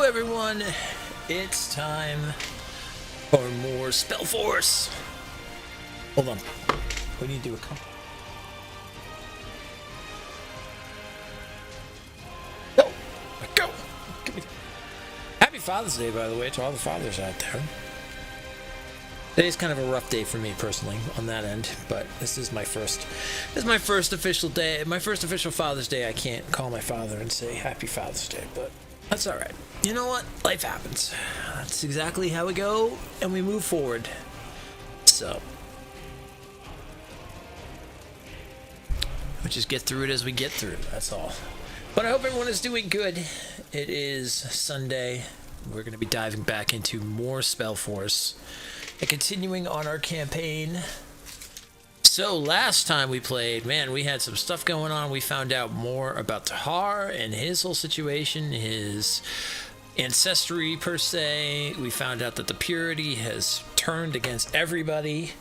everyone, it's time for more Spellforce. Hold on, we need to do a couple. Go! Happy Father's Day, by the way, to all the fathers out there. Today's kind of a rough day for me personally on that end, but this is my first official day, my first official Father's Day. I can't call my father and say Happy Father's Day, but that's all right. You know what? Life happens. That's exactly how we go, and we move forward. So we just get through it as we get through it. That's all. But I hope everyone is doing good. It is Sunday. We're going to be diving back into more Spellforce and continuing on our campaign. So last time we played, man, we had some stuff going on. We found out more about Tahar and his whole situation, his ancestry per se. We found out that the purity has turned against everybody,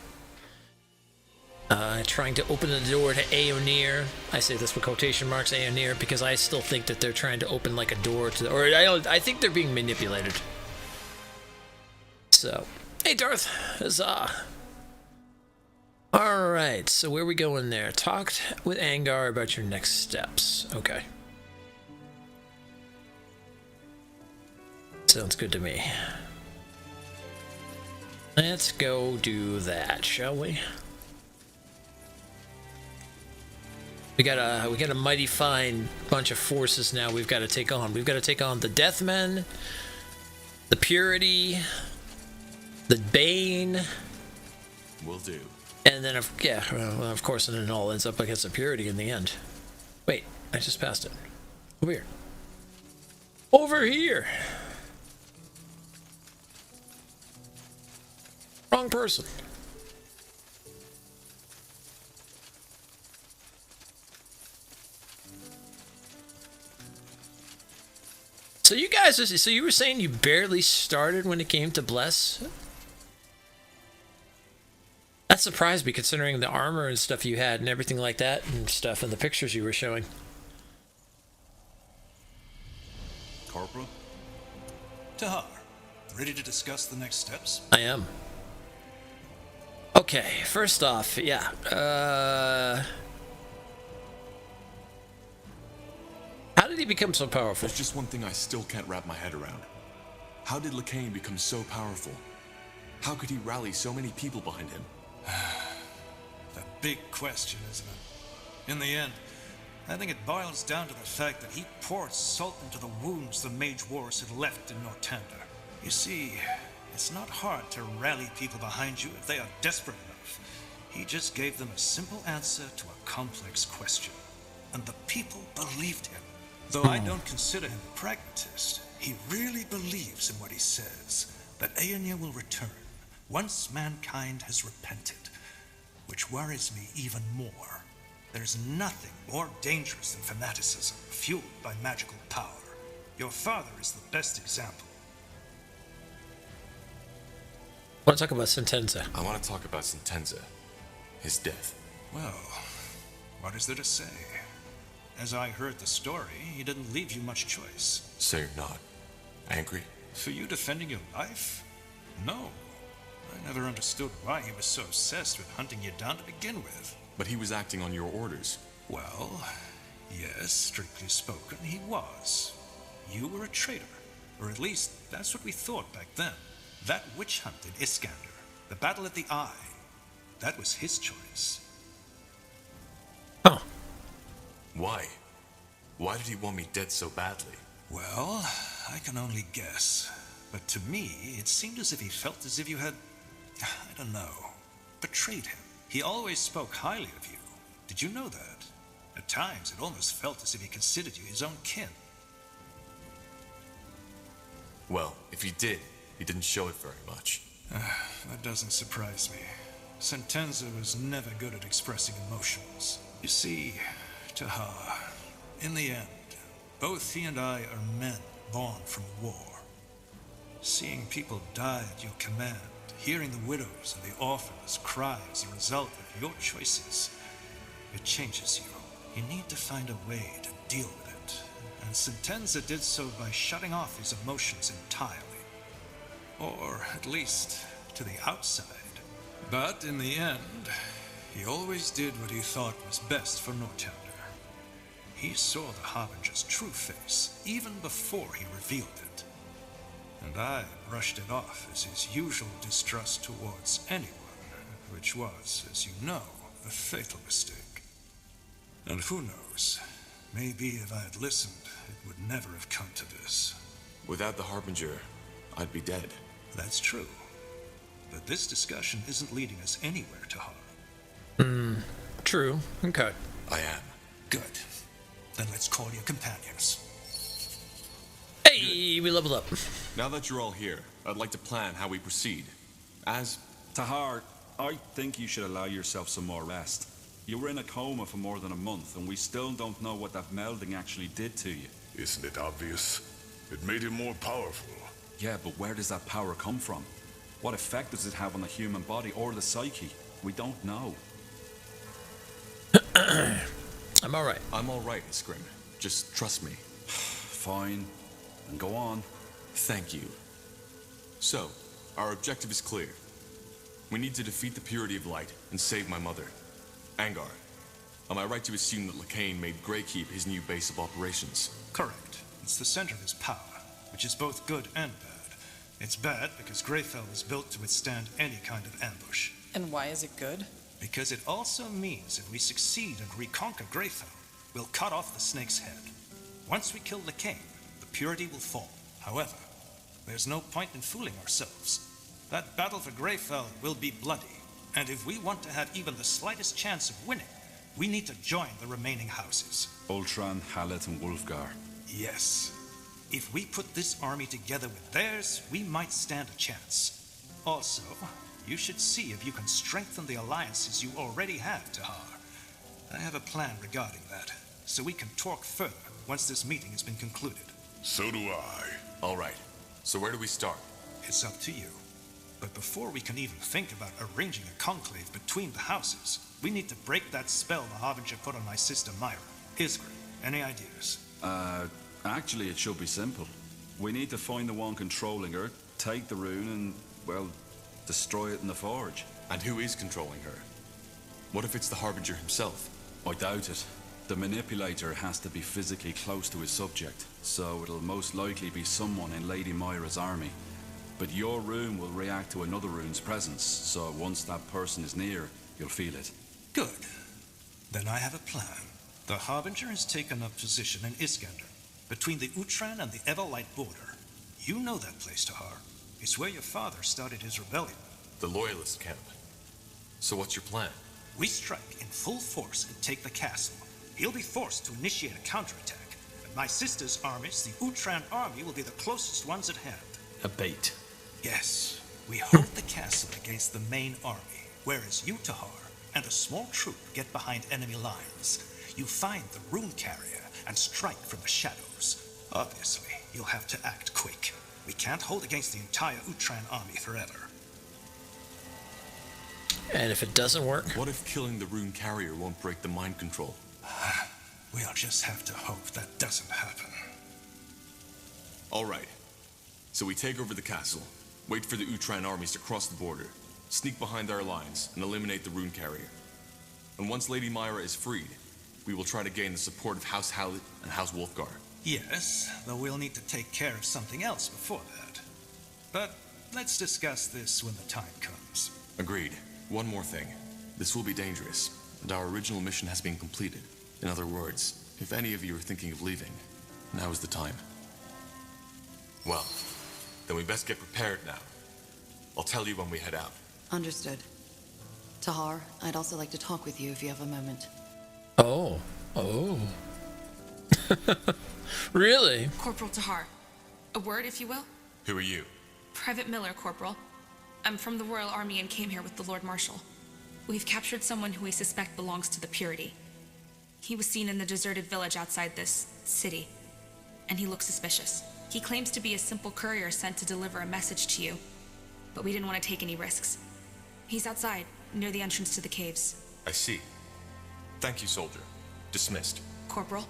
trying to open the door to Aeonir. I say this with quotation marks, Aeonir, because I still think that they're trying to open like a door to, or I think they're being manipulated. So, hey Darth, huzzah. Alright, so where we going there? Talked with Angar about your next steps. Okay. Sounds good to me. Let's go do that, shall we? We got a mighty fine bunch of forces now we've got to take on. We've got to take on the Deathmen, the Purity, the Bane. Will do. And then, of course, and it all ends up against the Purity in the end. Wait, I just passed it. Over here. Over here! Wrong person. So you guys, so you were saying you barely started when it came to Bless? That surprised me, considering the armor and stuff you had and everything like that and stuff and the pictures you were showing. Corporal? Tahar, ready to discuss the next steps? I am. Okay, first off, yeah. How did he become so powerful? There's just one thing I still can't wrap my head around. How did Lacane become so powerful? How could he rally so many people behind him? The big question, isn't it? In the end, I think it boils down to the fact that he poured salt into the wounds the Mage Wars had left in Northander. You see, it's not hard to rally people behind you if they are desperate enough. He just gave them a simple answer to a complex question. And the people believed him. Though I don't consider him a pragmatist, he really believes in what he says, that Aeonir will return once mankind has repented, which worries me even more. There's nothing more dangerous than fanaticism fueled by magical power. Your father is the best example. I want to talk about Sentenza. I want to talk about Sentenza. His death. Well, what is there to say? As I heard the story, he didn't leave you much choice. So you're not angry? For you defending your life? No. I never understood why he was so obsessed with hunting you down to begin with. But he was acting on your orders. Well, yes, strictly spoken, he was. You were a traitor. Or at least, that's what we thought back then. That witch hunt in Iskander, the battle at the Eye, that was his choice. Oh. Why? Why did he want me dead so badly? Well, I can only guess. But to me, it seemed as if he felt as if you had, I don't know, betrayed him. He always spoke highly of you. Did you know that? At times, it almost felt as if he considered you his own kin. Well, if he did, he didn't show it very much. That doesn't surprise me. Sentenza was never good at expressing emotions. You see, Tahar, in the end, both he and I are men born from war. Seeing people die at your command, hearing the widows and the orphans cry as a result of your choices, it changes you. You need to find a way to deal with it. And Sentenza did so by shutting off his emotions entirely. Or, at least, to the outside. But in the end, he always did what he thought was best for Nortender. He saw the Harbinger's true face, even before he revealed it. And I brushed it off as his usual distrust towards anyone, which was, as you know, a fatal mistake. And who knows, maybe if I had listened, it would never have come to this. Without the Harbinger, I'd be dead. That's true. But this discussion isn't leading us anywhere, Tahar. True. Okay. I am. Good. Then let's call your companions. Hey, we leveled up. Now that you're all here, I'd like to plan how we proceed. As... Tahar, I think you should allow yourself some more rest. You were in a coma for more than a month, and we still don't know what that melding actually did to you. Isn't it obvious? It made him more powerful. Yeah, but where does that power come from? What effect does it have on the human body or the psyche? We don't know. I'm alright. I'm alright, Scrim. Just trust me. Fine. And go on. Thank you. So, our objective is clear. We need to defeat the Purity of Light and save my mother. Angar, am I right to assume that Lacane made Greykeep his new base of operations? Correct. It's the center of his power, which is both good and bad. It's bad because Greyfell was built to withstand any kind of ambush. And why is it good? Because it also means if we succeed and reconquer Greyfell, we'll cut off the snake's head. Once we kill Lacane, the Purity will fall. However, there's no point in fooling ourselves. That battle for Greyfell will be bloody, and if we want to have even the slightest chance of winning, we need to join the remaining houses. Ultran, Hallet, and Wulfgar. Yes. If we put this army together with theirs, we might stand a chance. Also, you should see if you can strengthen the alliances you already have, Tahar. I have a plan regarding that, so we can talk further once this meeting has been concluded. So do I. Alright, so where do we start? It's up to you. But before we can even think about arranging a conclave between the houses, we need to break that spell the Harbinger put on my sister Myra. Isgrim, any ideas? Actually, it should be simple. We need to find the one controlling her, take the rune, and, well, destroy it in the forge. And who is controlling her? What if it's the Harbinger himself? I doubt it. The manipulator has to be physically close to his subject, so it'll most likely be someone in Lady Myra's army. But your rune will react to another rune's presence, so once that person is near, you'll feel it. Good. Then I have a plan. The Harbinger has taken up position in Iskander, between the Utran and the Everlight border. You know that place, Tahar. It's where your father started his rebellion. The Loyalist camp. So what's your plan? We strike in full force and take the castle. He'll be forced to initiate a counterattack, and my sister's armies, the Utran army, will be the closest ones at hand. A bait. Yes, we hold the castle against the main army, whereas you, Tahar, and a small troop get behind enemy lines. You find the rune carrier and strike from the shadows. Obviously, you'll have to act quick. We can't hold against the entire Utran army forever. And if it doesn't work? What if killing the rune carrier won't break the mind control? We'll just have to hope that doesn't happen. Alright. So we take over the castle, wait for the Utran armies to cross the border, sneak behind our lines, and eliminate the rune carrier. And once Lady Myra is freed, we will try to gain the support of House Hallett and House Wulfgar. Yes, though we'll need to take care of something else before that. But let's discuss this when the time comes. Agreed. One more thing. This will be dangerous, and our original mission has been completed. In other words, if any of you are thinking of leaving, now is the time. Well, then we best get prepared now. I'll tell you when we head out. Understood. Tahar, I'd also like to talk with you if you have a moment. Oh. Oh. Really? Corporal Tahar. A word, if you will? Who are you? Private Miller, Corporal. I'm from the Royal Army and came here with the Lord Marshal. We've captured someone who we suspect belongs to the Purity. He was seen in the deserted village outside this city, and he looks suspicious. He claims to be a simple courier sent to deliver a message to you, but we didn't want to take any risks. He's outside, near the entrance to the caves. I see. Thank you, soldier. Dismissed. Corporal?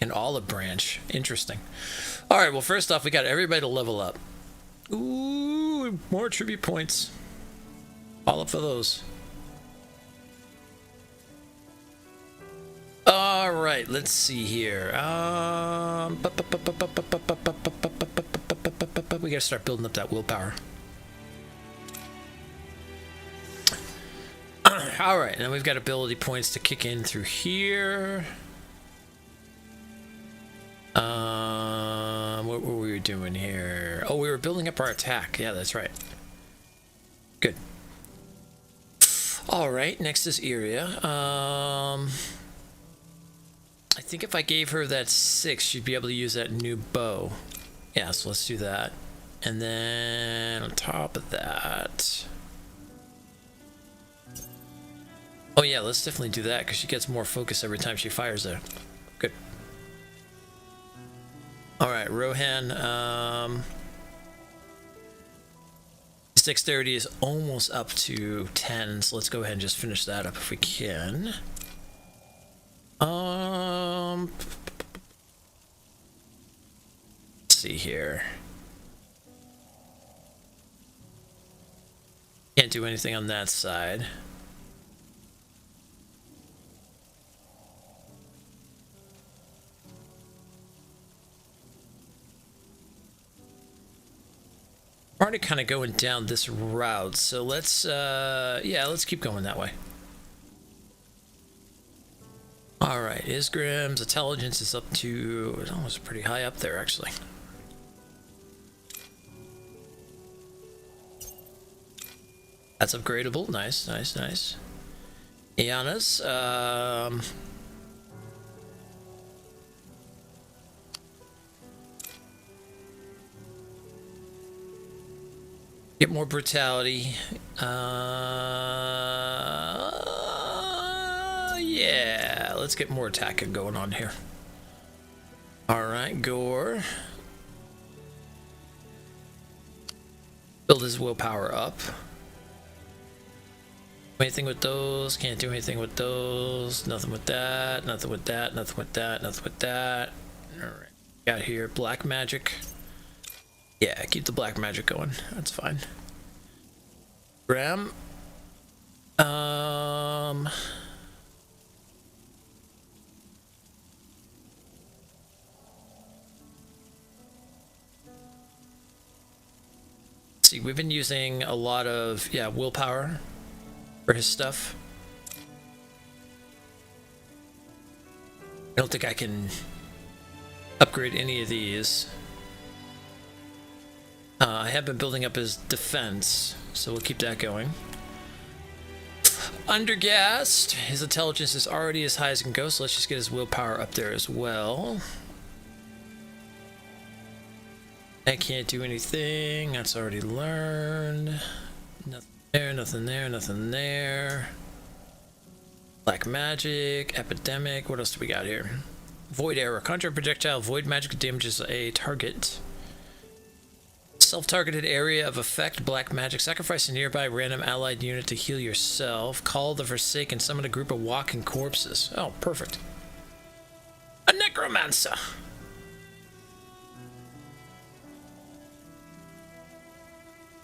An olive branch. Interesting. All right, well, first off, we got everybody to level up. Ooh, more tribute points. All up for those. All right, let's see here. We gotta start building up that willpower. All right, now we've got ability points to kick in through here. What were we doing here? Oh, we were building up our attack. Yeah, that's right. Good. All right, next is Iria. I think if I gave her that 6, she'd be able to use that new bow. Yeah, so let's do that. And then on top of that... Oh yeah, let's definitely do that, because she gets more focus every time she fires there. Good. Alright, Rohan, his dexterity is almost up to 10, so let's go ahead and just finish that up if we can. Let's see here. Can't do anything on that side. Already kind of going down this route, so let's yeah, let's keep going that way. All right, Isgrim's intelligence is up to, it's almost pretty high up there actually. That's upgradable. Nice, nice, nice. Iana's get more brutality. Yeah, let's get more attacking going on here. All right, Gore. Build his willpower up. Anything with those, can't do anything with those, nothing with that, nothing with that, nothing with that, nothing with that. All right, got here black magic. Yeah, keep the black magic going. That's fine. Graham. See, we've been using a lot of, yeah, willpower for his stuff. I don't think I can upgrade any of these. I have been building up his defense, so we'll keep that going. Undergassed. His intelligence is already as high as it can go, so let's just get his willpower up there as well. I can't do anything. That's already learned. Nothing there, nothing there, nothing there. Black magic, epidemic. What else do we got here? Void arrow. Conjure a projectile. Void magic damages a target. Self-targeted area of effect, black magic. Sacrifice a nearby random allied unit to heal yourself. Call the Forsaken. Summon a group of walking corpses. Oh, perfect. A necromancer.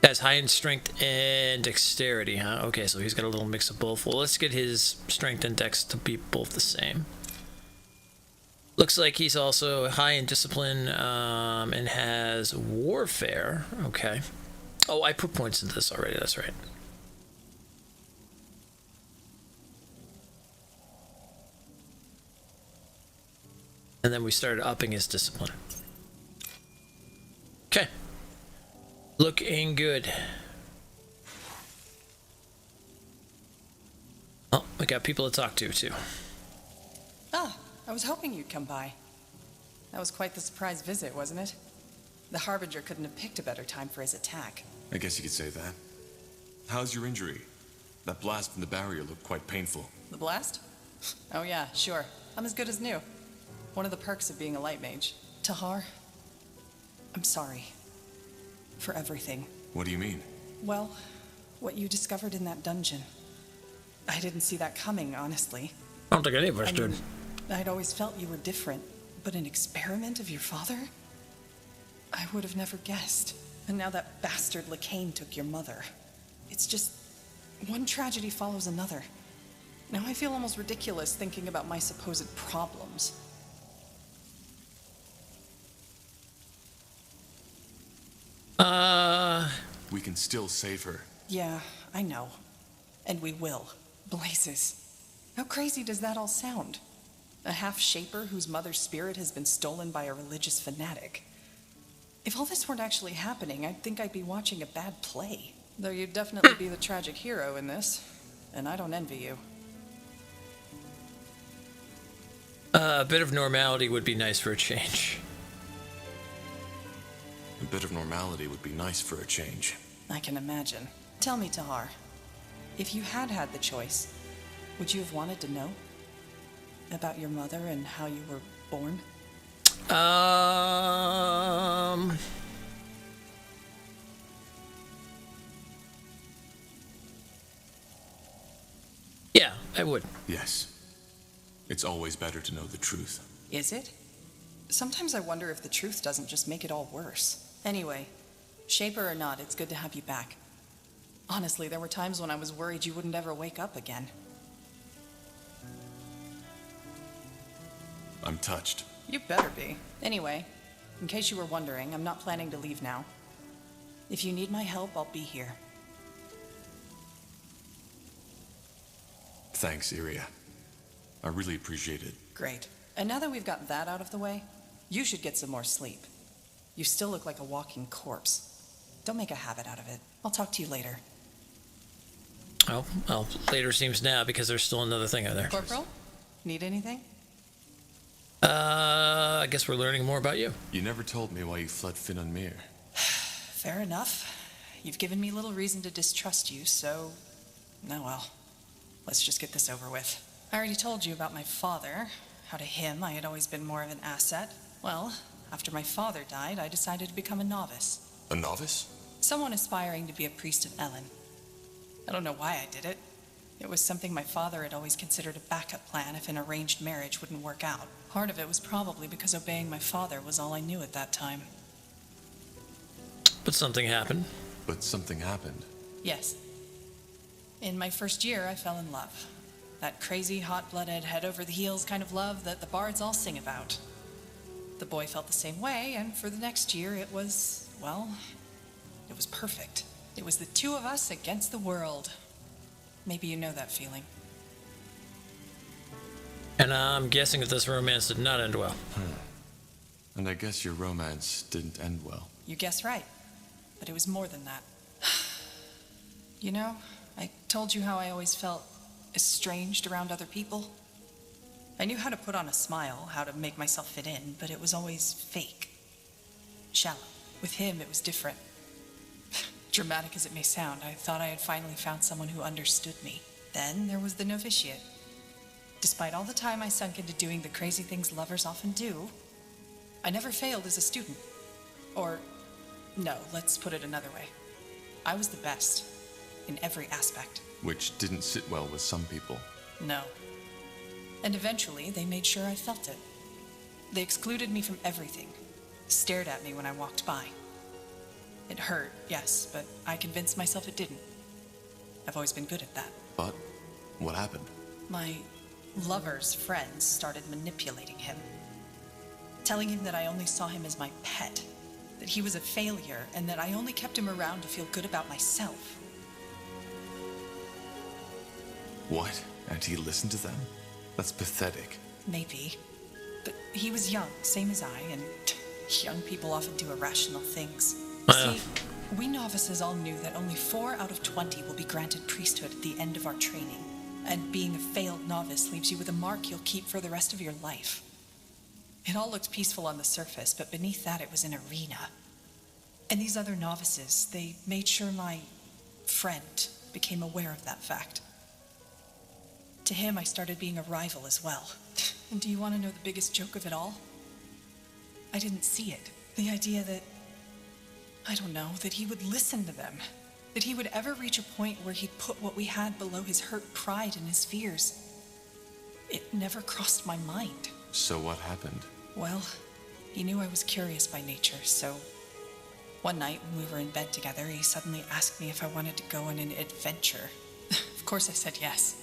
Has high in strength and dexterity, huh? Okay, so he's got a little mix of both. Well, let's get his strength and dex to be both the same. Looks like he's also high in discipline and has warfare. Okay. Oh, I put points in this already. That's right. And then we started upping his discipline. Okay. Looking good. Oh, we got people to talk to, too. Ah, I was hoping you'd come by. That was quite the surprise visit, wasn't it? The Harbinger couldn't have picked a better time for his attack. I guess you could say that. How's your injury? That blast from the barrier looked quite painful. The blast? Oh yeah, sure. I'm as good as new. One of the perks of being a light mage. Tahar, I'm sorry. For everything. What do you mean? Well, what you discovered in that dungeon. I didn't see that coming, honestly. I don't think any of us did. I'd always felt you were different, But an experiment of your father? I would have never guessed. And now that bastard Lacane took your mother. It's just one tragedy follows another. Now I feel almost ridiculous thinking about my supposed problems. We can still save her. Yeah, I know. And we will. Blazes. How crazy does that all sound? A half-shaper whose mother's spirit has been stolen by a religious fanatic. If all this weren't actually happening, I'd think I'd be watching a bad play. Though you'd definitely be the tragic hero in this. And I don't envy you. A bit of normality would be nice for a change. A bit of normality would be nice for a change. I can imagine. Tell me, Tahar, if you had had the choice, would you have wanted to know about your mother and how you were born? Yeah, I would. Yes. It's always better to know the truth. Is it? Sometimes I wonder if the truth doesn't just make it all worse. Anyway, shaper or not, it's good to have you back. Honestly, there were times when I was worried you wouldn't ever wake up again. I'm touched. You better be. Anyway, in case you were wondering, I'm not planning to leave now. If you need my help, I'll be here. Thanks, Iria. I really appreciate it. Great. And now that we've got that out of the way, you should get some more sleep. You still look like a walking corpse. Don't make a habit out of it. I'll talk to you later. Oh, well, later seems now because there's still another thing out there. Corporal? Need anything? I guess we're learning more about you. You never told me why you fled Finn and Mir. Fair enough. You've given me little reason to distrust you, so... Oh well. Let's just get this over with. I already told you about my father. How to him, I had always been more of an asset. Well, after my father died, I decided to become a novice. A novice? Someone aspiring to be a priest of Ellen. I don't know why I did it. It was something my father had always considered a backup plan if an arranged marriage wouldn't work out. Part of it was probably because obeying my father was all I knew at that time. But something happened. But something happened. Yes. In my first year, I fell in love. That crazy, hot-blooded, head-over-the-heels kind of love that the bards all sing about. The boy felt the same way, and for the next year, it was, well, it was perfect. It was the two of us against the world. Maybe you know that feeling. And I'm guessing that this romance did not end well. And I guess your romance didn't end well. You guess right. But it was more than that. You know, I told you how I always felt estranged around other people. I knew how to put on a smile, how to make myself fit in, but it was always fake. Shallow. With him, it was different. Dramatic as it may sound, I thought I had finally found someone who understood me. Then there was the novitiate. Despite all the time I sunk into doing the crazy things lovers often do, I never failed as a student. Or, no, let's put it another way. I was the best, in every aspect. Which didn't sit well with some people. No. And eventually, they made sure I felt it. They excluded me from everything, stared at me when I walked by. It hurt, yes, but I convinced myself it didn't. I've always been good at that. But what happened? My lover's friends started manipulating him. Telling him that I only saw him as my pet, that he was a failure, and that I only kept him around to feel good about myself. What? And he listened to them? That's pathetic. Maybe. But he was young, same as I, and young people often do irrational things. See, we novices all knew that only 4 out of 20 will be granted priesthood at the end of our training. And being a failed novice leaves you with a mark you'll keep for the rest of your life. It all looked peaceful on the surface, but beneath that it was an arena. And these other novices, they made sure my friend became aware of that fact. To him, I started being a rival as well. And do you want to know the biggest joke of it all? I didn't see it. The idea that, I don't know, that he would listen to them. That he would ever reach a point where he'd put what we had below his hurt pride and his fears. It never crossed my mind. So what happened? Well, he knew I was curious by nature, so one night when we were in bed together, he suddenly asked me if I wanted to go on an adventure. Of course I said yes.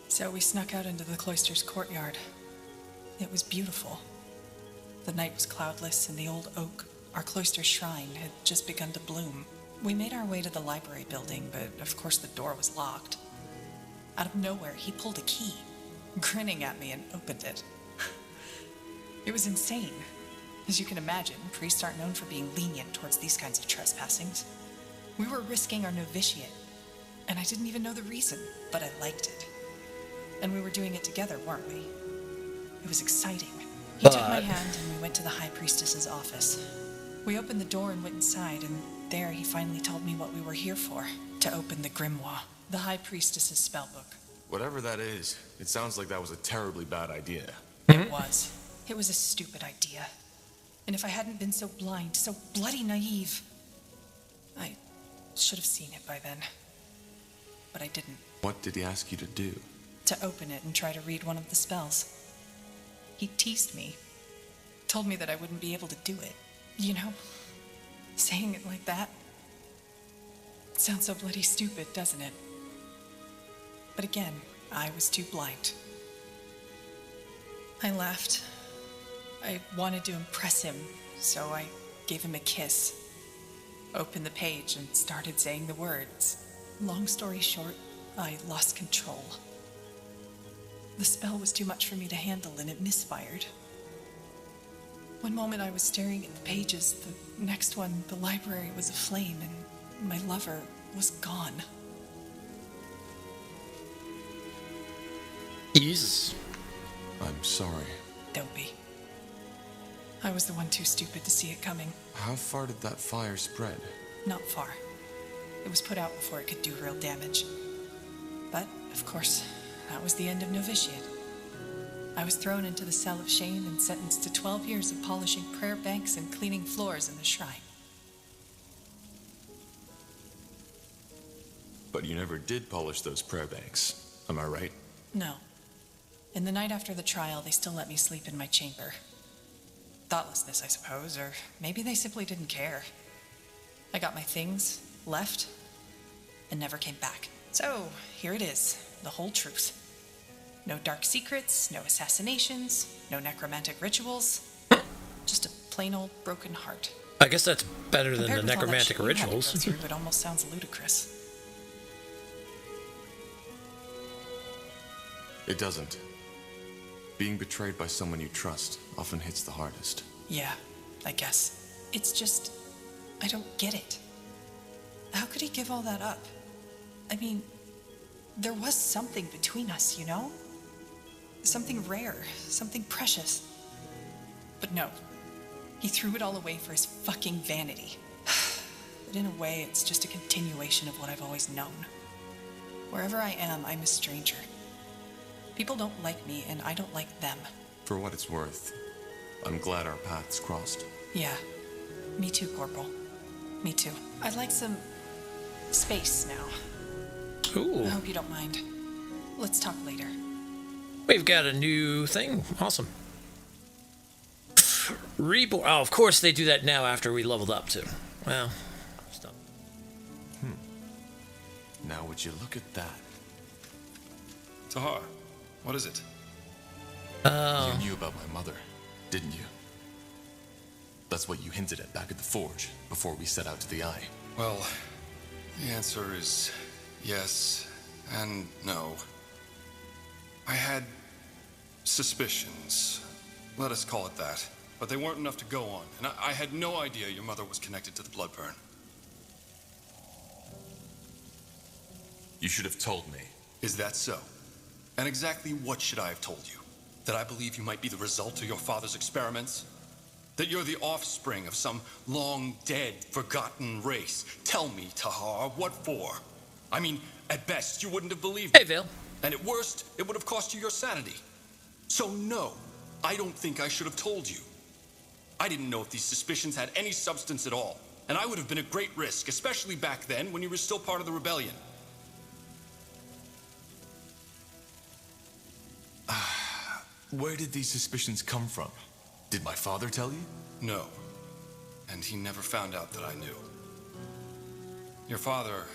So we snuck out into the cloister's courtyard. It was beautiful. The night was cloudless, and the old oak, our cloister shrine, had just begun to bloom. We made our way to the library building, but of course the door was locked. Out of nowhere, he pulled a key, grinning at me, and opened it. It was insane. As you can imagine, priests aren't known for being lenient towards these kinds of trespassings. We were risking our novitiate, and I didn't even know the reason, but I liked it. And we were doing it together, weren't we? It was exciting. He took my hand and we went to the High Priestess's office. We opened the door and went inside, and there he finally told me what we were here for, to open the grimoire, the High Priestess's spellbook. Whatever that is, it sounds like that was a terribly bad idea. It was. It was a stupid idea. And if I hadn't been so blind, so bloody naive, I should have seen it by then. But I didn't. What did he ask you to do? To open it and try to read one of the spells. He teased me. Told me that I wouldn't be able to do it. You know, saying it like that. It sounds so bloody stupid, doesn't it? But again, I was too blind. I laughed. I wanted to impress him, so I gave him a kiss. Opened the page and started saying the words. Long story short, I lost control. The spell was too much for me to handle, and it misfired. One moment I was staring at the pages, the next one, the library was aflame, and my lover was gone. Jesus. I'm sorry. Don't be. I was the one too stupid to see it coming. How far did that fire spread? Not far. It was put out before it could do real damage. But, of course, that was the end of novitiate. I was thrown into the cell of shame and sentenced to 12 years of polishing prayer banks and cleaning floors in the shrine. But you never did polish those prayer banks, am I right? No. In the night after the trial, they still let me sleep in my chamber. Thoughtlessness, I suppose, or maybe they simply didn't care. I got my things, left, and never came back. So, here it is, the whole truth. No dark secrets, no assassinations, no necromantic rituals. Just a plain old broken heart. I guess that's better than Compared the with all that necromantic shit you had to go rituals. through, it almost sounds ludicrous. It doesn't. Being betrayed by someone you trust often hits the hardest. Yeah, I guess. It's just, I don't get it. How could he give all that up? I mean, there was something between us, you know? Something rare, something precious. But no, he threw it all away for his fucking vanity. But in a way, it's just a continuation of what I've always known. Wherever I am, I'm a stranger. People don't like me, and I don't like them. For what it's worth, I'm glad our paths crossed. Yeah, me too, Corporal. Me too. I'd like some space now. Ooh. I hope you don't mind. Let's talk later. We've got a new thing. Awesome. Reborn. Oh, of course they do that now after we leveled up, too. Well, stop. Now would you look at that? Tahar, what is it? Oh. You knew about my mother, didn't you? That's what you hinted at back at the forge, before we set out to the Eye. Well, the answer is yes and no. I had suspicions, let us call it that, but they weren't enough to go on, and I had no idea your mother was connected to the Bloodburn. You should have told me. Is that so? And exactly what should I have told you? That I believe you might be the result of your father's experiments? That you're the offspring of some long-dead, forgotten race? Tell me, Tahar, what for? I mean, at best, you wouldn't have believed Hey, me. Vale. And at worst, it would have cost you your sanity. So no, I don't think I should have told you. I didn't know if these suspicions had any substance at all. And I would have been a great risk, especially back then when you were still part of the rebellion. Where did these suspicions come from? Did my father tell you? No. And he never found out that I knew. Your father...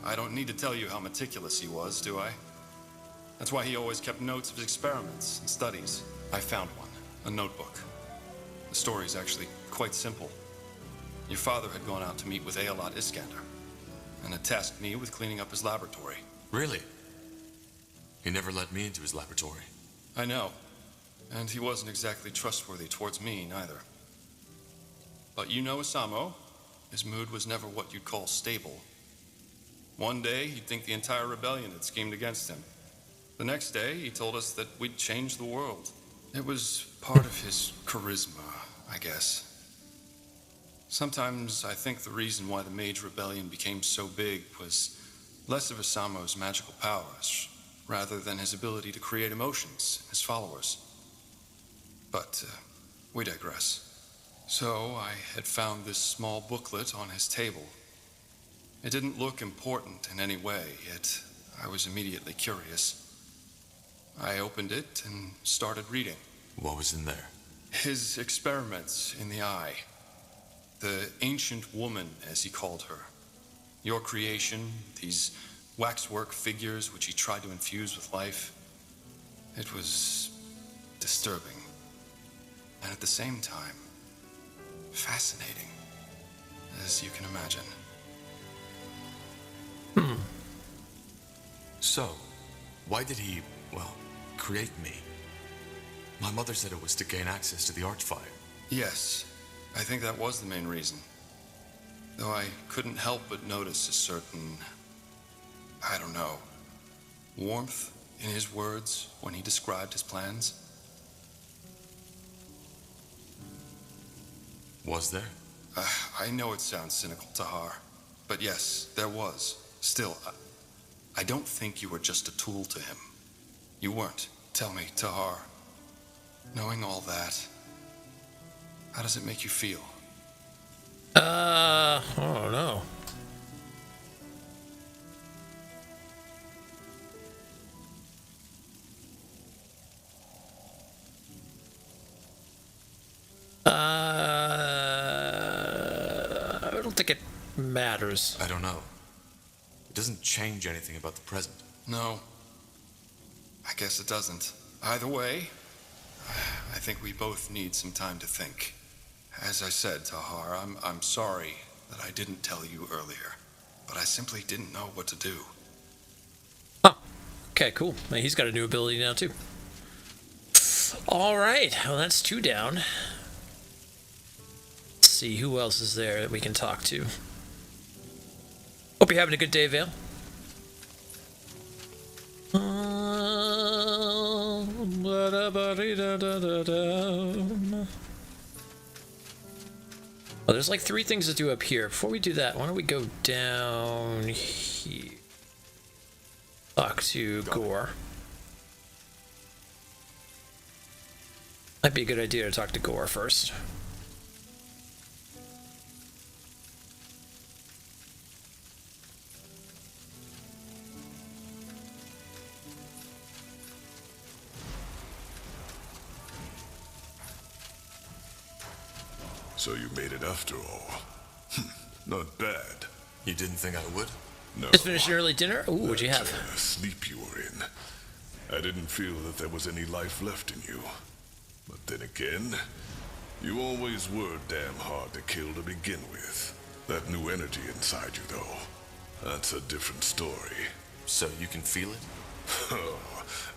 I don't need to tell you how meticulous he was, do I? That's why he always kept notes of his experiments and studies. I found one, a notebook. The story is actually quite simple. Your father had gone out to meet with Aelot Iskander, and had tasked me with cleaning up his laboratory. Really? He never let me into his laboratory. I know. And he wasn't exactly trustworthy towards me, neither. But you know Asamo. His mood was never what you'd call stable. One day, he'd think the entire rebellion had schemed against him. The next day, he told us that we'd change the world. It was part of his charisma, I guess. Sometimes I think the reason why the Mage Rebellion became so big was less of Asamo's magical powers, rather than his ability to create emotions in his followers. But we digress. So I had found this small booklet on his table. It didn't look important in any way, yet I was immediately curious. I opened it and started reading. What was in there? His experiments in the eye. The ancient woman, as he called her. Your creation, these waxwork figures which he tried to infuse with life. It was disturbing. And at the same time, fascinating, as you can imagine. So, why did he, well, create me? My mother said it was to gain access to the Archfire. Yes, I think that was the main reason. Though I couldn't help but notice a certain, I don't know, warmth in his words when he described his plans. Was there? I know it sounds cynical, Tahar, but yes, there was. Still, I don't think you were just a tool to him. You weren't. Tell me, Tahar, knowing all that, how does it make you feel? I don't know. I don't think it matters. I don't know. It doesn't change anything about the present. No, I guess it doesn't. Either way, I think we both need some time to think. As I said, Tahar, I'm sorry that I didn't tell you earlier, but I simply didn't know what to do. Huh. Okay, cool. Man, he's got a new ability now, too. All right. Well, that's 2 down. Let's see who else is there that we can talk to. Hope you're having a good day, Vale. Oh, there's like 3 things to do up here. Before we do that, why don't we go down here? Talk to Gore. Might be a good idea to talk to Gore first. So you made it after all. Not bad. You didn't think I would? No. Just finished an early dinner? Ooh, what'd you have? Sleep you were in. I didn't feel that there was any life left in you. But then again, you always were damn hard to kill to begin with. That new energy inside you, though, that's a different story. So you can feel it? Oh,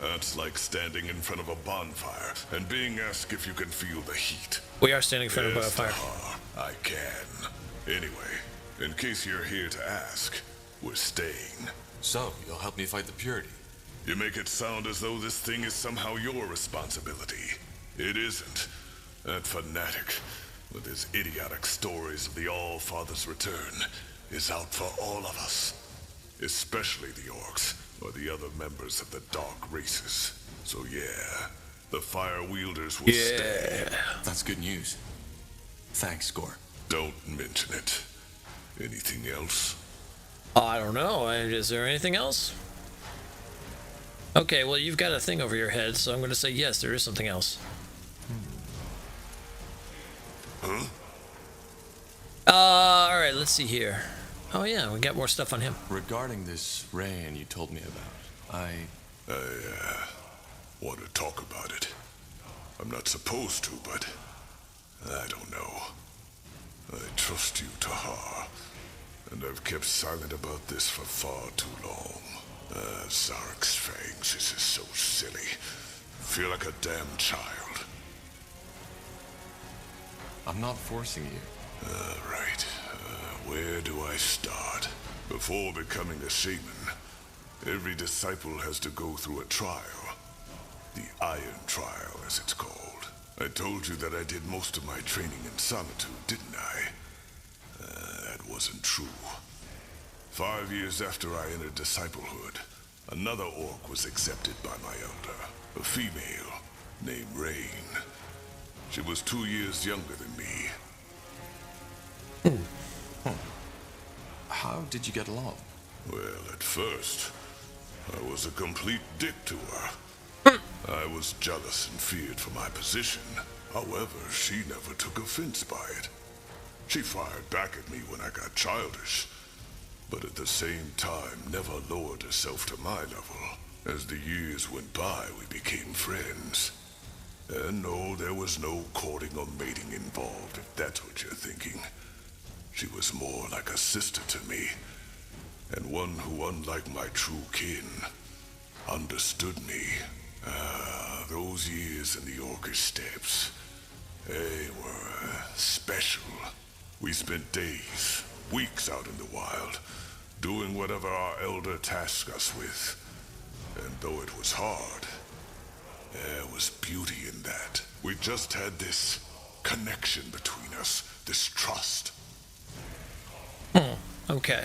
that's like standing in front of a bonfire and being asked if you can feel the heat. We are standing in front of a Yes, fire. I can. Anyway, in case you're here to ask, we're staying. So, you'll help me fight the Purity? You make it sound as though this thing is somehow your responsibility. It isn't. That fanatic, with his idiotic stories of the All-Father's return, is out for all of us. Especially the orcs, or the other members of the dark races. So yeah, the Fire Wielders will stay. That's good news. Thanks, Gore. Don't mention it. Anything else? I don't know. Is there anything else? Okay, well, you've got a thing over your head, so I'm going to say yes, there is something else. Alright, let's see here. Oh yeah, we got more stuff on him. Regarding this rain you told me about, I want to talk about it. I'm not supposed to, but I don't know. I trust you, Tahar, and I've kept silent about this for far too long. Zarek's fangs, this is so silly. Feel like a damn child. I'm not forcing you. Right. Where do I start? Before becoming a shaman, every disciple has to go through a trial. The Iron Trial, as it's called. I told you that I did most of my training in solitude, didn't I? That wasn't true. 5 years after I entered disciplehood, another orc was accepted by my elder. A female named Rain. She was 2 years younger than me. How did you get along? Well, at first, I was a complete dick to her. I was jealous and feared for my position. However, she never took offense by it. She fired back at me when I got childish, but at the same time never lowered herself to my level. As the years went by, we became friends. And no, there was no courting or mating involved, if that's what you're thinking. She was more like a sister to me, and one who, unlike my true kin, understood me. Those years in the Orcish steppes, they were special. We spent days, weeks out in the wild, doing whatever our elder tasked us with. And though it was hard, there was beauty in that. We just had this connection between us, this trust. Okay.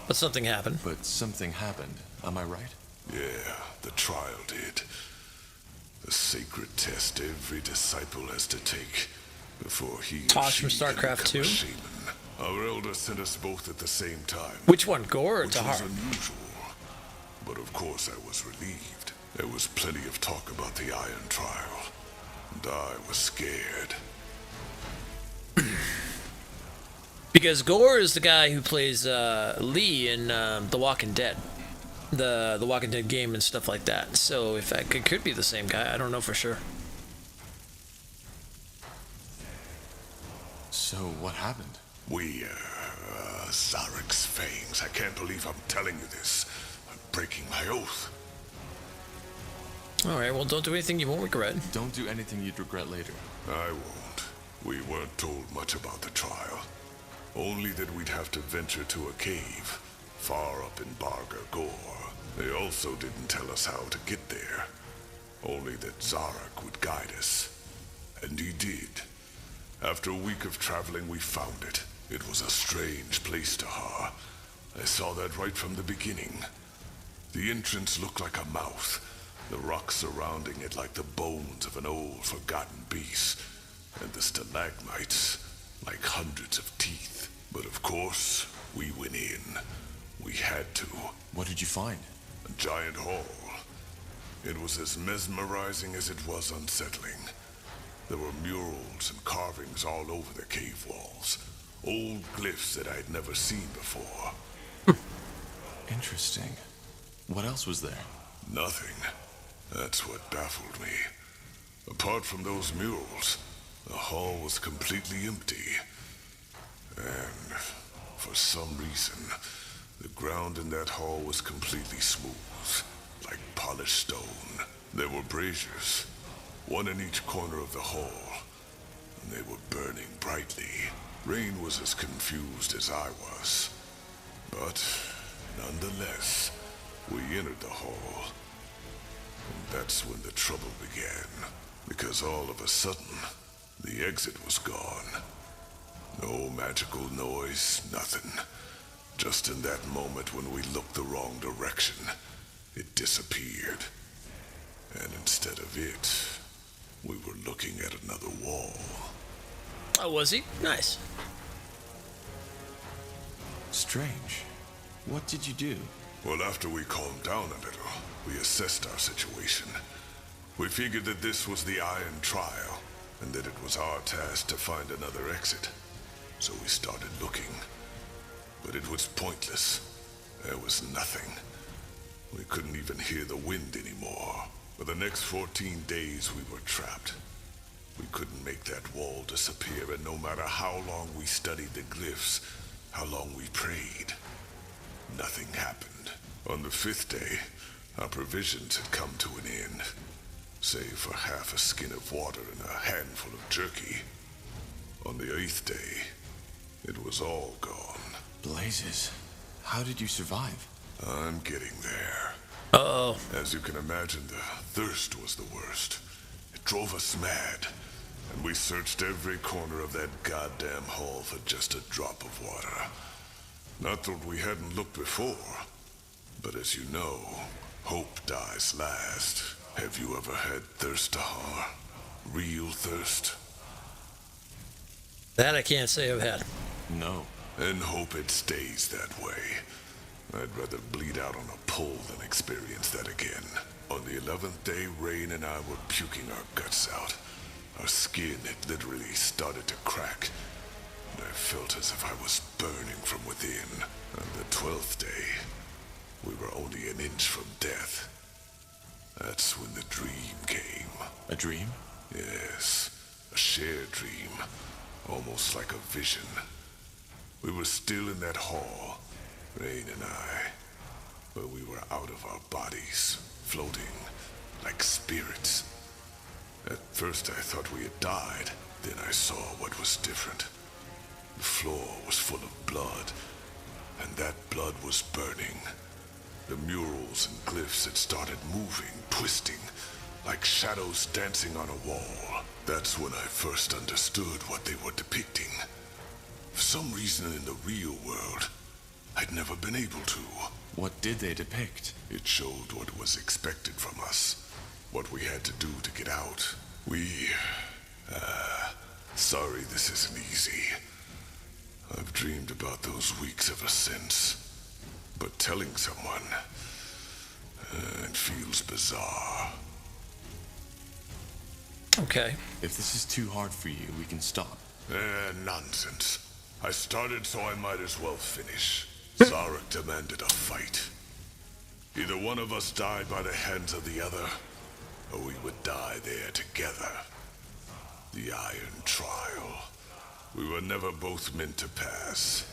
But something happened. But something happened, am I right? Yeah, the trial did. The sacred test every disciple has to take before he Tosh from or she can StarCraft become a 2? shaman. Our elder sent us both at the same time. Which one, Gore or Which Tahar? was unusual. But of course I was relieved. There was plenty of talk about the Iron Trial, and I was scared. Because Gore is the guy who plays Lee in The Walking Dead. The Walking Dead game and stuff like that. So if it could be the same guy, I don't know for sure. So what happened? We, Zarek's fangs. I can't believe I'm telling you this. I'm breaking my oath. Alright, well, don't do anything you won't regret. Don't do anything you'd regret later. I won't. We weren't told much about the trial. Only that we'd have to venture to a cave, far up in Barga Gore. They also didn't tell us how to get there. Only that Zarek would guide us. And he did. After a week of traveling, we found it. It was a strange place, Tahar. I saw that right from the beginning. The entrance looked like a mouth. The rocks surrounding it like the bones of an old, forgotten beast. And the stalagmites like hundreds of teeth. But of course, we went in. We had to. What did you find? A giant hall. It was as mesmerizing as it was unsettling. There were murals and carvings all over the cave walls. Old glyphs that I'd never seen before. Interesting. What else was there? Nothing. That's what baffled me. Apart from those murals, the hall was completely empty. And for some reason, the ground in that hall was completely smooth, like polished stone. There were braziers, one in each corner of the hall, and they were burning brightly. Rain was as confused as I was. But nonetheless, we entered the hall. And that's when the trouble began. Because all of a sudden, the exit was gone. No magical noise, nothing. Just in that moment when we looked the wrong direction, it disappeared. And instead of it, we were looking at another wall. Oh, was he? Nice. Strange. What did you do? Well, after we calmed down a little, we assessed our situation. We figured that this was the Iron Trial, and that it was our task to find another exit. so we started looking. But it was pointless. There was nothing. We couldn't even hear the wind anymore. For the next 14 days, we were trapped. We couldn't make that wall disappear, and no matter how long we studied the glyphs, how long we prayed, nothing happened. On the 5th day, our provisions had come to an end, save for half a skin of water and a handful of jerky. On the 8th day, it was all gone. Blazes. How did you survive? I'm getting there. Uh-oh. As you can imagine, the thirst was the worst. It drove us mad, and we searched every corner of that goddamn hall for just a drop of water. Not that we hadn't looked before, but as you know, hope dies last. Have you ever had thirst, Tahar? Real thirst? That I can't say I've had. No. And hope it stays that way. I'd rather bleed out on a pole than experience that again. On the 11th day, Rain and I were puking our guts out. Our skin had literally started to crack, and I felt as if I was burning from within. On the 12th day, we were only an inch from death. That's when the dream came. A dream? Yes, a shared dream, almost like a vision. We were still in that hall, Rain and I, but we were out of our bodies, floating like spirits. At first I thought we had died, then I saw what was different. The floor was full of blood, and that blood was burning. The murals and glyphs had started moving, twisting, like shadows dancing on a wall. That's when I first understood what they were depicting. For some reason in the real world, I'd never been able to. What did they depict? It showed what was expected from us, what we had to do to get out. Sorry this isn't easy. I've dreamed about those weeks ever since. But telling someone, it feels bizarre. Okay. If this is too hard for you, we can stop. Nonsense. I started, so I might as well finish. Zarek demanded a fight. Either one of us died by the hands of the other, or we would die there together. The Iron Trial. We were never both meant to pass.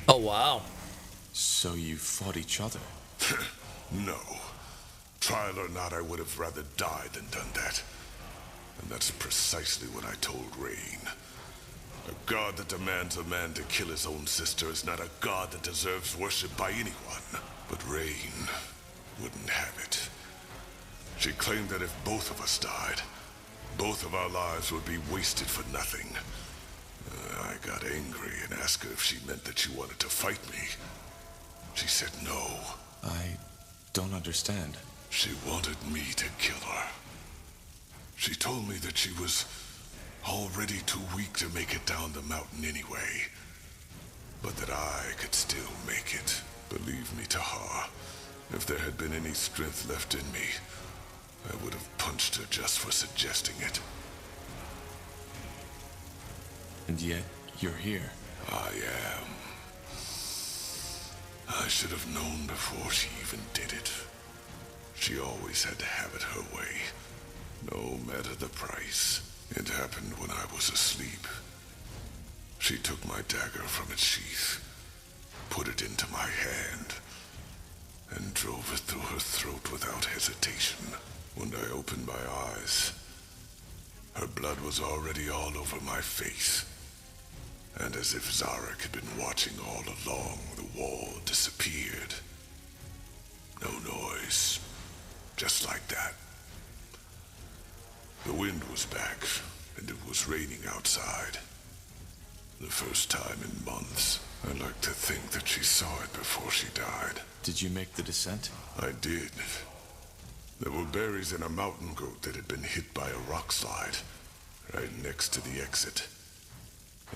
Oh, wow. So you fought each other? No. Trial or not, I would have rather died than done that. And that's precisely what I told Rain. A god that demands a man to kill his own sister is not a god that deserves worship by anyone. But Rain wouldn't have it. She claimed that if both of us died, both of our lives would be wasted for nothing. I got angry and asked her if she meant that she wanted to fight me. She said no. I don't understand. She wanted me to kill her. She told me that she was already too weak to make it down the mountain anyway, but that I could still make it. Believe me, Tahar, if there had been any strength left in me, I would have punched her just for suggesting it. And yet, you're here. I am. I should have known before she even did it. She always had to have it her way, no matter the price. It happened when I was asleep. She took my dagger from its sheath, put it into my hand, and drove it through her throat without hesitation. When I opened my eyes, her blood was already all over my face. And as if Zarek had been watching all along, the wall disappeared. No noise, just like that. The wind was back, and it was raining outside. The first time in months. I like to think that she saw it before she died. Did you make the descent? I did. There were berries in a mountain goat that had been hit by a rock slide, right next to the exit.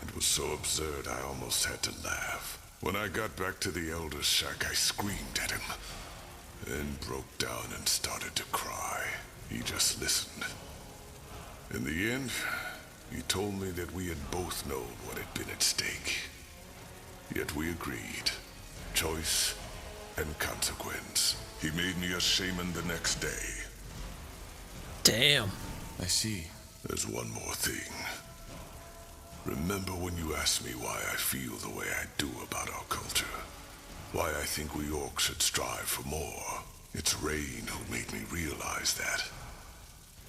It was so absurd I almost had to laugh. When I got back to the Elder's shack, I screamed at him, then broke down and started to cry. He just listened. In the end, He told me that we had both known what had been at stake. Yet we agreed. Choice and consequence. He made me a shaman the next day. Damn. I see. There's one more thing. Remember when you asked me why I feel the way I do about our culture? Why I think we orcs should strive for more? It's Rain who made me realize that.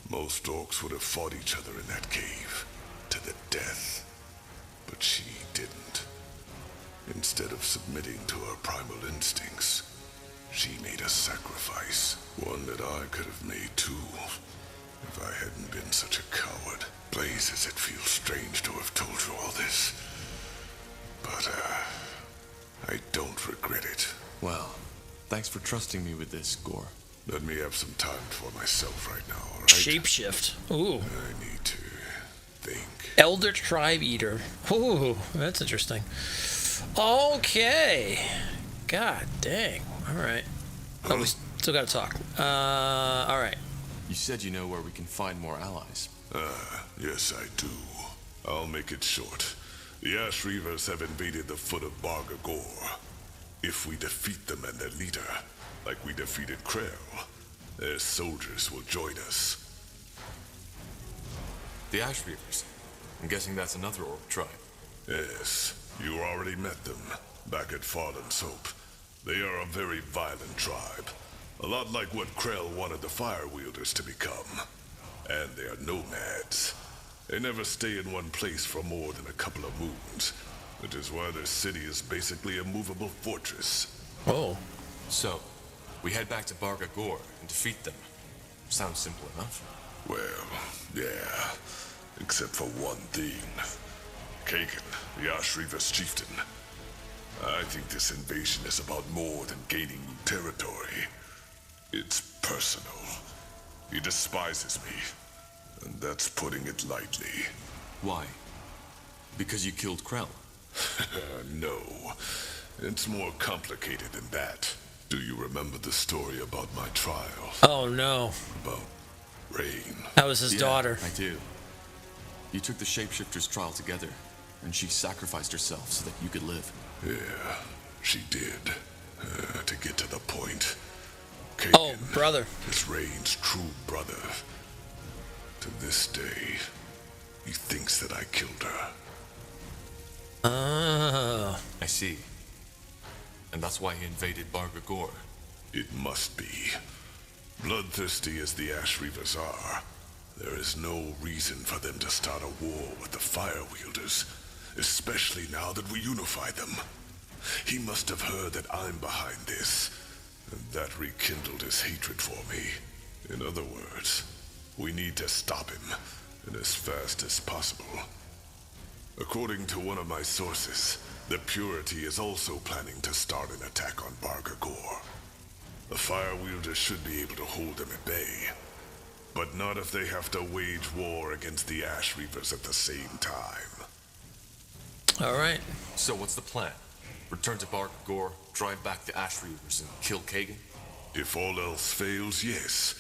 Most orcs would have fought each other in that cave, to the death. But she didn't. Instead of submitting to her primal instincts, she made a sacrifice. One that I could have made too, if I hadn't been such a coward. Blazes, it feels strange to have told you all this. But, I don't regret it. Well, thanks for trusting me with this, Gore. Let me have some time for myself right now, all right? Shapeshift. Ooh. I need to think. Elder Tribe Eater. Ooh, that's interesting. Okay. God dang. All right. Oh, we still got to talk. All right. You said you know where we can find more allies. Yes, I do. I'll make it short. The Ash Reavers have invaded the foot of Barga Gore. If we defeat them and their leader, like we defeated Krell, their soldiers will join us. The Ash Reavers? I'm guessing that's another orc tribe. Yes, you already met them, back at Farland's Hope. They are a very violent tribe. A lot like what Krell wanted the Fire Wielders to become. And they are nomads. They never stay in one place for more than a couple of moons, which is why their city is basically a movable fortress. Oh. So, we head back to Barga Gore and defeat them. Sounds simple enough. Well, yeah. Except for one thing. Kagan, the Ash Reavers chieftain. I think this invasion is about more than gaining new territory. It's personal. He despises me, and that's putting it lightly. Why? Because you killed Krell? No, it's more complicated than that. Do you remember the story about my trial? Oh, no. About Rain? That was his daughter. I do. You took the Shapeshifter's trial together, and she sacrificed herself so that you could live. Yeah, she did. To get to the point. Kagan, Oh, brother. is Rain's true brother. To this day, he thinks that I killed her. Oh. I see. And that's why he invaded Barga Gore. It must be. Bloodthirsty as the Ash Reavers are, there is no reason for them to start a war with the Fire Wielders, especially now that we unified them. He must have heard that I'm behind this, and that rekindled his hatred for me. In other words, we need to stop him, and as fast as possible. According to one of my sources, the Purity is also planning to start an attack on Barga Gore. The Fire Wielders should be able to hold them at bay, but not if they have to wage war against the Ash Reavers at the same time. All right. So what's the plan? Return to Barga Gore, drive back the Ash Reavers, and kill Kagan? If all else fails, yes,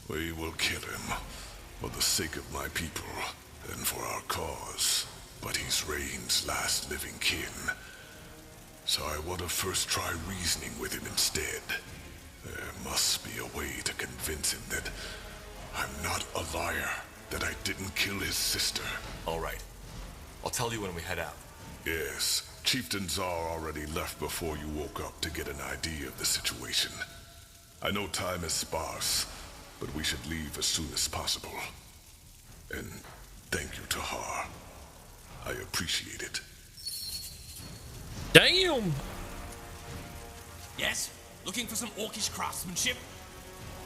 we will kill him, for the sake of my people, and for our cause. But he's Rain's last living kin, so I want to first try reasoning with him instead. There must be a way to convince him that I'm not a liar, that I didn't kill his sister. All right. I'll tell you when we head out. Yes, Chieftain Czar already left before you woke up to get an idea of the situation. I know time is sparse, but we should leave as soon as possible. And thank you, Tahar. I appreciate it. Damn. Yes? Looking for some orcish craftsmanship?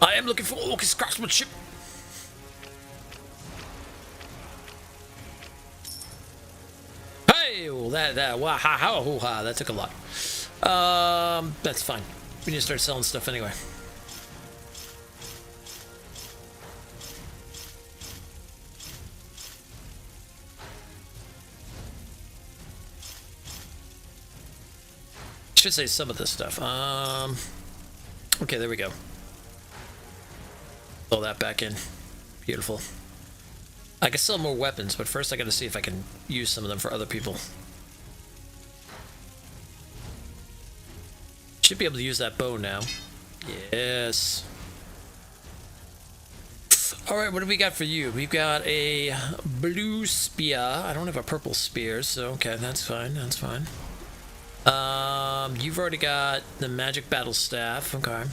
I am looking for orcish craftsmanship. Hey, well, that took a lot. That's fine. We need to start selling stuff anyway. Should say some of this stuff. Okay, there we go. Throw that back in. Beautiful. I can sell more weapons, but first I gotta see if I can use some of them for other people. Should be able to use that bow now. Yes. Alright, what do we got for you? We've got a blue spear. I don't have a purple spear, so okay, that's fine, that's fine. You've already got the magic battle staff, okay.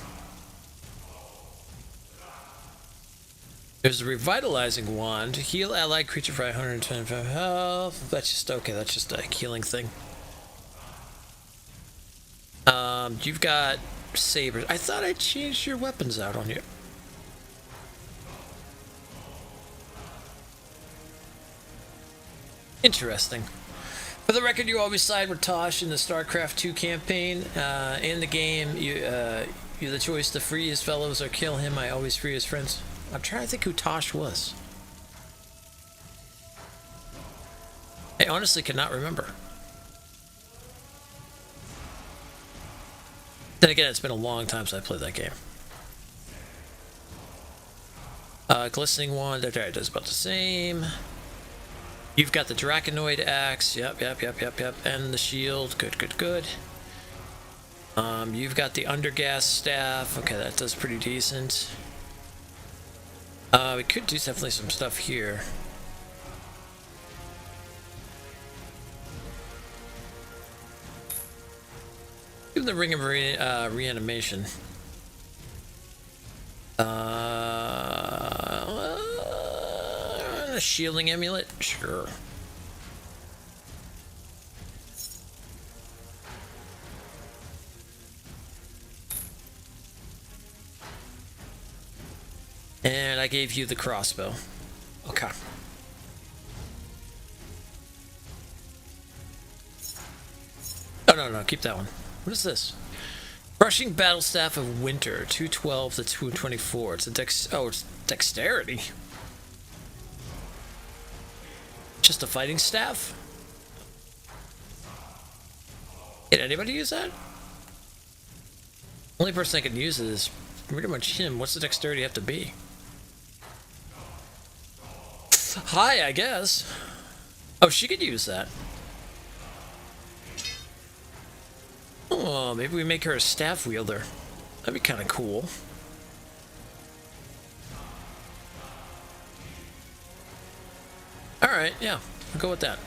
There's a revitalizing wand. Heal allied creature for 125 health. That's just okay, that's just a healing thing. You've got sabers. I thought I changed your weapons out on you. Interesting. For the record, you always side with Tosh in the StarCraft 2 campaign. In the game, you have the choice to free his fellows or kill him. I always free his friends. I'm trying to think who Tosh was. I honestly cannot remember. Then again, it's been a long time since I played that game. Glistening wand, there it is about the same. You've got the Draconoid axe, yep, and the shield, good. You've got the Undergas staff, okay, that does pretty decent. We could do definitely some stuff here. Give the Ring of Reanimation. A shielding amulet? Sure. And I gave you the crossbow. Okay. Oh, no, keep that one. What is this? Crushing Battle Staff of Winter, 212 to 224. It's it's dexterity. Just a fighting staff? Can anybody use that? Only person I can use it is pretty much him. What's the dexterity have to be? High, I guess. Oh, she could use that. Oh, maybe we make her a staff wielder. That'd be kind of cool. Alright, yeah. I'll go with that.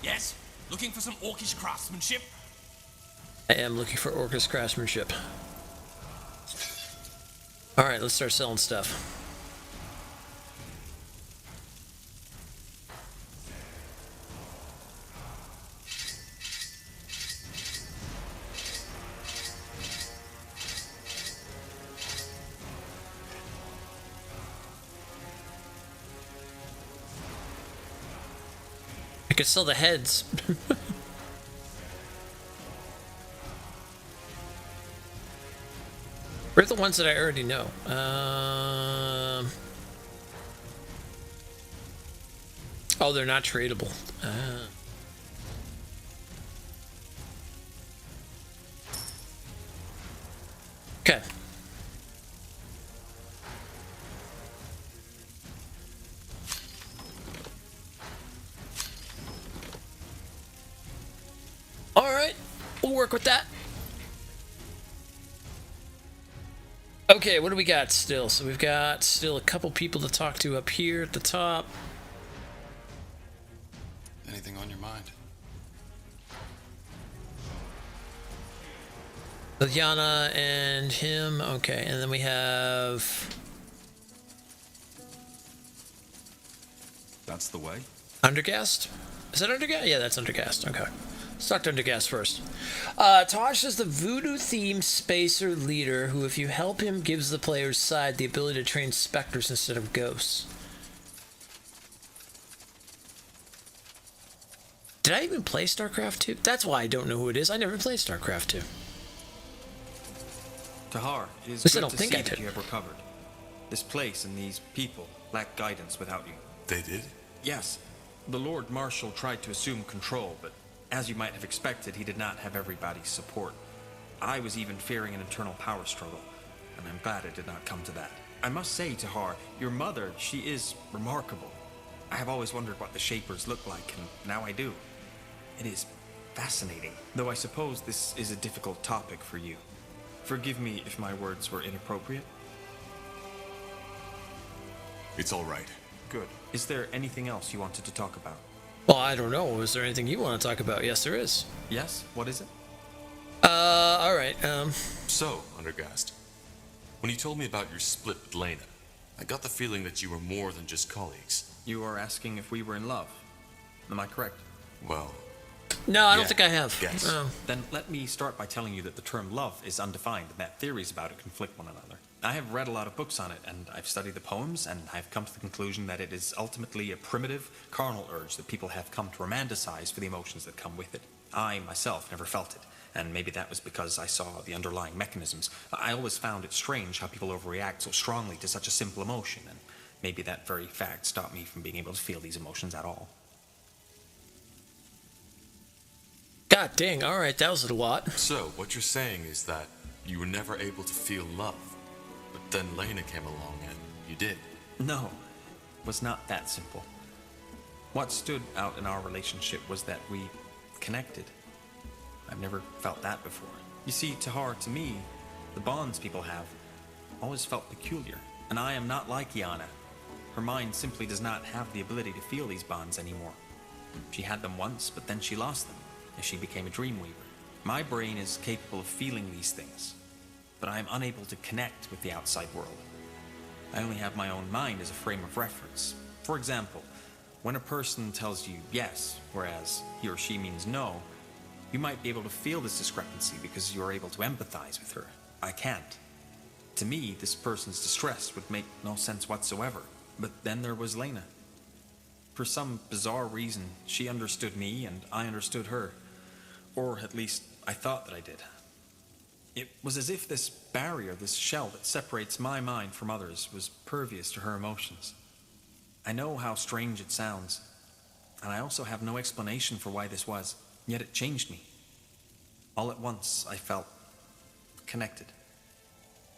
Yes? Looking for some orcish craftsmanship? I am looking for orcish craftsmanship. Alright, let's start selling stuff. I could sell the heads. Where are the ones that I already know? Oh, they're not tradable. Okay. All right, we'll work with that. Okay, what do we got still? So we've got still a couple people to talk to up here at the top. Anything on your mind? Liliana and him. Okay, and then we have... That's the way. Undergast? Is that Undergast? Yeah, that's Undergast. Okay. Let's talk to Undergast first. Tosh is the voodoo-themed spacer leader who, if you help him, gives the player's side the ability to train specters instead of ghosts. Did I even play StarCraft 2? That's why I don't know who it is. I never played StarCraft 2. Tahar, it is Listen, good I don't to think see I that did. you have recovered. This place and these people lack guidance without you. They did? Yes, the Lord Marshal tried to assume control, but as you might have expected, he did not have everybody's support. I was even fearing an internal power struggle. and I'm glad it did not come to that. I must say, Tahar, your mother, she is remarkable. I have always wondered what the Shapers look like, and now I do. It is fascinating, though I suppose this is a difficult topic for you. Forgive me if my words were inappropriate. It's all right. Good. Is there anything else you wanted to talk about? Well, I don't know. Is there anything you want to talk about? Yes, there is. Yes? What is it? All right. So, Undergast, when you told me about your split with Lena, I got the feeling that you were more than just colleagues. You are asking if we were in love. Am I correct? Well... No, I don't think I have. Yes. Then let me start by telling you that the term love is undefined and that theories about it conflict one another. I have read a lot of books on it, and I've studied the poems, and I've come to the conclusion that it is ultimately a primitive, carnal urge that people have come to romanticize for the emotions that come with it. I, myself, never felt it, and maybe that was because I saw the underlying mechanisms. I always found it strange how people overreact so strongly to such a simple emotion, and maybe that very fact stopped me from being able to feel these emotions at all. God dang, all right, that was a lot. So, what you're saying is that you were never able to feel love, but then Lena came along and you did. No, it was not that simple. What stood out in our relationship was that we connected. I've never felt that before. You see, Tahar, to me, the bonds people have always felt peculiar, and I am not like Yana. Her mind simply does not have the ability to feel these bonds anymore. She had them once, but then she lost them as she became a dreamweaver. My brain is capable of feeling these things, but I am unable to connect with the outside world. I only have my own mind as a frame of reference. For example, when a person tells you yes, whereas he or she means no, you might be able to feel this discrepancy because you are able to empathize with her. I can't. To me, this person's distress would make no sense whatsoever. But then there was Lena. For some bizarre reason, she understood me and I understood her. Or at least, I thought that I did. It was as if this barrier, this shell that separates my mind from others, was pervious to her emotions. I know how strange it sounds, and I also have no explanation for why this was, yet it changed me. All at once, I felt connected.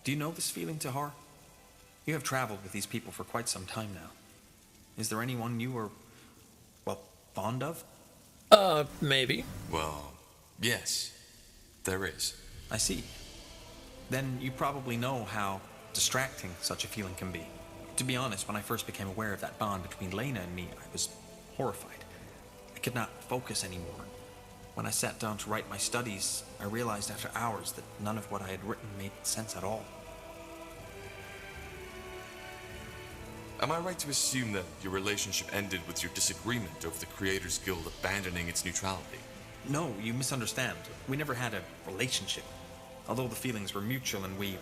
Do you know this feeling, Tahar? You have traveled with these people for quite some time now. Is there anyone you are, well, fond of? Maybe. Well, yes, there is. I see. Then you probably know how distracting such a feeling can be. To be honest, when I first became aware of that bond between Lena and me, I was horrified. I could not focus anymore. When I sat down to write my studies, I realized after hours that none of what I had written made sense at all. Am I right to assume that your relationship ended with your disagreement over the Creators Guild abandoning its neutrality? No, you misunderstand. We never had a relationship. Although the feelings were mutual and we,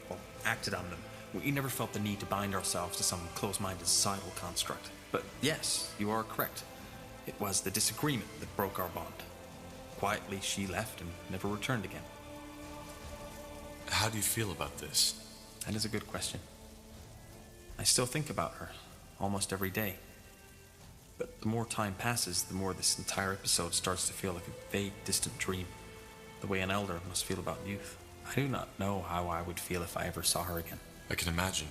well, acted on them, we never felt the need to bind ourselves to some close-minded societal construct. But yes, you are correct. It was the disagreement that broke our bond. Quietly, she left and never returned again. How do you feel about this? That is a good question. I still think about her, almost every day. But the more time passes, the more this entire episode starts to feel like a vague, distant dream, the way an elder must feel about youth. I do not know how I would feel if I ever saw her again. I can imagine.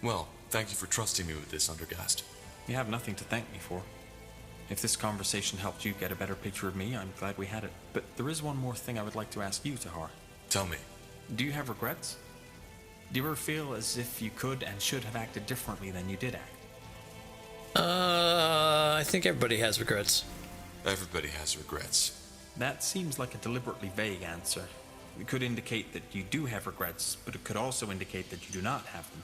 Well, thank you for trusting me with this, Undergast. You have nothing to thank me for. If this conversation helped you get a better picture of me, I'm glad we had it. But there is one more thing I would like to ask you, Tahar. Tell me. Do you have regrets? Do you ever feel as if you could and should have acted differently than you did act? I think everybody has regrets. Everybody has regrets. That seems like a deliberately vague answer. It could indicate that you do have regrets, but it could also indicate that you do not have them.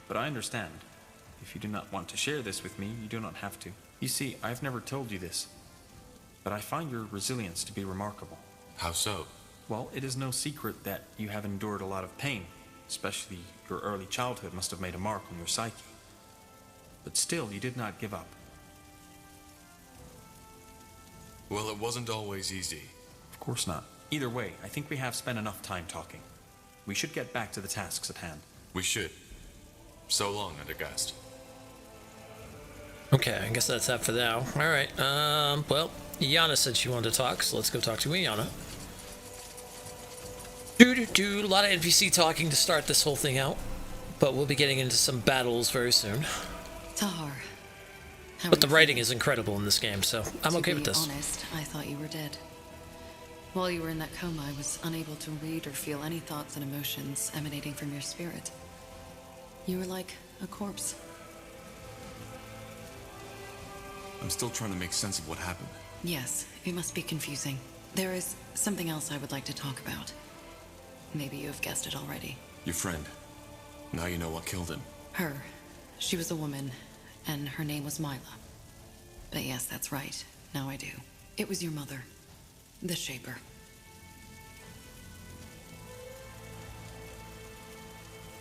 But I understand. If you do not want to share this with me, you do not have to. You see, I've never told you this, but I find your resilience to be remarkable. How so? Well, it is no secret that you have endured a lot of pain. Especially your early childhood must have made a mark on your psyche. But still, you did not give up. Well, it wasn't always easy. Of course not. Either way, I think we have spent enough time talking. We should get back to the tasks at hand. We should. So long, Undergast. Okay, I guess that's that for now. Alright, well, Iana said she wanted to talk, so let's go talk to Iana. A lot of NPC talking to start this whole thing out, but we'll be getting into some battles very soon. Tahar. But the writing is incredible in this game, so I'm okay with this. To be honest, I thought you were dead. While you were in that coma, I was unable to read or feel any thoughts and emotions emanating from your spirit. You were like a corpse. I'm still trying to make sense of what happened. Yes, it must be confusing. There is something else I would like to talk about. Maybe you have guessed it already. Your friend. Now you know what killed him. Her. She was a woman, and her name was Mila. But yes, that's right. Now I do. It was your mother. The Shaper.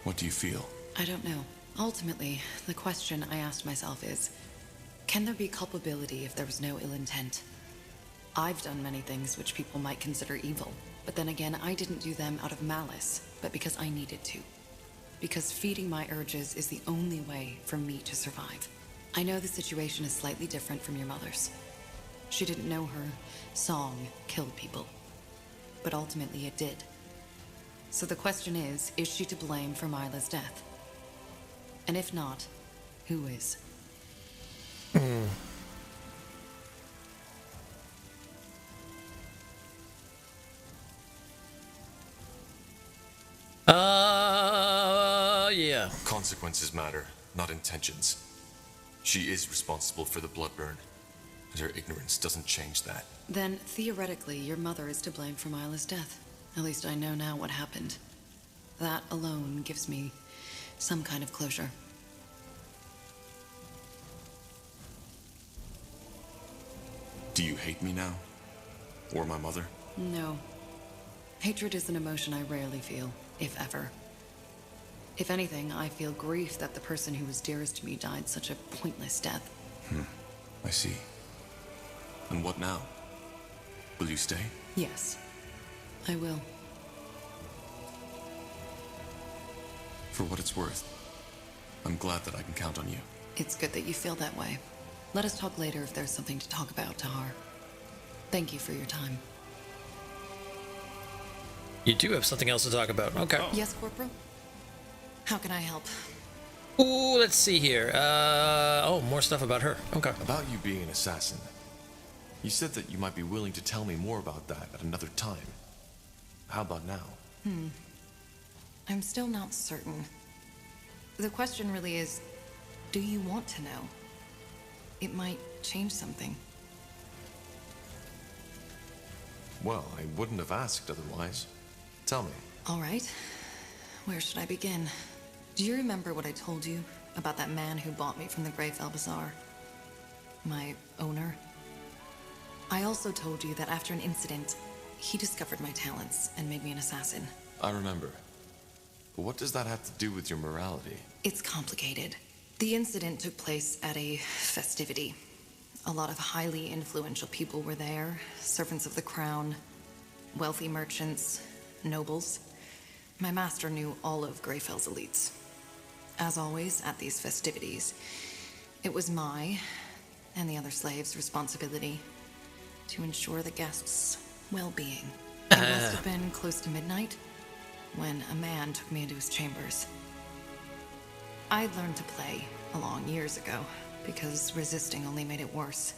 What do you feel? I don't know. Ultimately, the question I asked myself is, can there be culpability if there was no ill intent? I've done many things which people might consider evil, but then again, I didn't do them out of malice, but because I needed to. Because feeding my urges is the only way for me to survive. I know the situation is slightly different from your mother's. She didn't know her song killed people, but ultimately it did. So the question is she to blame for Mila's death? And if not, who is? Yeah. Consequences matter, not intentions. She is responsible for the blood burn, and her ignorance doesn't change that. Then, theoretically, your mother is to blame for Mila's death. At least I know now what happened. That alone gives me some kind of closure. Do you hate me now? Or my mother? No. Hatred is an emotion I rarely feel, if ever. If anything, I feel grief that the person who was dearest to me died such a pointless death. I see. And what now? Will you stay? Yes, I will. For what it's worth, I'm glad that I can count on you. It's good that you feel that way. Let us talk later if there's something to talk about, Tahar. Thank you for your time. You do have something else to talk about. Okay. Yes, Corporal? How can I help? Ooh, let's see here. More stuff about her. Okay. About you being an assassin. You said that you might be willing to tell me more about that at another time. How about now? I'm still not certain. The question really is, do you want to know? It might change something. Well, I wouldn't have asked otherwise. Tell me. All right. Where should I begin? Do you remember what I told you about that man who bought me from the Greyfell Bazaar? My owner? I also told you that after an incident, he discovered my talents and made me an assassin. I remember. But what does that have to do with your morality? It's complicated. The incident took place at a festivity. A lot of highly influential people were there, servants of the crown, wealthy merchants, nobles. My master knew all of Greyfell's elites. As always, at these festivities, it was my and the other slaves' responsibility to ensure the guests' well-being. It must have been close to midnight when a man took me into his chambers. I'd learned to play along years ago because resisting only made it worse.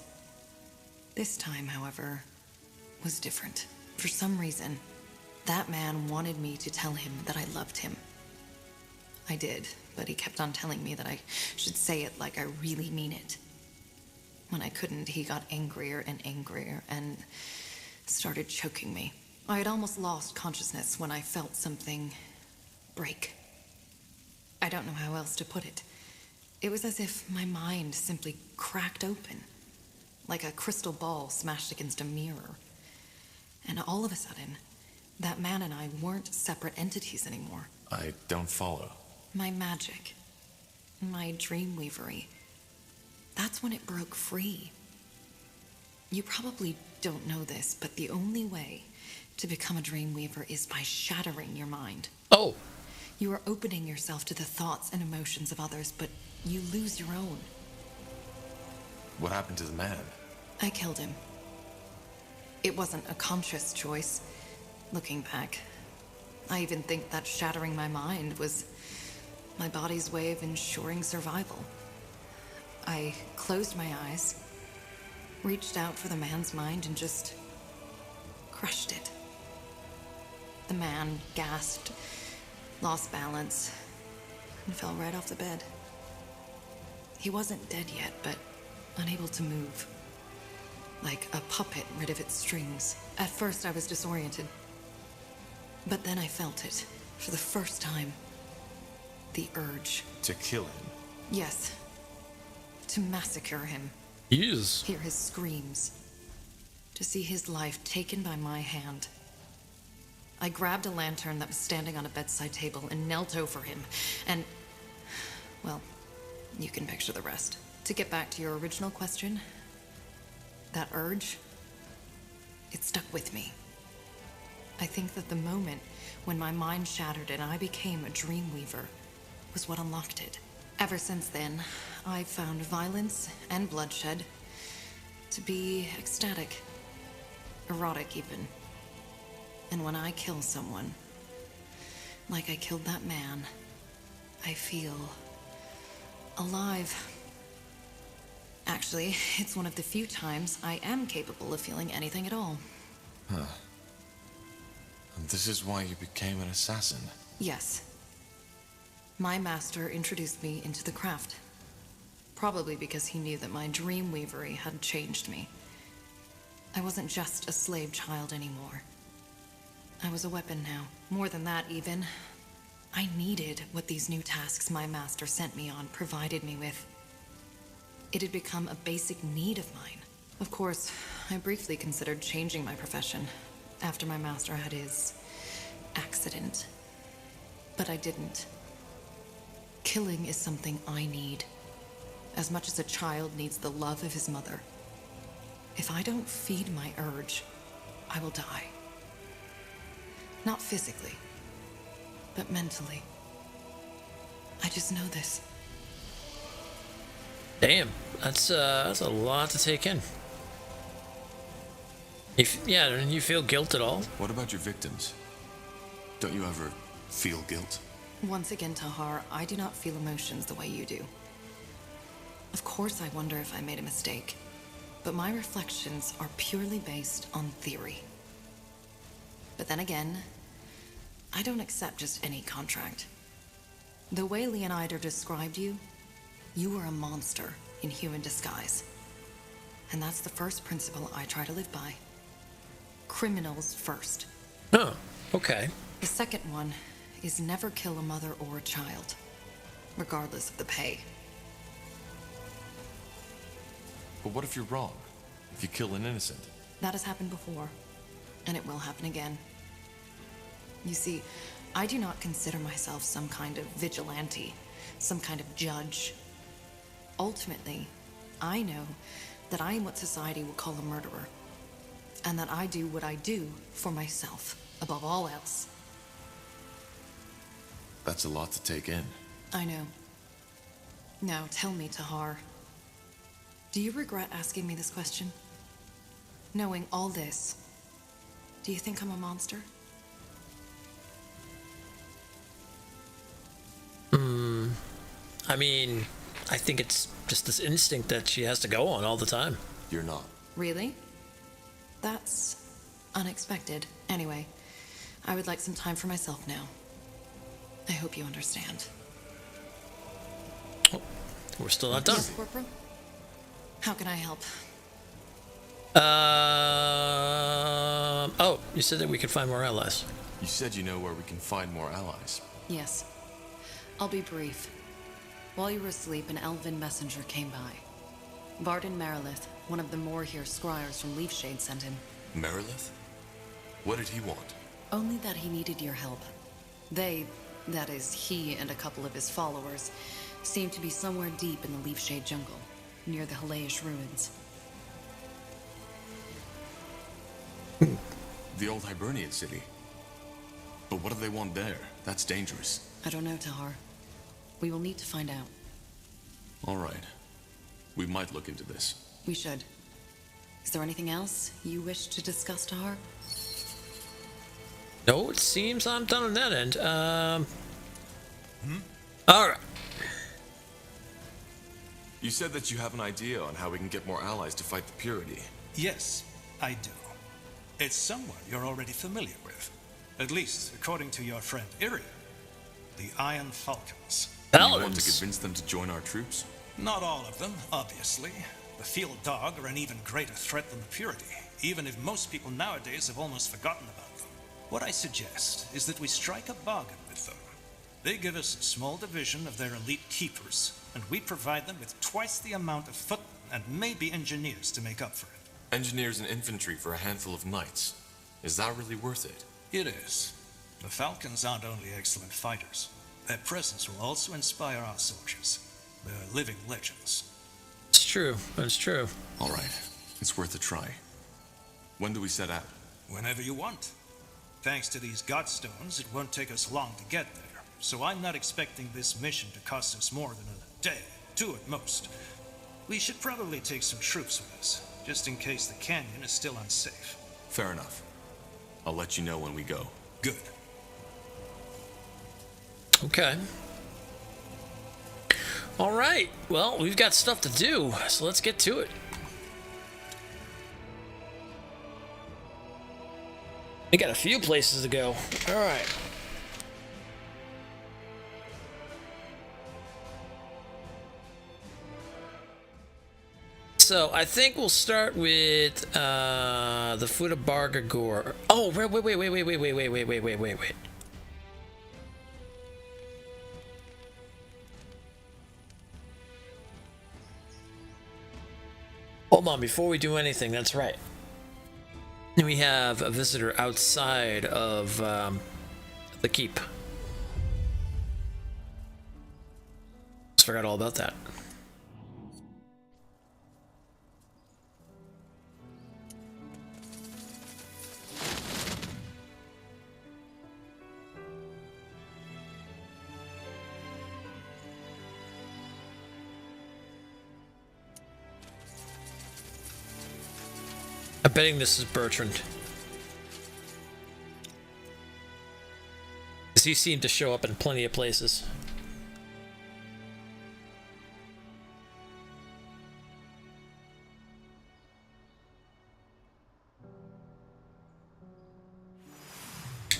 This time, however, was different. For some reason, that man wanted me to tell him that I loved him. I did, but he kept on telling me that I should say it like I really mean it. When I couldn't, he got angrier and started choking me. I had almost lost consciousness when I felt something break. I don't know how else to put it. It was as if my mind simply cracked open, like a crystal ball smashed against a mirror. And all of a sudden, that man and I weren't separate entities anymore. I don't follow. My magic, my dreamweavery, that's when it broke free. You probably don't know this, but the only way to become a dreamweaver is by shattering your mind. Oh. You are opening yourself to the thoughts and emotions of others, but you lose your own. What happened to the man? I killed him. It wasn't a conscious choice, looking back. I even think that shattering my mind was my body's way of ensuring survival. I closed my eyes, reached out for the man's mind, and just crushed it. The man gasped, lost balance, and fell right off the bed. He wasn't dead yet, but unable to move. Like a puppet rid of its strings. At first I was disoriented. But then I felt it, for the first time. The urge. To kill him? Yes. To massacre him. Yes. Hear his screams. To see his life taken by my hand. I grabbed a lantern that was standing on a bedside table and knelt over him, and... well, you can picture the rest. To get back to your original question, that urge, it stuck with me. I think that the moment when my mind shattered and I became a dreamweaver was what unlocked it. Ever since then, I've found violence and bloodshed to be ecstatic, erotic even. And when I kill someone, like I killed that man, I feel alive. Actually, it's one of the few times I am capable of feeling anything at all. Huh. And this is why you became an assassin? Yes. My master introduced me into the craft. Probably because he knew that my dreamweavery had changed me. I wasn't just a slave child anymore. I was a weapon now. More than that, even. I needed what these new tasks my master sent me on provided me with. It had become a basic need of mine. Of course, I briefly considered changing my profession after my master had his accident. But I didn't. Killing is something I need, as much as a child needs the love of his mother. If I don't feed my urge, I will die. Not physically, but mentally. I just know this. Damn, that's a lot to take in. Yeah, you feel guilt at all? What about your victims? Don't you ever feel guilt? Once again, Tahar, I do not feel emotions the way you do. Of course I wonder if I made a mistake, but my reflections are purely based on theory. But then again, I don't accept just any contract. The way Leonidas described you, you were a monster in human disguise. And that's the first principle I try to live by. Criminals first. Oh, okay. The second one is never kill a mother or a child, regardless of the pay. But what if you're wrong? If you kill an innocent? That has happened before, and it will happen again. You see, I do not consider myself some kind of vigilante, some kind of judge. Ultimately, I know that I am what society will call a murderer, and that I do what I do for myself, above all else. That's a lot to take in. I know. Now tell me, Tahar, do you regret asking me this question? Knowing all this, do you think I'm a monster? I mean, I think it's just this instinct that she has to go on all the time. You're not. Really? That's unexpected. Anyway, I would like some time for myself now. I hope you understand. Oh, we're still not done. Yes, Corporal? How can I help? Oh, you said that we could find more allies. You said you know where we can find more allies. Yes. I'll be brief. While you were asleep, an elven messenger came by. Varden Merilith, one of the Moorhere scryers from Leafshade, sent him. Merilith? What did he want? Only that he needed your help. They, that is, he and a couple of his followers, seem to be somewhere deep in the Leafshade jungle, near the Halayish ruins. The old Hibernian city. But what do they want there? That's dangerous. I don't know, Tahar. We will need to find out. All right. We might look into this. We should. Is there anything else you wish to discuss, Tahar? No, it seems I'm done on that end. Alright. You said that you have an idea on how we can get more allies to fight the Purity. Yes, I do. It's someone you're already familiar with. At least, according to your friend Iria. The Iron Falcons. You want to convince them to join our troops? Not all of them, obviously. The Field Dog are an even greater threat than the Purity, even if most people nowadays have almost forgotten about them. What I suggest is that we strike a bargain with them. They give us a small division of their elite keepers, and we provide them with twice the amount of footmen and maybe engineers to make up for it. Engineers and infantry for a handful of knights. Is that really worth it? It is. The Falcons aren't only excellent fighters. Their presence will also inspire our soldiers. They're living legends. It's true. It's true. All right. It's worth a try. When do we set out? Whenever you want. Thanks to these Godstones, it won't take us long to get there. So I'm not expecting this mission to cost us more than a day, 2 at most. We should probably take some troops with us, just in case the canyon is still unsafe. Fair enough. I'll let you know when we go. Good. Okay. All right. Well, we've got stuff to do, so let's get to it. We got a few places to go. All right. So I think we'll start with the foot of Bargagor. Oh, wait. Hold on, before we do anything, that's right. We have a visitor outside of the keep. Just forgot all about that. I'm betting this is Bertrand. Because he seemed to show up in plenty of places.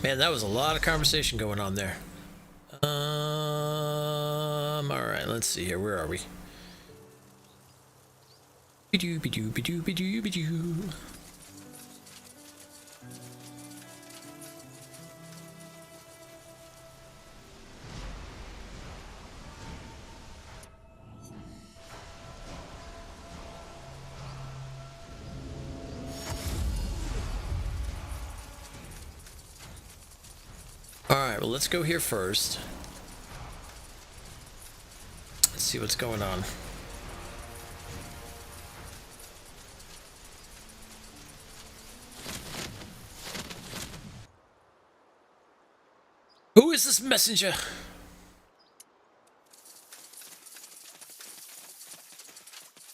Man, that was a lot of conversation going on there. Alright, let's see here. Where are we? Be-doo. Alright, well, let's go here first. Let's see what's going on. Who is this messenger?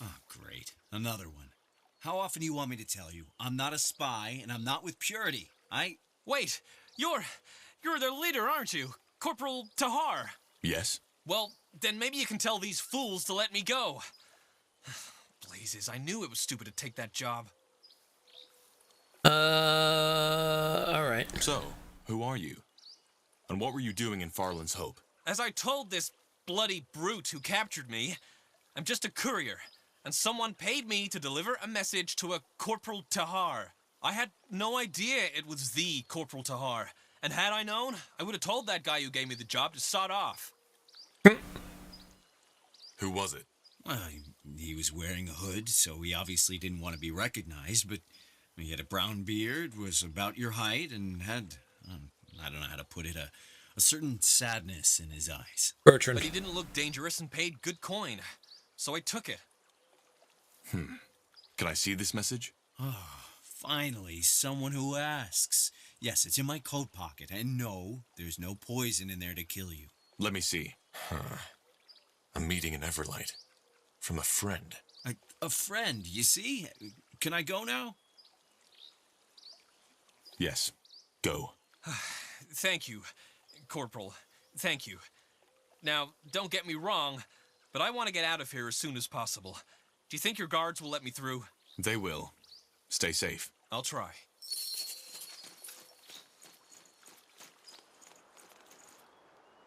Oh, great. Another one. How often do you want me to tell you? I'm not a spy, and I'm not with Purity. Wait, you're their leader, aren't you? Corporal Tahar. Yes? Well, then maybe you can tell these fools to let me go. Blazes, I knew it was stupid to take that job. Alright. So, who are you? And what were you doing in Farland's Hope? As I told this bloody brute who captured me, I'm just a courier, and someone paid me to deliver a message to a Corporal Tahar. I had no idea it was the Corporal Tahar, and had I known, I would have told that guy who gave me the job to sod off. Who was it? Well, he was wearing a hood, so he obviously didn't want to be recognized, but he had a brown beard, was about your height, and had, I don't know how to put it, a certain sadness in his eyes. Bertrand. But he didn't look dangerous and paid good coin, so I took it. Can I see this message? Oh, finally, someone who asks. Yes, it's in my coat pocket, and no, there's no poison in there to kill you. Let me see. A meeting in Everlight. From a friend. A friend, you see? Can I go now? Yes. Go. Thank you, Corporal. Thank you. Now, don't get me wrong, but I want to get out of here as soon as possible. Do you think your guards will let me through? They will. Stay safe. I'll try.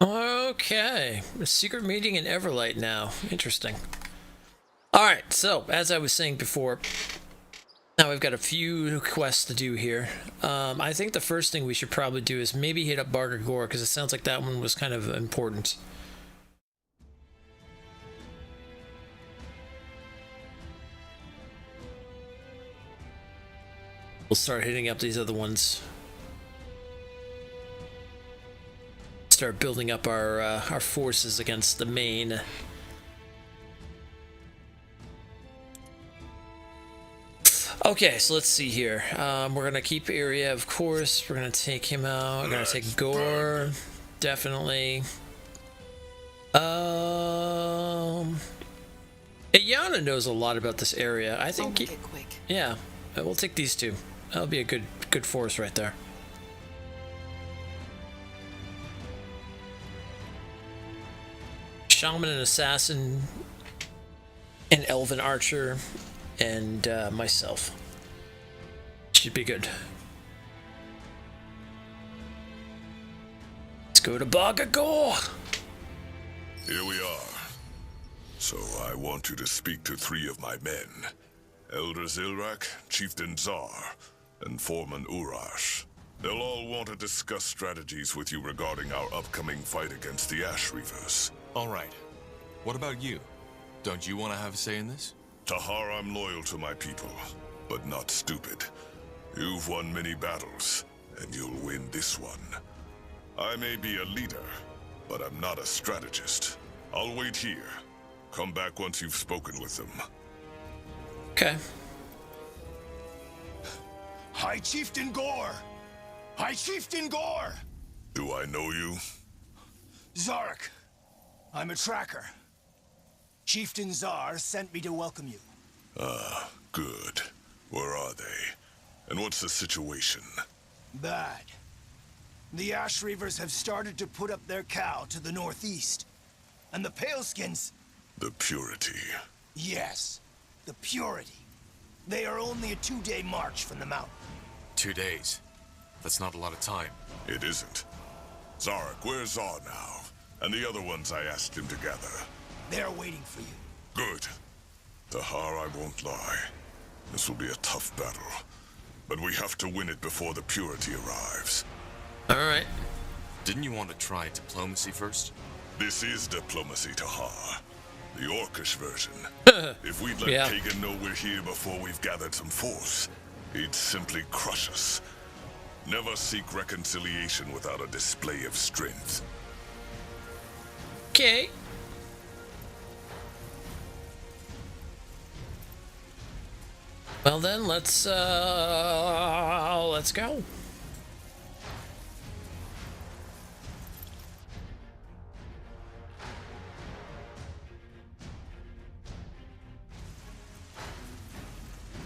Okay, a secret meeting in Everlight now. Interesting. Alright, so, as I was saying before, now we've got a few quests to do here. I think the first thing we should probably do is maybe hit up Barker Gore, because it sounds like that one was kind of important. We'll start hitting up these other ones. Start building up our forces against the main. Okay, so let's see here. We're gonna keep Area, of course. We're gonna take him out. We're gonna take Gore, definitely. Yana knows a lot about this area. I think. Make it quick. Yeah, we'll take these two. That'll be a good force right there. Shaman and Assassin, an Elven Archer, and myself. Should be good. Let's go to Bagagor! Here we are. So I want you to speak to 3 of my men. Elder Zilrak, Chieftain Zar, and Foreman Urash. They'll all want to discuss strategies with you regarding our upcoming fight against the Ash Reavers. All right. What about you? Don't you want to have a say in this? Tahar, I'm loyal to my people, but not stupid. You've won many battles, and you'll win this one. I may be a leader, but I'm not a strategist. I'll wait here. Come back once you've spoken with them. Okay. High Chieftain Gore! High Chieftain Gore! Do I know you? Zarek. I'm a tracker. Chieftain Zar sent me to welcome you. Ah, good. Where are they? And what's the situation? Bad. The Ash Reavers have started to put up their cow to the northeast. And the Paleskins... The Purity. Yes, the Purity. They are only a 2-day march from the mountain. 2 days. That's not a lot of time. It isn't. Zarek, where's Zar now? And the other ones I asked him to gather. They're waiting for you. Good. Tahar, I won't lie. This will be a tough battle. But we have to win it before the Purity arrives. Alright. Didn't you want to try diplomacy first? This is diplomacy, Tahar. The Orcish version. If we'd let Yeah. Kagan know we're here before we've gathered some force, he'd simply crush us. Never seek reconciliation without a display of strength. Okay. Well then, let's go.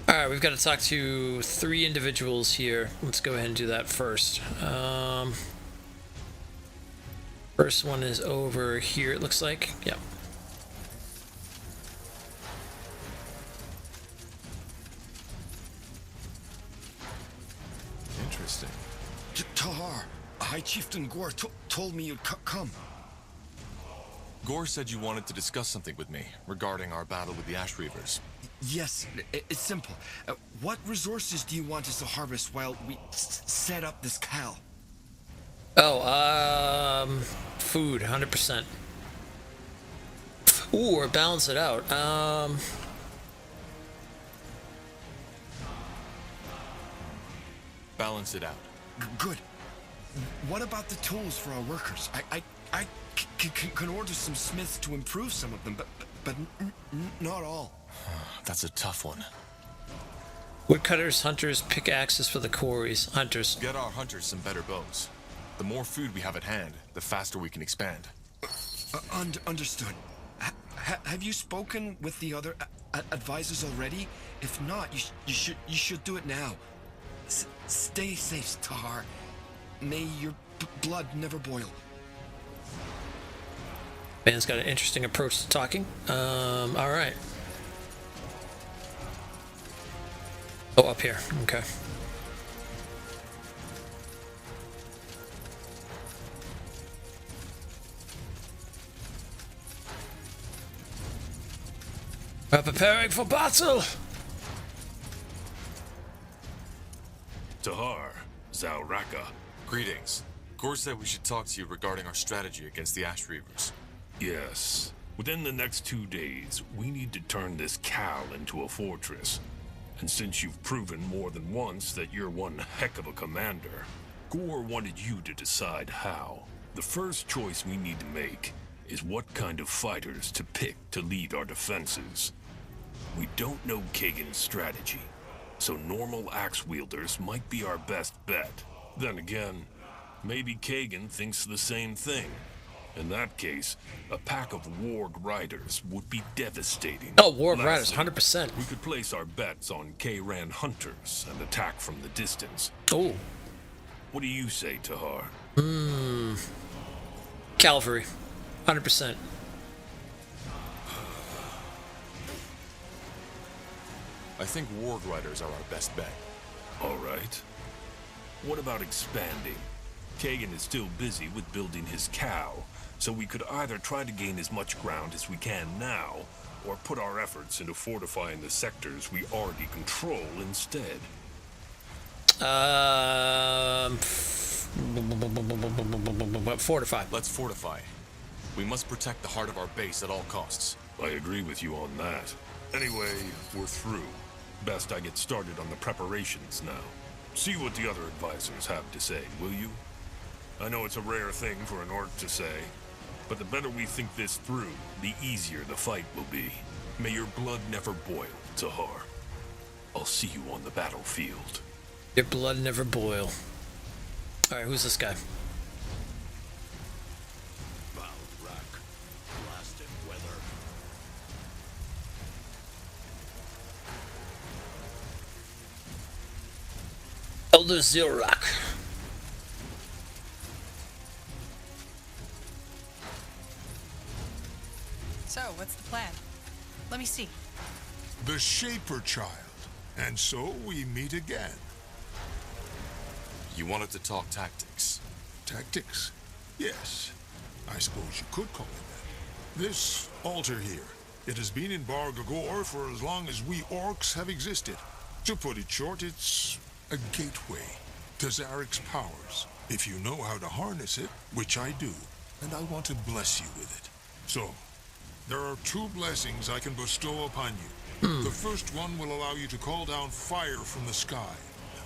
Alright, we've got to talk to 3 individuals here. Let's go ahead and do that first. First one is over here, it looks like. Yep. Interesting. Tahar, High Chieftain Gore told me you'd come. Gore said you wanted to discuss something with me regarding our battle with the Ash Reavers. Yes, it's simple. What resources do you want us to harvest while we set up this cow? Oh, food, 100%. Ooh, or balance it out. Balance it out. Good. What about the tools for our workers? I can order some smiths to improve some of them, but not all. That's a tough one. Woodcutters, hunters, pickaxes for the quarries. Hunters. Get our hunters some better bows. The more food we have at hand, the faster we can expand. Understood. Have you spoken with the other advisors already? If not, you should do it now. Stay safe, Tahar. May your blood never boil. Man's got an interesting approach to talking. All right. Oh, up here. Okay. We're preparing for battle! Tahar, Zauraka. Greetings. Gore said we should talk to you regarding our strategy against the Ash Reavers. Yes. Within the next 2 days, we need to turn this cow into a fortress. And since you've proven more than once that you're one heck of a commander, Gore wanted you to decide how. The first choice we need to make is what kind of fighters to pick to lead our defenses. We don't know Kagan's strategy, so normal axe wielders might be our best bet. Then again, maybe Kagan thinks the same thing. In that case, a pack of warg riders would be devastating. Oh, warg riders, 100%. We could place our bets on K-Ran hunters and attack from the distance. Oh. What do you say, Tahar? Cavalry, 100%. I think warg riders are our best bet. All right. What about expanding? Kagan is still busy with building his cow, so we could either try to gain as much ground as we can now, or put our efforts into fortifying the sectors we already control instead. Fortify. Let's fortify. We must protect the heart of our base at all costs. I agree with you on that. Anyway, we're through. Best I get started on the preparations now. See what the other advisors have to say, will you? I know it's a rare thing for an orc to say, but the better we think this through, the easier the fight will be. May your blood never boil, Tahar. I'll see you on the battlefield. Your blood never boil. Alright, who's this guy? Elder Zilrak. So, what's the plan? Let me see. The Shaper Child. And so we meet again. You wanted to talk tactics. Tactics? Yes. I suppose you could call it that. This altar here, it has been in Bar Gagor for as long as we orcs have existed. To put it short, it's a gateway to Zarek's powers, if you know how to harness it, which I do, and I want to bless you with it. So, there are 2 blessings I can bestow upon you. The first one will allow you to call down fire from the sky,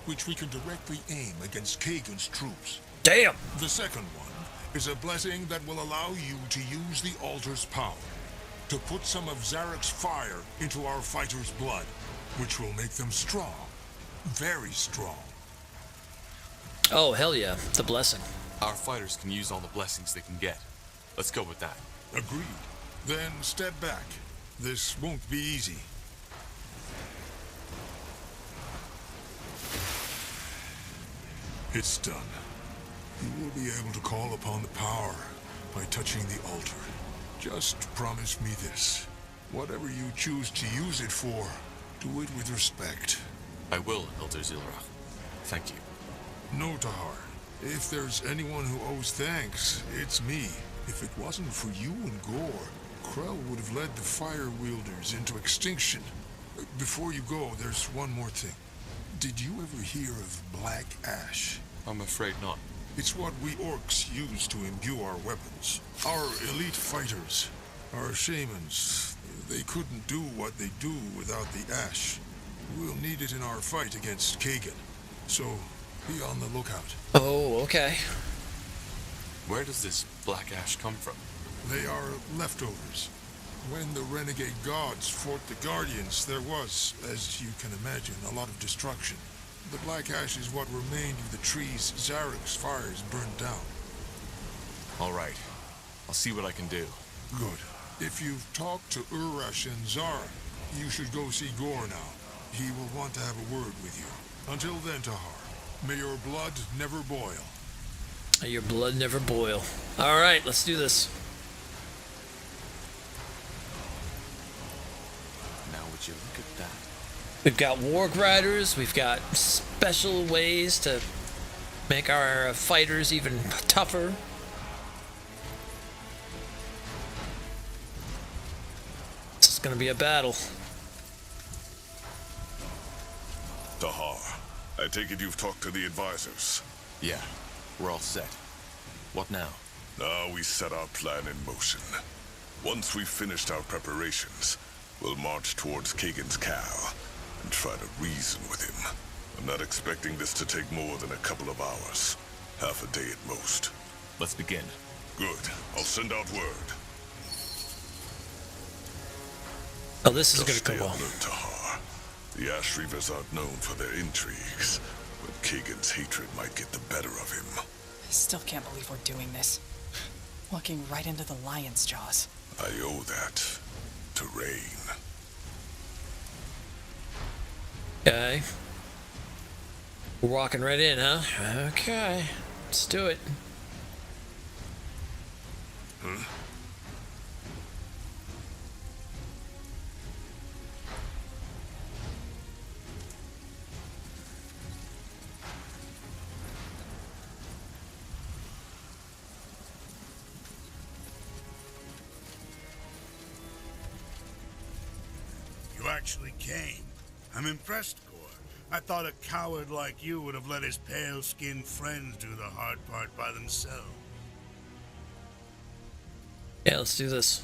which we can directly aim against Kagan's troops. Damn! The second one is a blessing that will allow you to use the altar's power to put some of Zarek's fire into our fighters' blood, which will make them strong. Very strong. Oh, hell yeah. The blessing. Our fighters can use all the blessings they can get. Let's go with that. Agreed. Then step back. This won't be easy. It's done. You will be able to call upon the power by touching the altar. Just promise me this. Whatever you choose to use it for, do it with respect. I will, Elder Zilrach. Thank you. No, Tahar. If there's anyone who owes thanks, it's me. If it wasn't for you and Gore, Krell would have led the fire wielders into extinction. Before you go, there's one more thing. Did you ever hear of black ash? I'm afraid not. It's what we orcs use to imbue our weapons. Our elite fighters, our shamans, they couldn't do what they do without the ash. We'll need it in our fight against Kagan. So, be on the lookout. Oh, okay. Where does this black ash come from? They are leftovers. When the renegade gods fought the Guardians, there was, as you can imagine, a lot of destruction. The black ash is what remained of the trees Zarek's fires burned down. All right. I'll see what I can do. Good. If you've talked to Urash and Zara, you should go see Gore now. He will want to have a word with you. Until then, Tahar, may your blood never boil. Your blood never boil. All right, let's do this. Now would you look at that? We've got Warg Riders. We've got special ways to make our fighters even tougher. This is going to be a battle. Tahar, I take it you've talked to the advisors. Yeah, we're all set. What now? Now we set our plan in motion. Once we've finished our preparations, we'll march towards Kagan's Cal and try to reason with him. I'm not expecting this to take more than a couple of hours. Half a day at most. Let's begin. Good. I'll send out word. Oh, this is going to Stay go well. alert, Tahar. The Ash Reavers aren't known for their intrigues, but Kagan's hatred might get the better of him. I still can't believe we're doing this. Walking right into the lion's jaws. I owe that to Rain. Okay. We're walking right in, huh? Okay. Let's do it. You actually came. I'm impressed, Gore. I thought a coward like you would have let his pale-skinned friends do the hard part by themselves. Yeah, let's do this.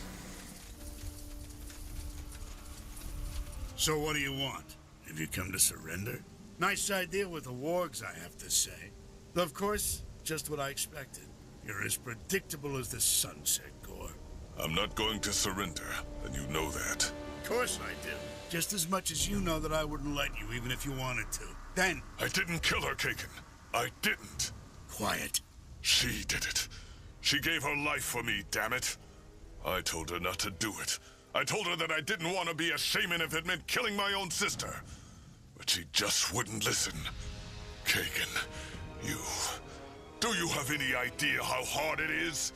So what do you want? Have you come to surrender? Nice idea with the wargs, I have to say. Though, of course, just what I expected. You're as predictable as the sunset, Gore. I'm not going to surrender, and you know that. Of course I do. Just as much as you know that I wouldn't let you, even if you wanted to. Then... I didn't kill her, Kagan. I didn't. Quiet. She did it. She gave her life for me, damn it. I told her not to do it. I told her that I didn't want to be a shaman if it meant killing my own sister. But she just wouldn't listen. Kagan, do you have any idea how hard it is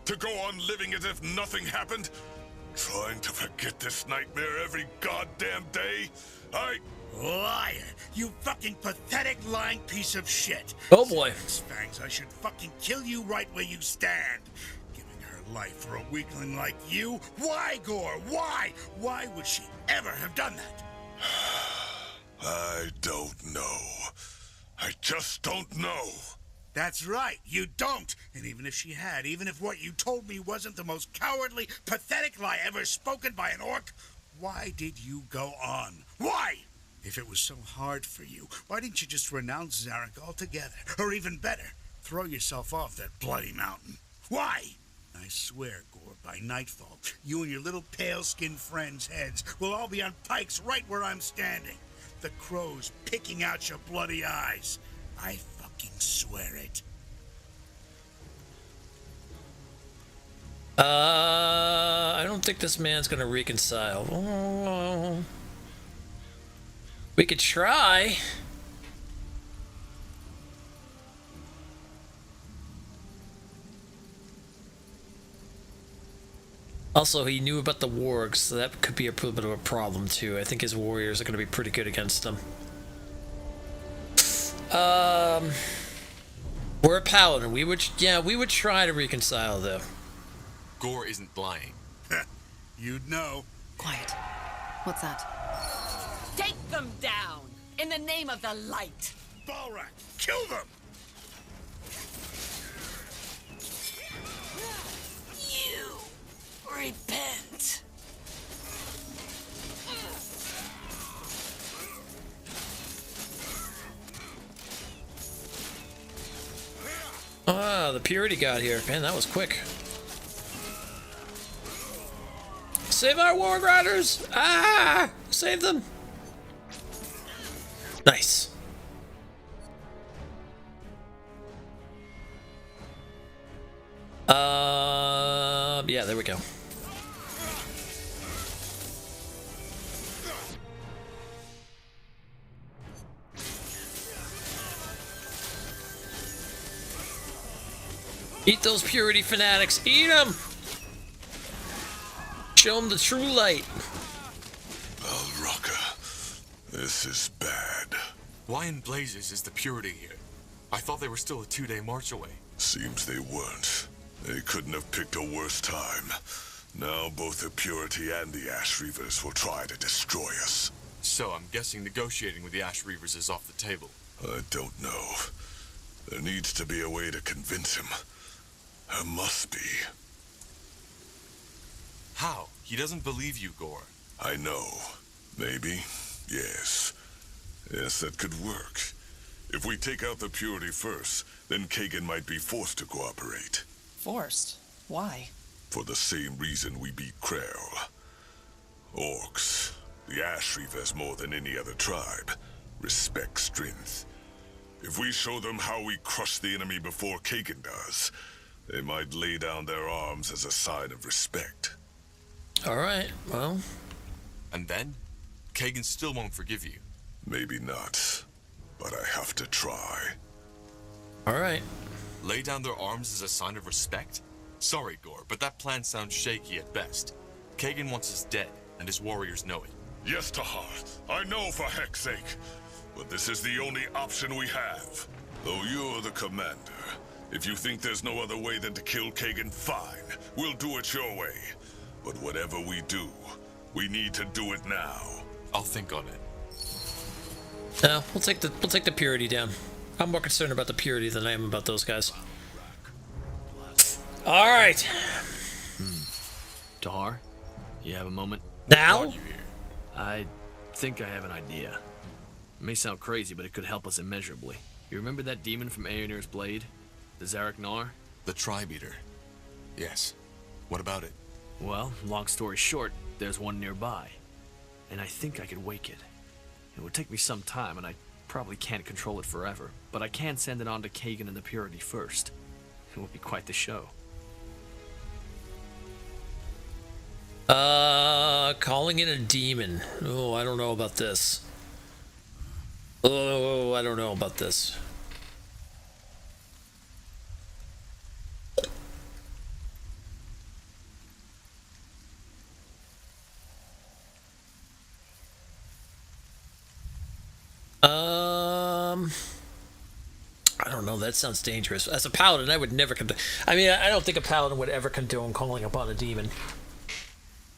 to go on living as if nothing happened? Trying to forget this nightmare every goddamn day? Liar! You fucking pathetic lying piece of shit! Oh boy. Fangs, I should fucking kill you right where you stand! Giving her life for a weakling like you? Why, Gore? Why? Why would she ever have done that? I don't know. I just don't know. That's right, you don't! And even if she had, even if what you told me wasn't the most cowardly, pathetic lie ever spoken by an orc, why did you go on? Why? If it was so hard for you, why didn't you just renounce Zarek altogether? Or even better, throw yourself off that bloody mountain? Why? I swear, Gore, by nightfall, you and your little pale-skinned friends' heads will all be on pikes right where I'm standing. The crows picking out your bloody eyes. I fucking swear it. I don't think this man's gonna reconcile. Oh. We could try. Also, he knew about the wargs, so that could be a little bit of a problem too. I think his warriors are gonna be pretty good against them. We're a paladin. We would try to reconcile though. Gore isn't lying. You'd know. Quiet. What's that? Take them down! In the name of the light! Balrak, kill them! You repent. Ah, the purity got here. Man, that was quick. Save our Warg Riders! Ah! Save them! Nice. Yeah, there we go. Eat those purity fanatics. Eat them. Show them the true light. Alraka, this is bad. Why in blazes is the purity here? I thought they were still a 2-day march away. Seems they weren't. They couldn't have picked a worse time. Now both the Purity and the Ash Reavers will try to destroy us. So I'm guessing negotiating with the Ash Reavers is off the table. I don't know. There needs to be a way to convince him. There must be. How? He doesn't believe you, Gore. I know. Maybe. Yes. Yes, that could work. If we take out the Purity first, then Kagan might be forced to cooperate. Forced? Why? For the same reason we beat Krell. Orcs, the Ash Reavers more than any other tribe, respect strength. If we show them how we crush the enemy before Kagan does, they might lay down their arms as a sign of respect. Alright, well. And then? Kagan still won't forgive you. Maybe not, but I have to try. Alright. Lay down their arms as a sign of respect? Sorry, Gore, but that plan sounds shaky at best. Kagan wants us dead, and his warriors know it. Yes, Tahar, I know for heck's sake. But this is the only option we have. Though you're the commander, if you think there's no other way than to kill Kagan, fine. We'll do it your way. But whatever we do, we need to do it now. I'll think on it. No, we'll take the purity down. I'm more concerned about the purity than I am about those guys. Alright. Tahar, you have a moment? Now? I think I have an idea. It may sound crazy, but it could help us immeasurably. You remember that demon from Aeonor's Blade? The Zarek Nar? The Tribe-Eater. Yes. What about it? Well, long story short, there's one nearby. And I think I could wake it. It would take me some time, and I probably can't control it forever, but I can send it on to Kagan and the Purity first. It would be quite the show. Calling in a demon. Oh, I don't know about this. Oh, I don't know about this. I don't know. That sounds dangerous. As a paladin, I would never I mean, I don't think a paladin would ever condone calling upon a demon.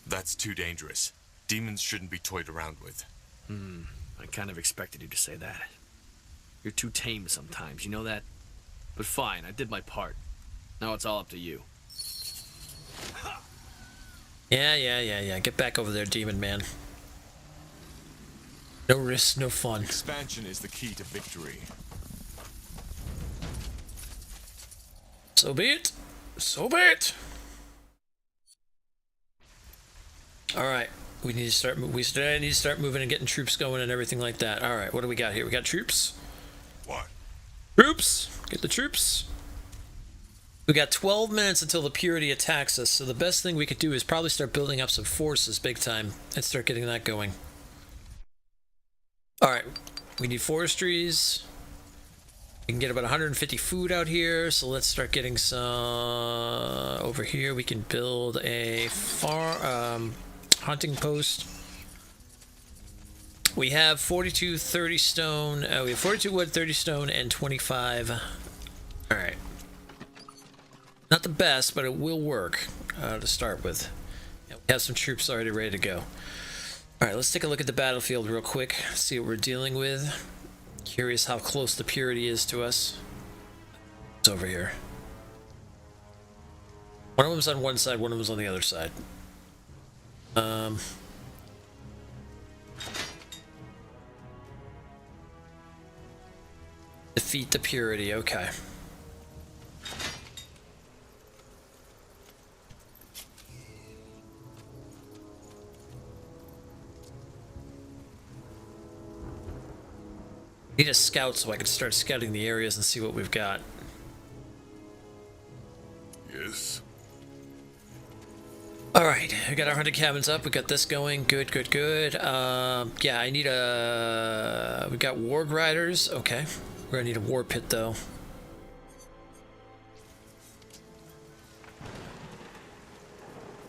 That's too dangerous. Demons shouldn't be toyed around with. I kind of expected you to say that. You're too tame sometimes, you know that? But fine, I did my part. Now it's all up to you. Yeah. Get back over there, demon man. No risk, no fun. Expansion is the key to victory. So be it. So be it. All right. We need to start. We need to start moving and getting troops going and everything like that. All right. What do we got here? We got troops. What? Troops. Get the troops. We got 12 minutes until the Purity attacks us. So the best thing we could do is probably start building up some forces big time and start getting that going. All right. We need forestries. We can get about 150 food out here, so let's start getting some over here. We can build a hunting post. We have 42 30 stone. We have 42 wood, 30 stone, and 25. All right. Not the best, but it will work to start with. We have some troops already ready to go. All right, let's take a look at the battlefield real quick. See what we're dealing with. Curious how close the Purity is to us. It's over here. One of them's on one side, one of them's on the other side. Defeat the Purity, okay. Need a scout so I can start scouting the areas and see what we've got. Yes. All right, we got our 100 cabins up. We got this going. Good. Yeah, I need a. We got warg riders. Okay, we're gonna need a war pit though.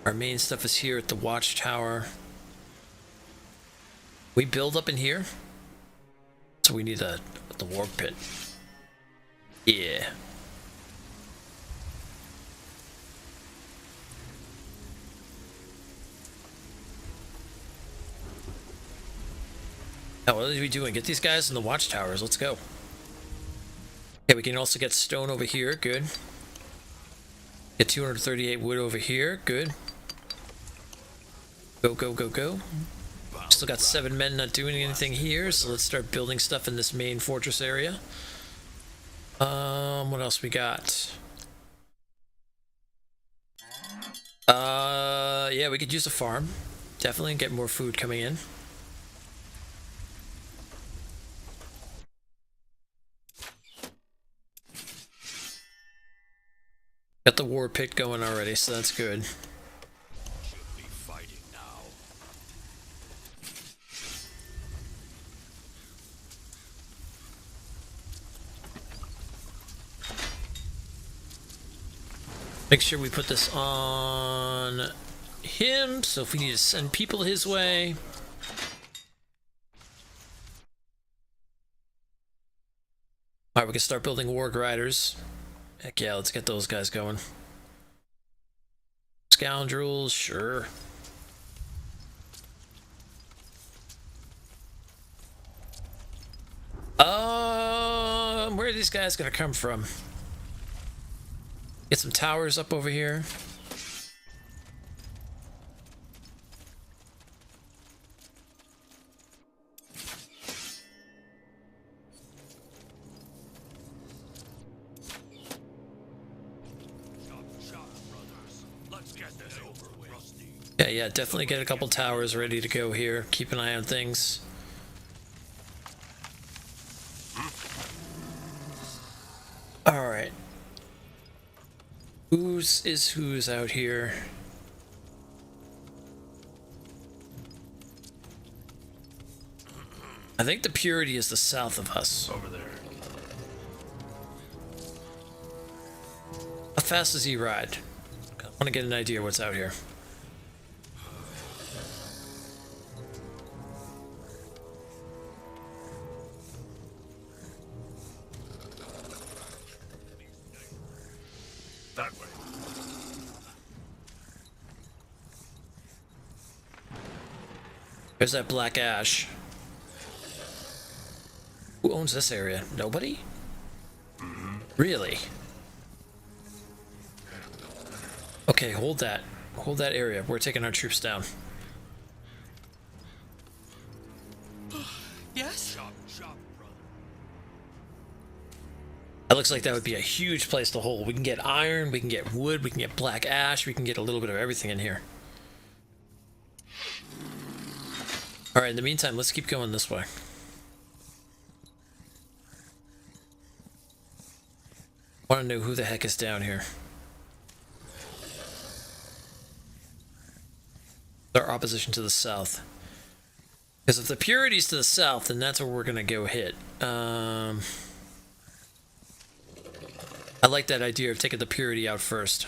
Our main stuff is here at the watchtower. We build up in here. So we need the war pit. Yeah. Now, what are we doing? Get these guys in the watchtowers. Let's go. Okay, we can also get stone over here. Good. Get 238 wood over here. Good. Go, go, go, go. Still got 7 men not doing anything here, so let's start building stuff in this main fortress area. What else we got? Yeah, we could use a farm. Definitely get more food coming in. Got the war pit going already, so that's good. Make sure we put this on him, so if we need to send people his way. Alright, we can start building warg riders. Heck yeah, let's get those guys going. Scoundrels, sure. Where are these guys gonna come from? Get some towers up over here. Yeah, definitely get a couple towers ready to go here. Keep an eye on things. Alright. Who's out here? I think the Purity is the south of us. Over there. How fast does he ride? I want to get an idea what's out here. That way. There's that black ash. Who owns this area? Nobody? Really? Okay, hold that. Hold that area. We're taking our troops down. Yes? That looks like that would be a huge place to hold. We can get iron, we can get wood, we can get black ash, we can get a little bit of everything in here. Alright, in the meantime, let's keep going this way. I want to know who the heck is down here. Our opposition to the south. Because if the Purity's to the south, then that's where we're going to go hit. I like that idea of taking the Purity out first.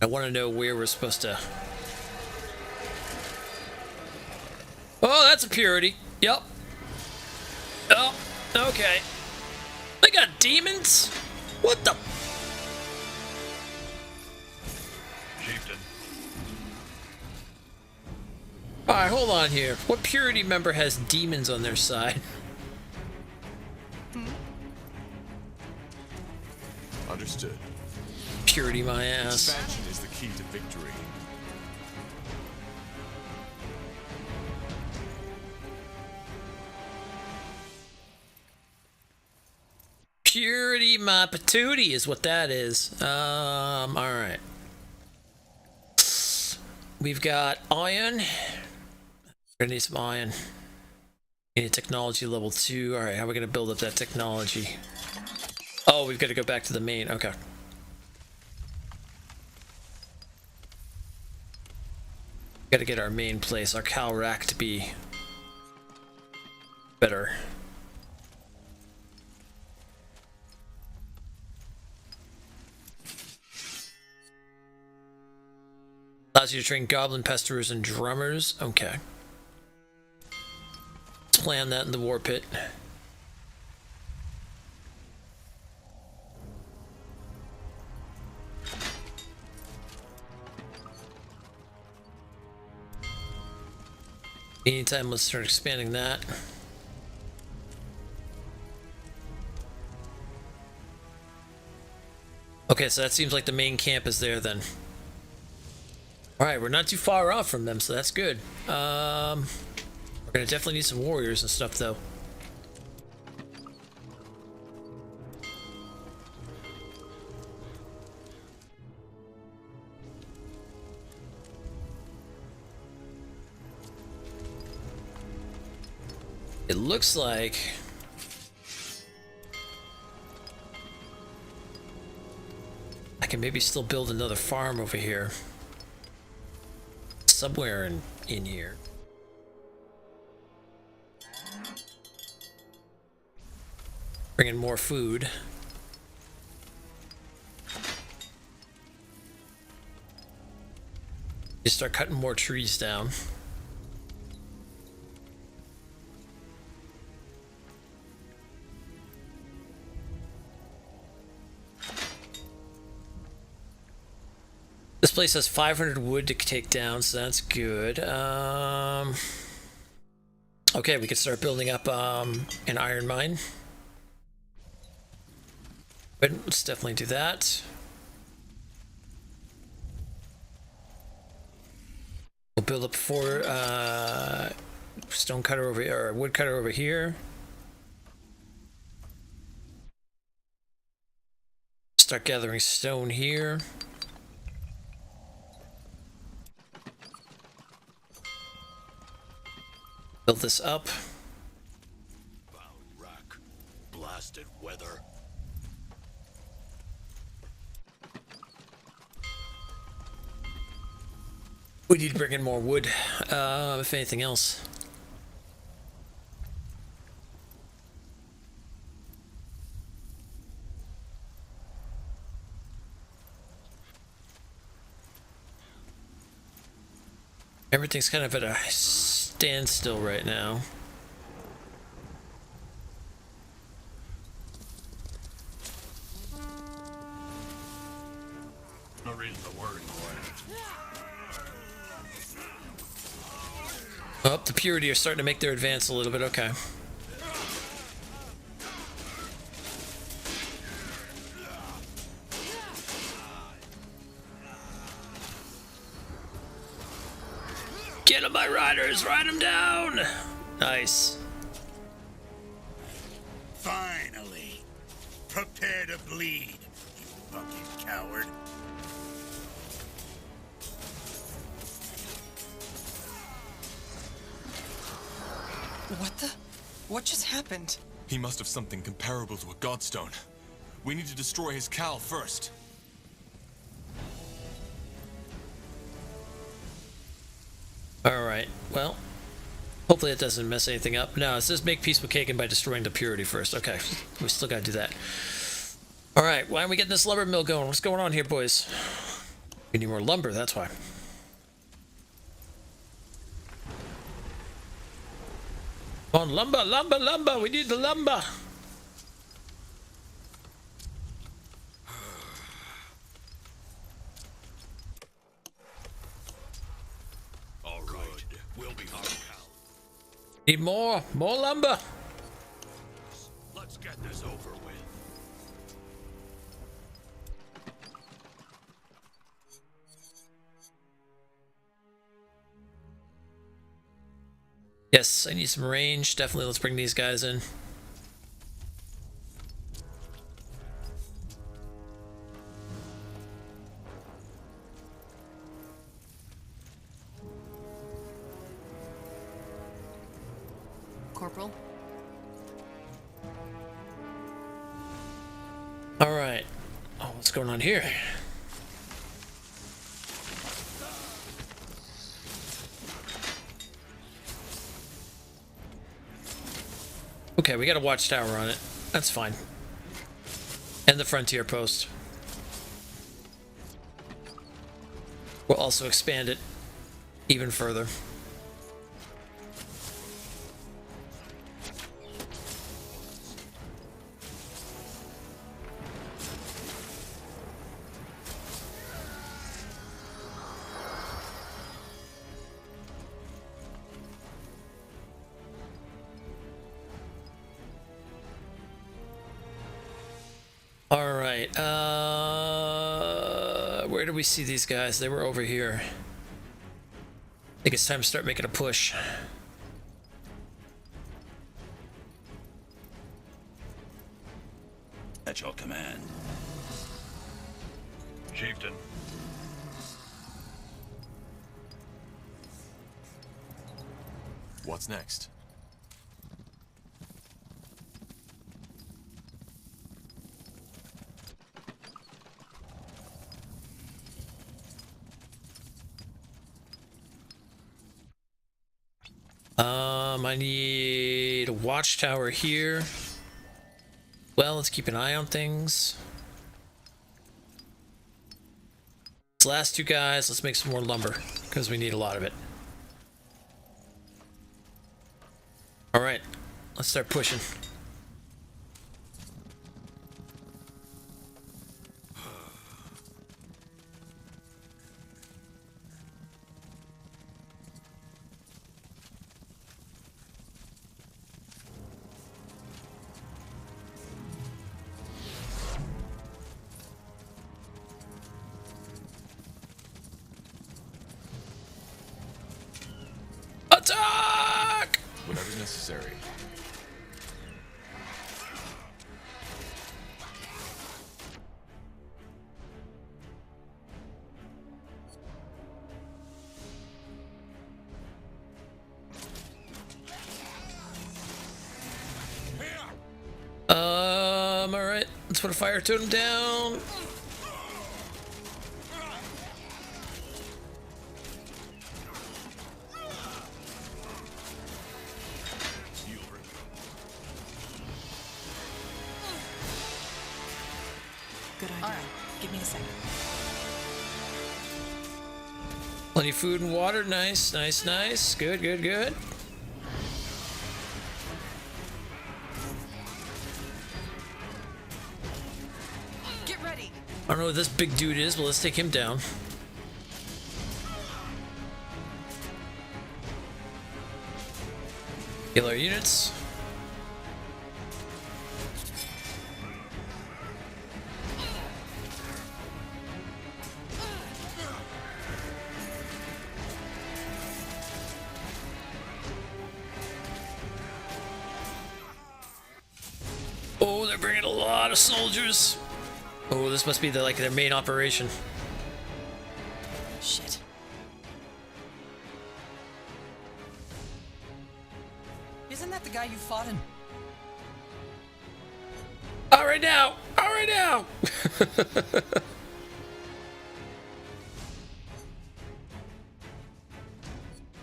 I want to know where we're supposed to... Oh, that's a Purity. Yep. Oh, okay. They got demons? What the... Chieftain. Alright, hold on here. What Purity member has demons on their side? Understood. Purity my ass. Expansion is the key to victory. Purity my patootie is what that is. Alright. We've got iron. We're gonna need some iron. We need technology level 2. Alright, how are we gonna build up that technology? Oh, we've got to go back to the main. Okay. Got to get our main place, our Cal rack, to be better. Allows you to train goblin pesterers and drummers. Okay. Let's plan that in the war pit. Anytime, let's start expanding that. Okay, so that seems like the main camp is there then. Alright, we're not too far off from them, so that's good. We're gonna definitely need some warriors and stuff though. It looks like I can maybe still build another farm over here. Somewhere in here. Bring in more food. You start cutting more trees down. This place has 500 wood to take down, so that's good. Okay, we can start building up an iron mine. But let's definitely do that. We'll build up 4 stone cutter over here, or wood cutter over here. Start gathering stone here. Build this up. Found wreck. Blasted weather. We need to bring in more wood, if anything else. Everything's kind of at a standstill right now. No reason to worry, boy. Oh, the Purity are starting to make their advance a little bit. Okay. Get them, my riders! Ride them down! Nice. Finally. Prepare to bleed, you fucking coward. What just happened? He must have something comparable to a godstone. We need to destroy his cowl first. Alright, well, hopefully it doesn't mess anything up. No, it says make peace with Kagan by destroying the Purity first. Okay, we still gotta do that. Alright, why aren't we getting this lumber mill going? What's going on here, boys? We need more lumber, that's why. Come on, lumber, lumber, lumber! We need the lumber! All right, we'll be our pal. Need more lumber! Let's get this over with. Yes, I need some range. Definitely, let's bring these guys in. Corporal? Alright. Oh, what's going on here? Okay, we got a watchtower on it. That's fine. And the frontier post. We'll also expand it even further. All right, where do we see these guys? They were over here. I think it's time to start making a push. At your command. Chieftain. What's next? I need a watchtower here. Well, let's keep an eye on things. These last two guys, let's make some more lumber, because we need a lot of it. Alright, let's start pushing. Attack! Whatever's necessary. Alright, let's put a fire totem down. Good idea. All right, give me a second. Plenty of food and water. Nice, nice, nice. Good, good, good. Get ready. I don't know what this big dude is, but let's take him down. Heal our units. Oh, they're bringing a lot of soldiers. Oh, this must be their main operation. Shit. Isn't that the guy you fought in? All right now! All right now!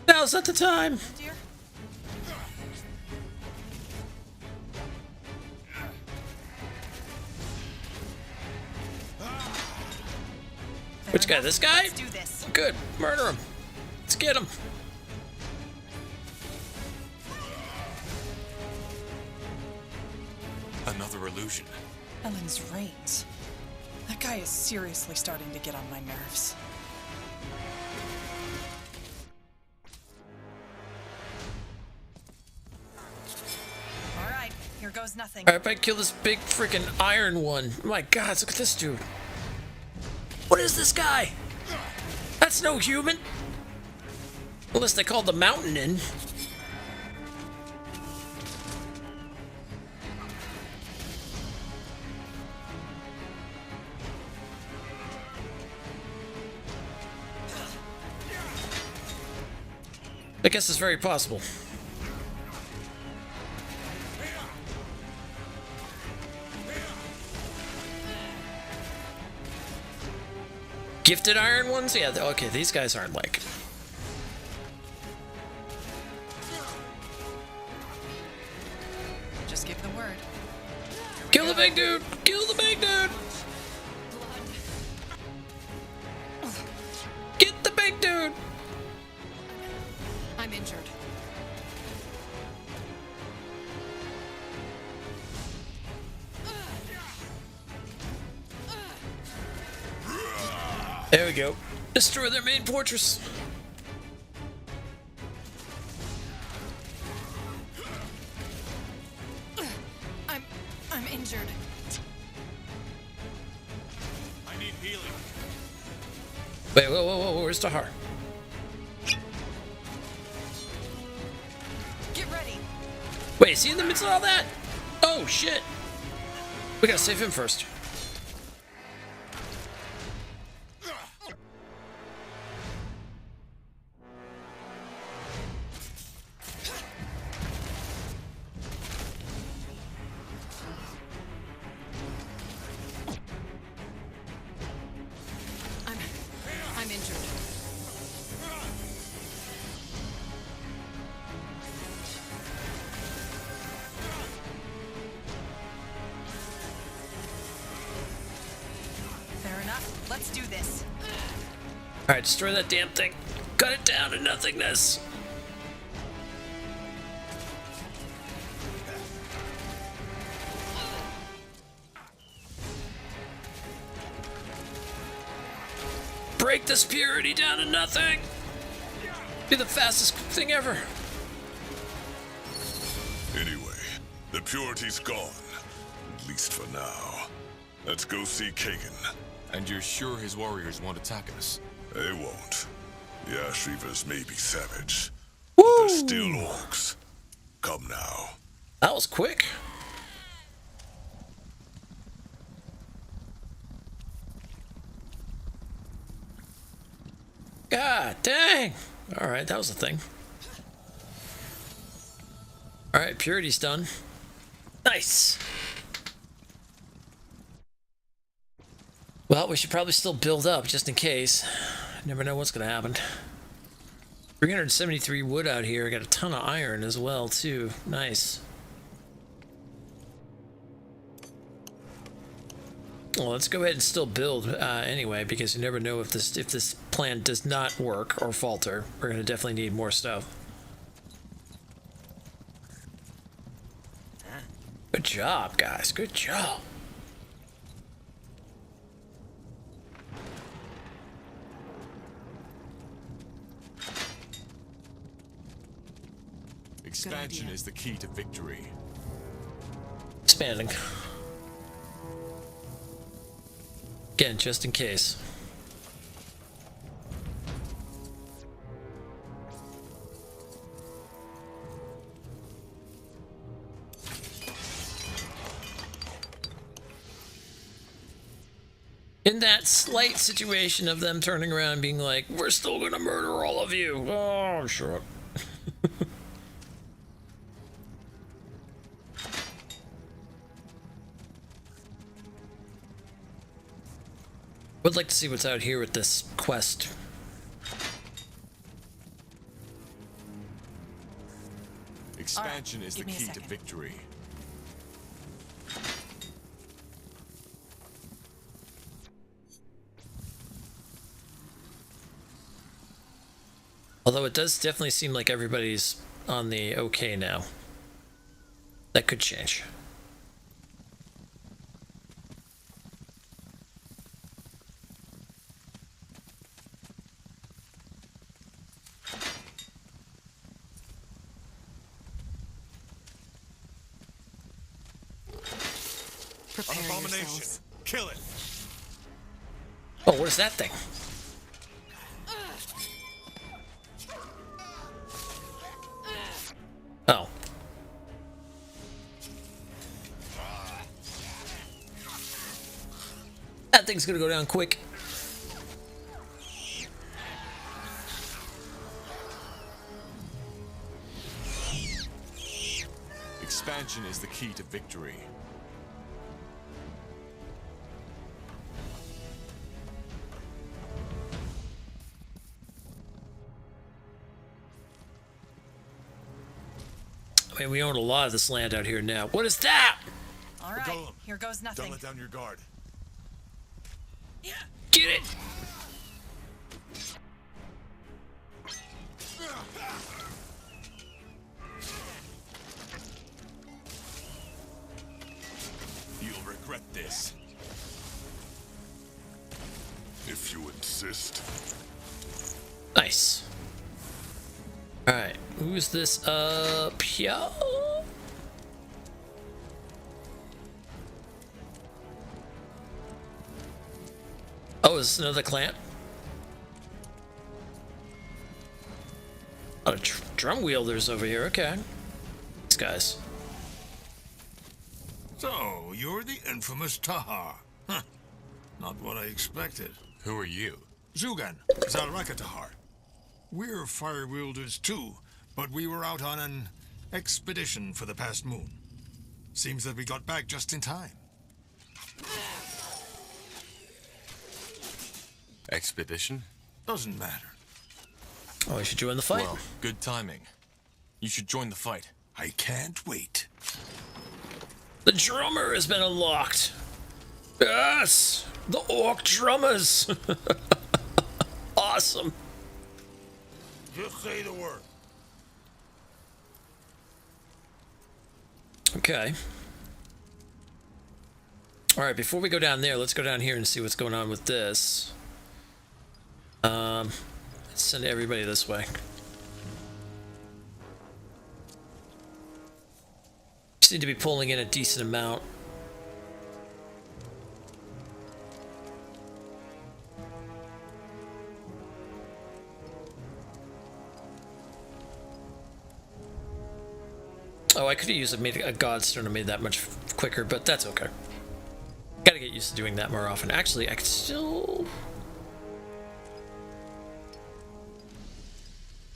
Now's not the time. Dear? Which guy? This guy? Let's do this. Good. Murder him. Let's get him. Another illusion. Ellen's reins. That guy is seriously starting to get on my nerves. All right, here goes nothing. All right, if I kill this big freaking iron one. My God, look at this dude. What is this guy? That's no human. Unless they called the mountain in. I guess it's very possible. Gifted iron ones? Yeah, okay, these guys aren't like... big dude! Kill the big dude! Get the big dude! I'm injured. There we go. Destroy their main fortress. I'm injured. I need healing. Wait, whoa, where's Tahar? Get ready. Wait, is he in the midst of all that? Oh, shit. We gotta save him first. I'm injured. Fair enough. Let's do this. Alright, destroy that damn thing. Cut it down to nothingness. Break this purity down to nothing. Be the fastest thing ever. Anyway, the purity's gone. At least for now. Let's go see Kagan. And you're sure his warriors won't attack us? They won't. The Ash Reavers may be savage, but they're still orcs. Come now. That was quick. God dang. Alright, that was the thing. Alright, purity's done. Nice. Well, we should probably still build up just in case. Never know what's gonna happen. 373 wood out here. Got a ton of iron as well, too. Nice. Well, let's go ahead and still build anyway, because you never know if this plan does not work or falter. We're gonna definitely need more stuff. Good job, guys. Good job. Expansion is the key to victory. Expanding. Again, just in case. In that slight situation of them turning around and being like, we're still gonna murder all of you. Oh, sure. Would like to see what's out here with this quest. Expansion is the give me a key to second. victory. Although it does definitely seem like everybody's on the okay now. That could change. Prepare Abomination. yourselves. Kill it. Oh, what is that thing? Oh. That thing's gonna go down quick. Expansion is the key to victory. I mean, we own a lot of this land out here now. What is that? All All right, Golem, here goes nothing. don't let down your guard. Get it! You'll regret this. If you insist. Nice. Alright, who's this up here? Oh, is this another clan? Oh, drum wielders over here, okay. These guys. So, you're the infamous Tahar. Huh. Not what I expected. Who are you? Zugan, Zalraka Tahar. We're fire wielders too, but we were out on an expedition for the past moon. Seems that we got back just in time. Expedition? Doesn't matter. Oh, we should join the fight. Well, good timing. You should join the fight. I can't wait. The drummer has been unlocked. Yes! The orc drummers! Awesome. Just say the word. Okay. Alright, before we go down there, let's go down here and see what's going on with this. Let's send everybody this way. Seem to be pulling in a decent amount. Oh, I could have used a Godstone to made that much quicker, but that's okay. Gotta get used to doing that more often. Actually, I could still...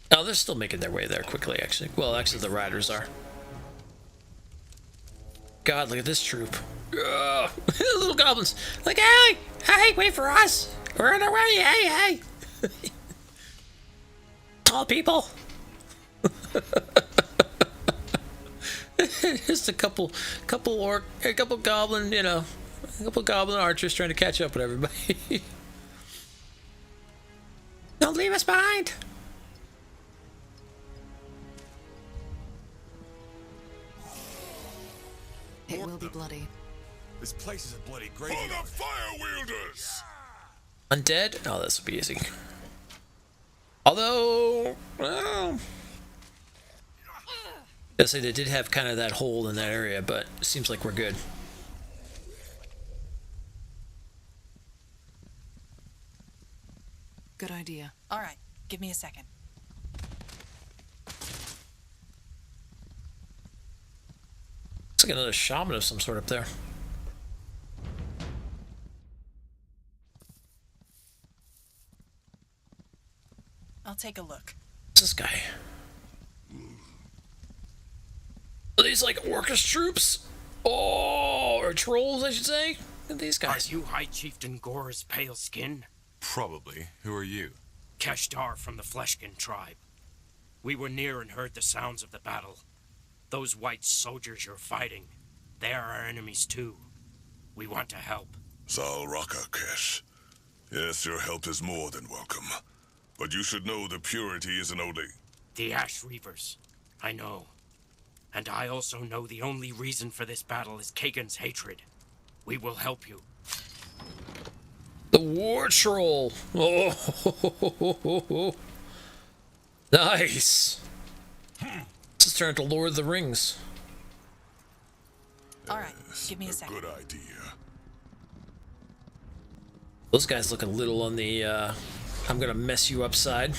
Oh, they're still making their way there quickly, actually. Well, actually, the riders are. God, look at this troop. Ugh. Little goblins. Like, hey, hey, wait for us. We're on our way. Hey, hey. Tall people. Just a couple goblin, you know, a couple goblin archers trying to catch up with everybody. Don't leave us behind. It will be bloody. This place is a bloody graveyard. For the fire wielders! Undead? Oh, this will be easy. Although, well, I say they did have kind of that hole in that area, but it seems like we're good. Good idea. All right, give me a second. Looks like another shaman of some sort up there. I'll take a look. What's this guy? Are these like orcish troops? Oh, or trolls, I should say? Look at these guys. Are you High Chieftain Gore's pale skin? Probably. Who are you? Keshtar from the Fleshkin tribe. We were near and heard the sounds of the battle. Those white soldiers you're fighting, they are our enemies too. We want to help. Zalraka, Kesh. Yes, your help is more than welcome. But you should know the purity isn't only... The Ash Reavers. I know. And I also know the only reason for this battle is Kagan's hatred. We will help you. The War Troll. Oh, nice. This is turning to Lord of the Rings. All right, give me a second. Good idea. Those guys look a little on the, I'm gonna mess you up side.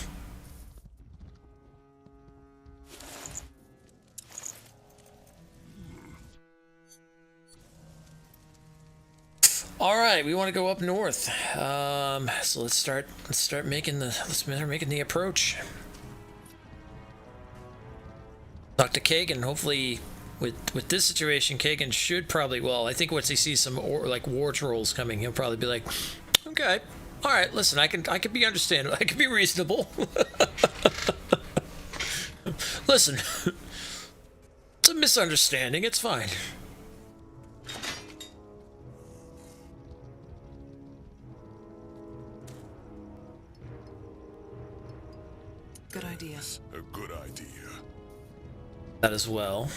All right, we want to go up north. So let's start making the approach. Talk to Kagan. Hopefully, with this situation, Kagan should probably. Well, I think once he sees some like war trolls coming, he'll probably be like, "Okay, all right, listen, I can be understandable. I can be reasonable. Listen, it's a misunderstanding. It's fine." Good idea. A good idea. That as well.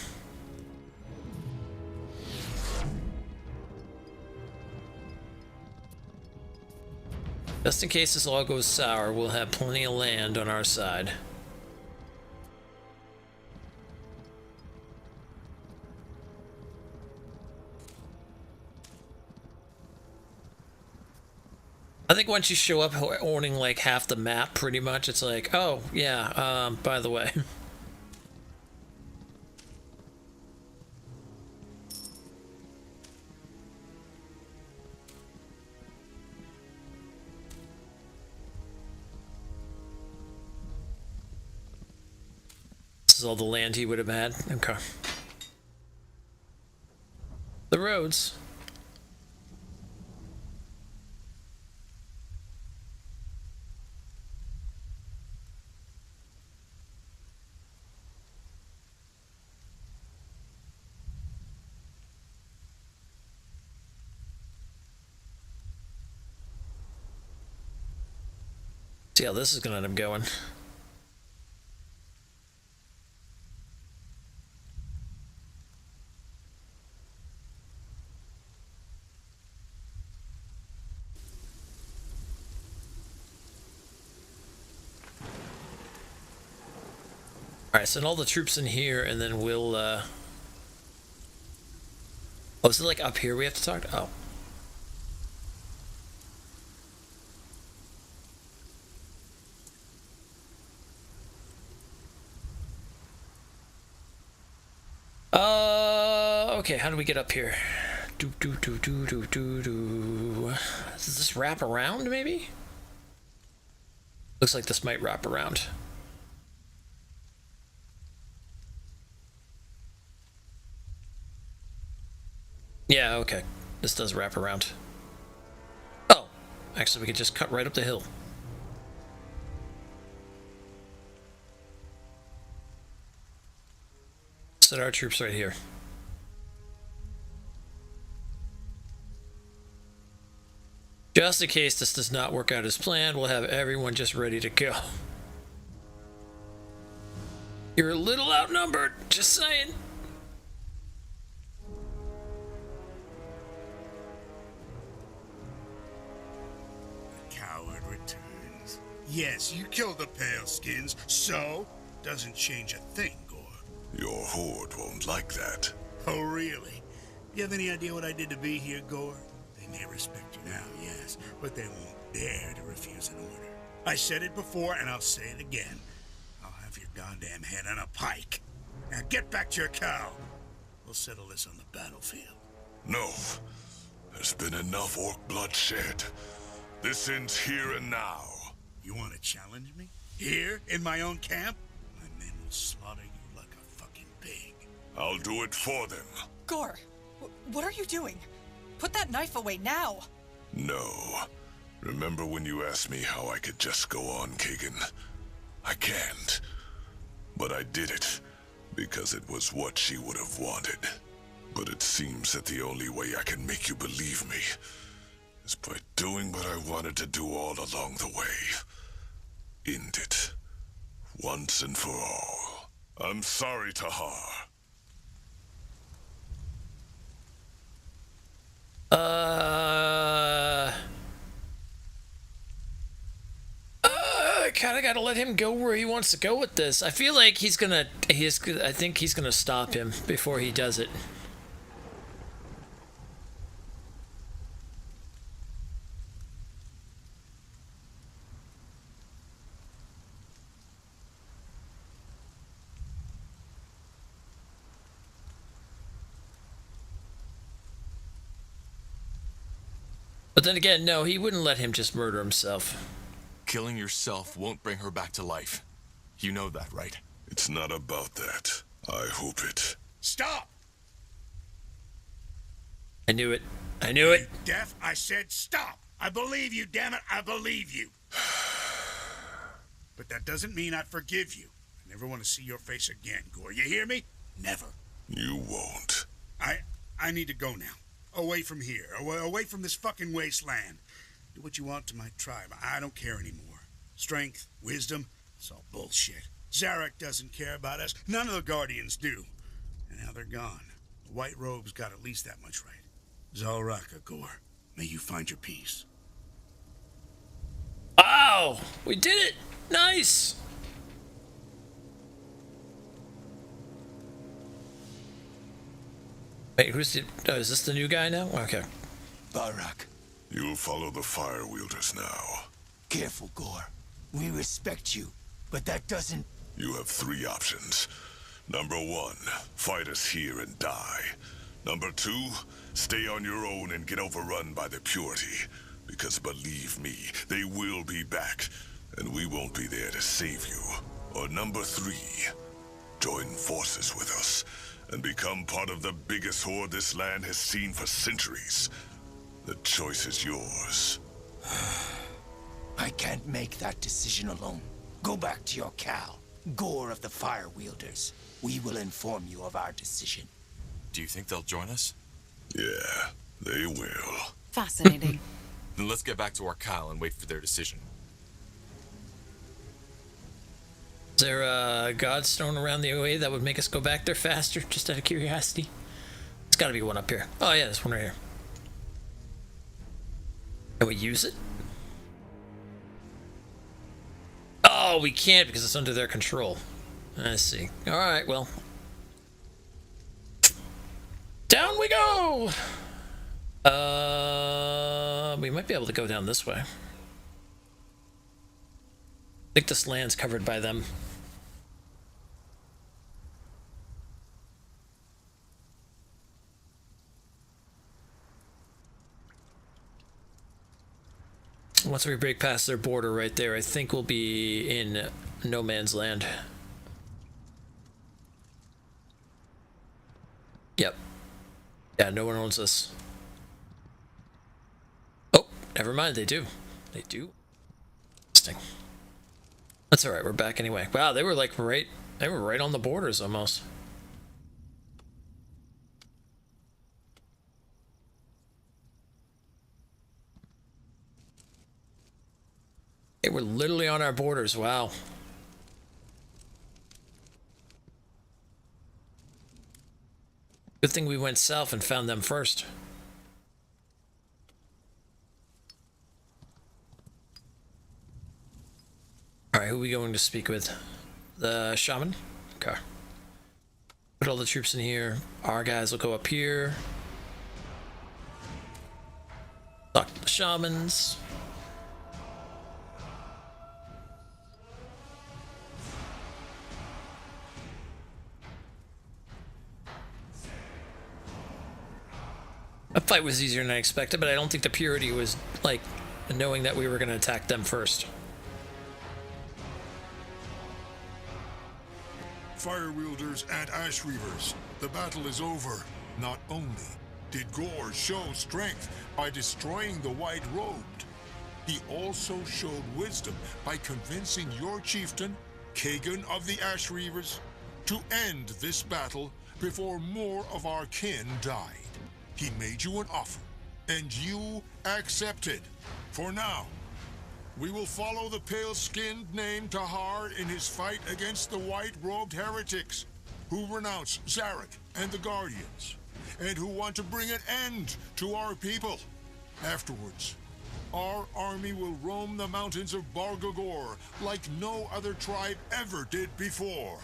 Just in case this all goes sour, we'll have plenty of land on our side. I think once you show up owning like half the map, pretty much, it's like, oh, yeah, by the way. This is all the land he would have had. Okay. The roads. See how this is gonna end up going. Alright, send all the troops in here and then we'll oh, is it like up here we have to talk to? Oh. Okay, how do we get up here? Does this wrap around, maybe? Looks like this might wrap around. Yeah, okay. This does wrap around. Oh, actually we could just cut right up the hill. Set our troops right here. Just in case this does not work out as planned, we'll have everyone just ready to go. You're a little outnumbered, just saying. The coward returns. Yes, you killed the Paleskins, so doesn't change a thing, Gore. Your horde won't like that. Oh, really? You have any idea what I did to be here, Gore? They may respect you now, yes, but they won't dare to refuse an order. I said it before, and I'll say it again. I'll have your goddamn head on a pike. Now get back to your cow. We'll settle this on the battlefield. No. There's been enough orc blood shed. This ends here and now. You want to challenge me? Here, in my own camp? My men will slaughter you like a fucking pig. I'll do it for them. Gore, what are you doing? Put that knife away now! No. Remember when you asked me how I could just go on, Kagan? I can't. But I did it, because it was what she would have wanted. But it seems that the only way I can make you believe me is by doing what I wanted to do all along the way. End it. Once and for all. I'm sorry, Tahar. I kind of got to let him go where he wants to go with this. I feel like I think he's gonna stop him before he does it. But then again, no, he wouldn't let him just murder himself. Killing yourself won't bring her back to life. You know that, right? It's not about that. I hope it. Stop! I knew it. I knew it. Deaf? I said stop! I believe you, damn it! I believe you! But that doesn't mean I forgive you. I never want to see your face again, Gore. You hear me? Never. You won't. I need to go now. Away from here. Away from this fucking wasteland. Do what you want to my tribe. I don't care anymore. Strength, wisdom, It's all bullshit. Zarek doesn't care about us. None of the Guardians do. And now they're gone. The White Robe's got at least that much right. Zalraka, Gore. May you find your peace. Wow! We did it! Nice! Wait, who's the... Oh, is this the new guy now? Okay. Barak. You'll follow the Fire Wielders now. Careful, Gore. We respect you, but that doesn't... You have 3 options. Number 1, fight us here and die. Number 2, stay on your own and get overrun by the Purity. Because believe me, they will be back, and we won't be there to save you. Or number 3, join forces with us, and become part of the biggest horde this land has seen for centuries. The choice is yours. I can't make that decision alone. Go back to your Cal, Gore of the Fire Wielders. We will inform you of our decision. Do you think they'll join us? Yeah, they will. Fascinating. Then let's get back to our Cal and wait for their decision. Is there a godstone around the way that would make us go back there faster, just out of curiosity? There's gotta be one up here. Oh yeah, there's one right here. Can we use it? Oh, we can't because it's under their control. I see. Alright, well. Down we go! We might be able to go down this way. I think this land's covered by them. Once we break past their border right there, I think we'll be in no man's land. Yep. Yeah, no one owns us. Oh, never mind, they do. They do. Interesting. That's alright, we're back anyway. Wow, they were like right on the borders almost. They were literally on our borders, wow. Good thing we went south and found them first. Alright, who are we going to speak with? The shaman? Okay. Put all the troops in here. Our guys will go up here. Talk to the shamans. That fight was easier than I expected, but I don't think the Purity was, like, knowing that we were going to attack them first. Fire Wielders and Ash Reavers, the battle is over. Not only did Gore show strength by destroying the White Robed, he also showed wisdom by convincing your chieftain, Kagan of the Ash Reavers, to end this battle before more of our kin died. He made you an offer, and you accepted. For now, we will follow the pale-skinned named Tahar in his fight against the white-robed heretics who renounce Zarek and the Guardians, and who want to bring an end to our people. Afterwards, our army will roam the mountains of Bargagor like no other tribe ever did before.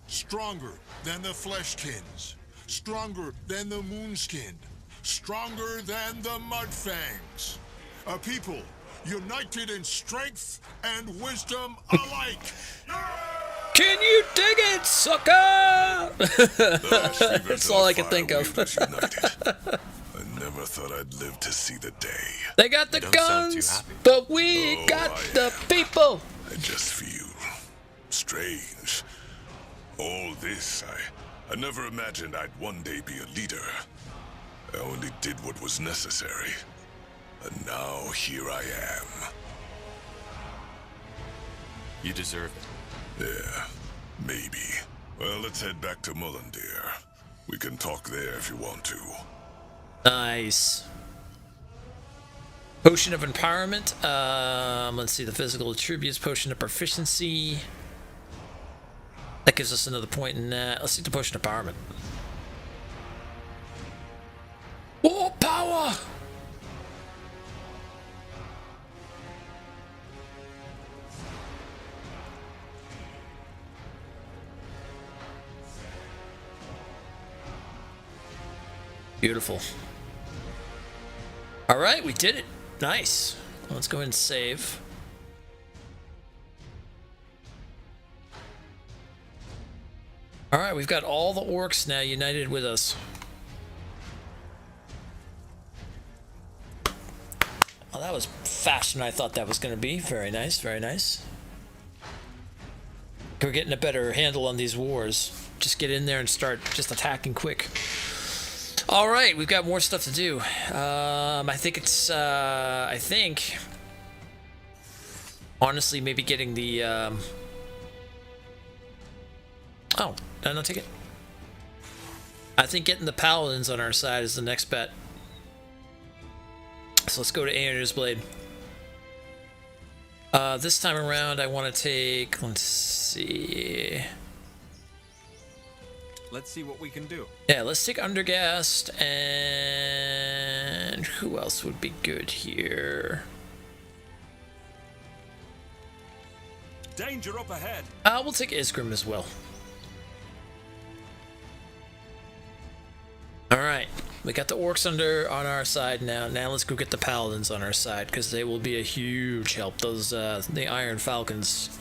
Stronger than the Fleshkins. Stronger than the Moonskinned. Stronger than the Mudfangs. A people united in strength and wisdom alike. Can you dig it, sucker? That's all I can think of. I never thought I'd live to see the day. They got the guns, but we got the people. I just feel strange. All this, I never imagined I'd one day be a leader. I only did what was necessary. And now here I am. You deserve it. Yeah, maybe. Well, let's head back to Mullendeer. We can talk there if you want to. Nice. Potion of empowerment. Let's see the physical attributes. Potion of proficiency. That gives us another point in that. Let's see the potion of empowerment. War power. Beautiful. All right, we did it. Nice. Let's go ahead and save. All right, we've got all the orcs now united with us. Well, that was faster than I thought that was going to be. Very nice, very nice. We're getting a better handle on these wars. Just get in there and start just attacking quick. All right, we've got more stuff to do. I think it's, honestly, maybe getting the, oh, did I not take it? I think getting the paladins on our side is the next bet. So let's go to Aeoner's Blade. This time around, I want to take, let's see. Let's see what we can do. Yeah, let's take Undergast, and who else would be good here? Danger up ahead. We'll take Isgrim as well. All right, we got the orcs on our side now. Now let's go get the paladins on our side because they will be a huge help. Those the Iron Falcons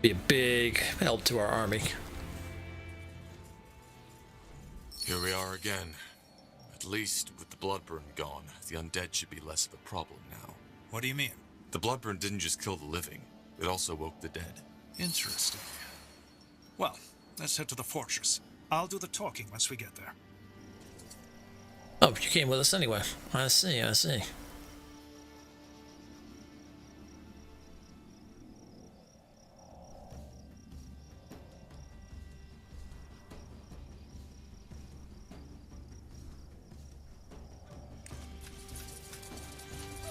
be a big help to our army. Here we are again. At least with the Bloodburn gone, the undead should be less of a problem now. What do you mean? The Bloodburn didn't just kill the living, it also woke the dead. Interesting. Well, let's head to the fortress. I'll do the talking once we get there. Oh, you came with us anyway. I see, I see.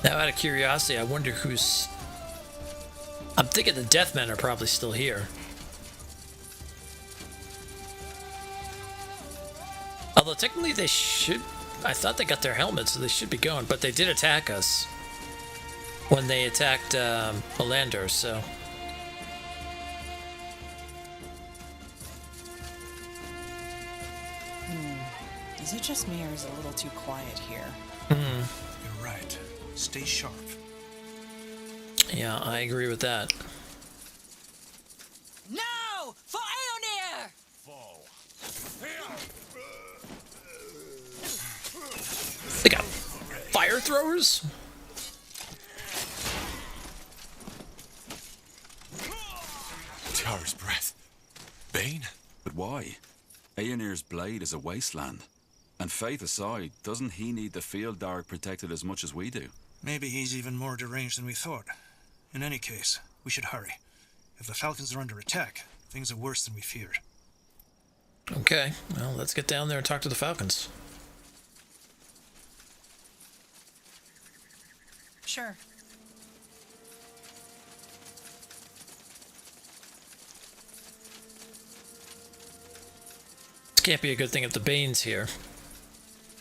Now, out of curiosity, I wonder who's... I'm thinking the Deathmen are probably still here. Although, technically, they should... I thought they got their helmets, so they should be going. But they did attack us when they attacked Melander, so... Is it just me, or is it a little too quiet here? You're right. Stay sharp. Yeah, I agree with that. No! For Aeonir! Fall. They got fire throwers? Tiara's breath. Bane? But why? Aeonir's blade is a wasteland. And faith aside, doesn't he need the field dark protected as much as we do? Maybe he's even more deranged than we thought. In any case, we should hurry. If the Falcons are under attack, things are worse than we feared. Okay, well, let's get down there and talk to the Falcons. Sure. This can't be a good thing if the Bane's here.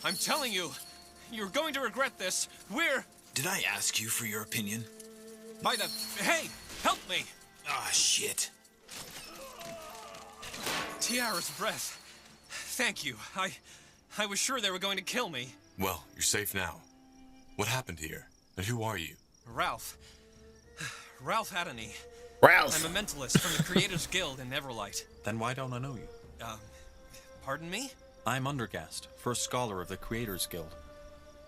I'm telling you, you're going to regret this. We're... Did I ask you for your opinion? By the... Hey, help me! Ah, shit. Tiara's breath. Thank you. I was sure they were going to kill me. Well, you're safe now. What happened here? And who are you? Ralph. Ralph Adony. Ralph! I'm a mentalist from the Creators Guild in Neverlight. Then why don't I know you? Pardon me? I'm Undergast, first scholar of the Creators Guild,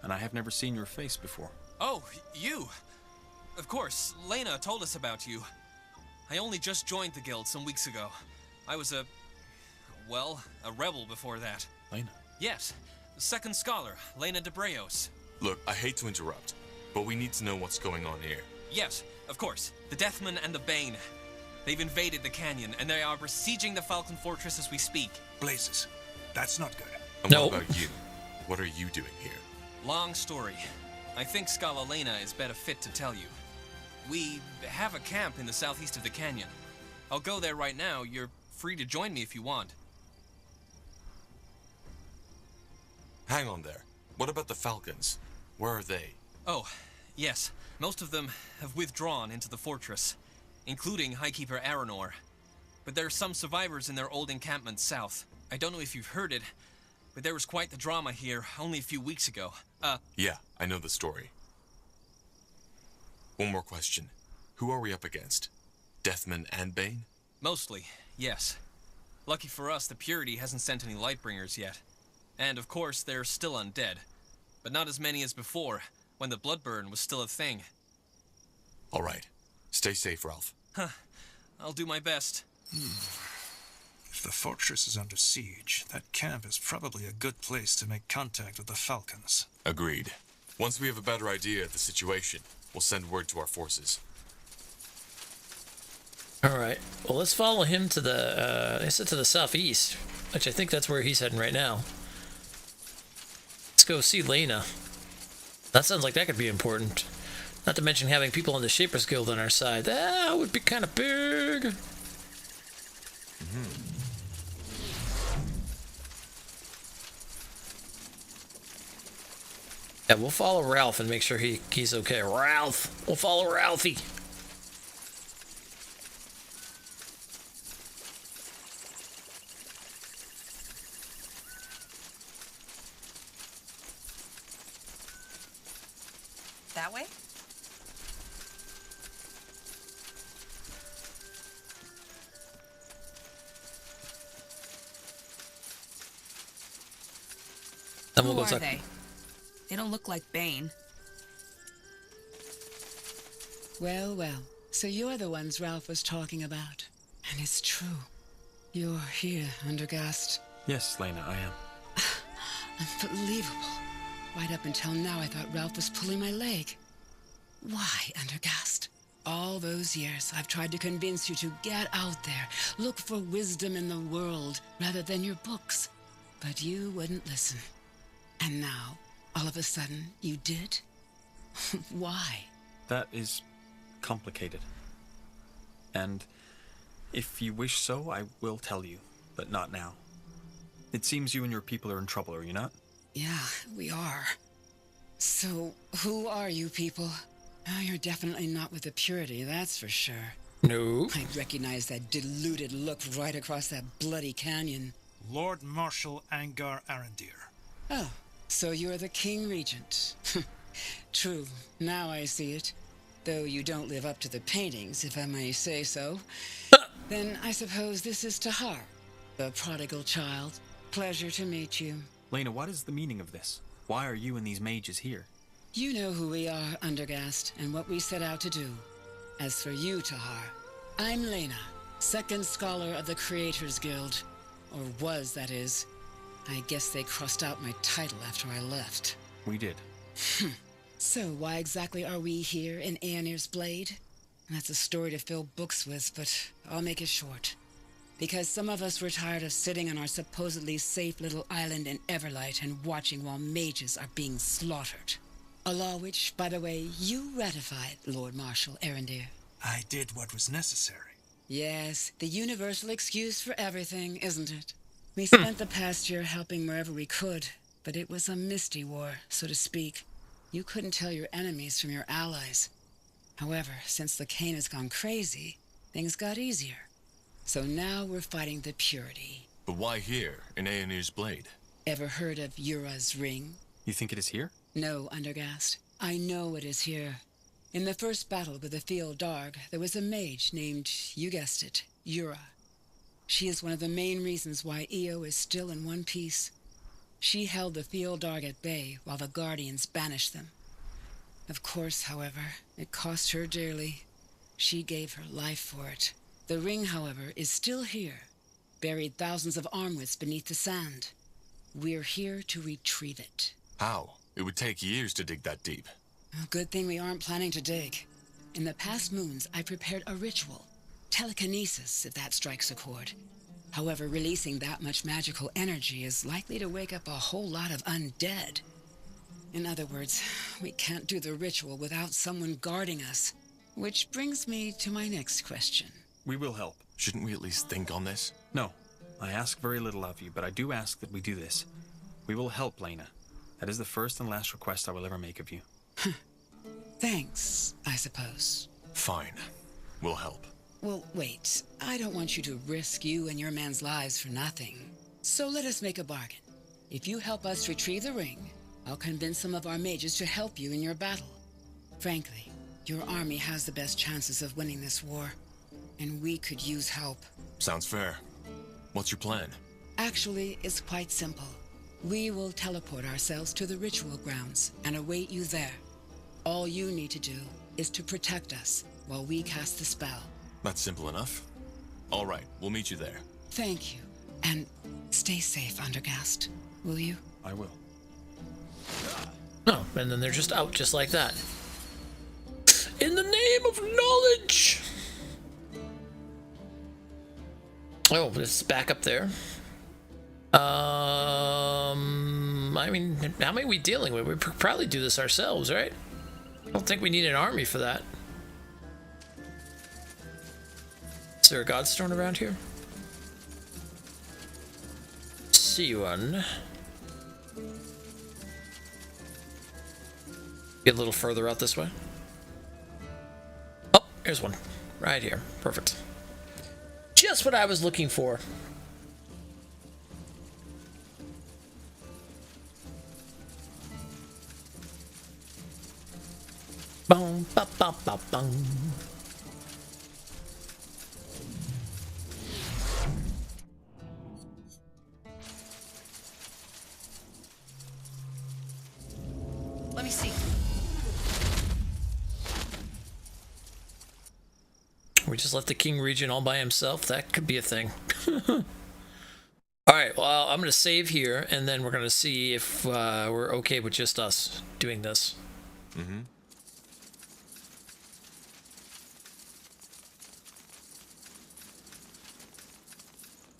and I have never seen your face before. Oh, you. Of course, Lena told us about you. I only just joined the guild some weeks ago. I was a rebel before that. Lena? Yes, second scholar, Lena de Breos. Look, I hate to interrupt, but we need to know what's going on here. Yes, of course. The Deathmen and the Bane. They've invaded the canyon, and they are besieging the Falcon Fortress as we speak. Blazes. That's not good. And what about you? What are you doing here? Long story. I think Skalalena is better fit to tell you. We have a camp in the southeast of the canyon. I'll go there right now. You're free to join me if you want. Hang on there. What about the Falcons? Where are they? Oh, yes. Most of them have withdrawn into the fortress, including Highkeeper Aranor. But there are some survivors in their old encampment south. I don't know if you've heard it, but there was quite the drama here only a few weeks ago. Yeah, I know the story. One more question. Who are we up against? Deathman and Bane? Mostly, yes. Lucky for us, the Purity hasn't sent any Lightbringers yet. And of course, they're still undead. But not as many as before, when the Bloodburn was still a thing. All right. Stay safe, Ralph. Huh. I'll do my best. If the fortress is under siege, that camp is probably a good place to make contact with the Falcons. Agreed. Once we have a better idea of the situation, we'll send word to our forces. Alright, well let's follow him to the southeast, which I think that's where he's heading right now. Let's go see Lena. That sounds like that could be important. Not to mention having people in the Shapers Guild on our side. That would be kind of big. Yeah, we'll follow Ralph and make sure he's okay. Ralph! We'll follow Ralphie. That way? Then we'll Who go are talk. they? They don't look like Bane. Well, well. So you're the ones Ralph was talking about. And it's true. You're here, Undergast. Yes, Lena, I am. Unbelievable. Right up until now, I thought Ralph was pulling my leg. Why, Undergast? All those years, I've tried to convince you to get out there, look for wisdom in the world, rather than your books. But you wouldn't listen. And now, all of a sudden, you did? Why? That is complicated. And if you wish so, I will tell you, but not now. It seems you and your people are in trouble, are you not? Yeah, we are. So, who are you people? Oh, you're definitely not with the Purity, that's for sure. No. I recognize that deluded look right across that bloody canyon. Lord Marshal Angar Arendir. Oh, so you're the King Regent. True, now I see it. Though you don't live up to the paintings, if I may say so. Then I suppose this is Tahar, the prodigal child. Pleasure to meet you. Lena, what is the meaning of this? Why are you and these mages here? You know who we are, Undergast, and what we set out to do. As for you, Tahar, I'm Lena, second scholar of the Creators Guild. Or was, that is. I guess they crossed out my title after I left. We did. So why exactly are we here in Aenir's Blade? That's a story to fill books with, but I'll make it short. Because some of us were tired of sitting on our supposedly safe little island in Everlight and watching while mages are being slaughtered. A law which, by the way, you ratified, Lord Marshal Arendir. I did what was necessary. Yes, the universal excuse for everything, isn't it? We spent the past year helping wherever we could, but it was a misty war, so to speak. You couldn't tell your enemies from your allies. However, since the Kane has gone crazy, things got easier. So now we're fighting the Purity. But why here, in Aenir's Blade? Ever heard of Yura's Ring? You think it is here? No, Undergast. I know it is here. In the first battle with the Field Darg, there was a mage named, you guessed it, Yura. She is one of the main reasons why Io is still in one piece. She held the Field Darg at bay while the Guardians banished them. Of course, however, it cost her dearly. She gave her life for it. The ring, however, is still here, buried thousands of armwits beneath the sand. We're here to retrieve it. How? It would take years to dig that deep. Well, good thing we aren't planning to dig. In the past moons, I prepared a ritual. Telekinesis, if that strikes a chord. However, releasing that much magical energy is likely to wake up a whole lot of undead. In other words, we can't do the ritual without someone guarding us. Which brings me to my next question. We will help. Shouldn't we at least think on this? No. I ask very little of you, but I do ask that we do this. We will help Lena. That is the first and last request I will ever make of you. Thanks, I suppose. Fine. We'll help. Well, wait. I don't want you to risk you and your man's lives for nothing. So let us make a bargain. If you help us retrieve the ring, I'll convince some of our mages to help you in your battle. Frankly, your army has the best chances of winning this war, and we could use help. Sounds fair. What's your plan? Actually, it's quite simple. We will teleport ourselves to the ritual grounds and await you there. All you need to do is to protect us while we cast the spell. That's simple enough. All right, we'll meet you there. Thank you. And stay safe, Undergast. Will you? I will. Oh, and then they're just out just like that. In the name of knowledge! Oh, it's back up there. I mean, how many are we dealing with? We could probably do this ourselves, right? I don't think we need an army for that. Is there a godstone around here? See one. Get a little further out this way. Oh, here's one. Right here. Perfect. Just what I was looking for. Boom, ba, ba, ba, bum. Let me see. We just left the king region all by himself. That could be a thing. All right, well, I'm going to save here, and then we're going to see if we're okay with just us doing this. Mm-hmm.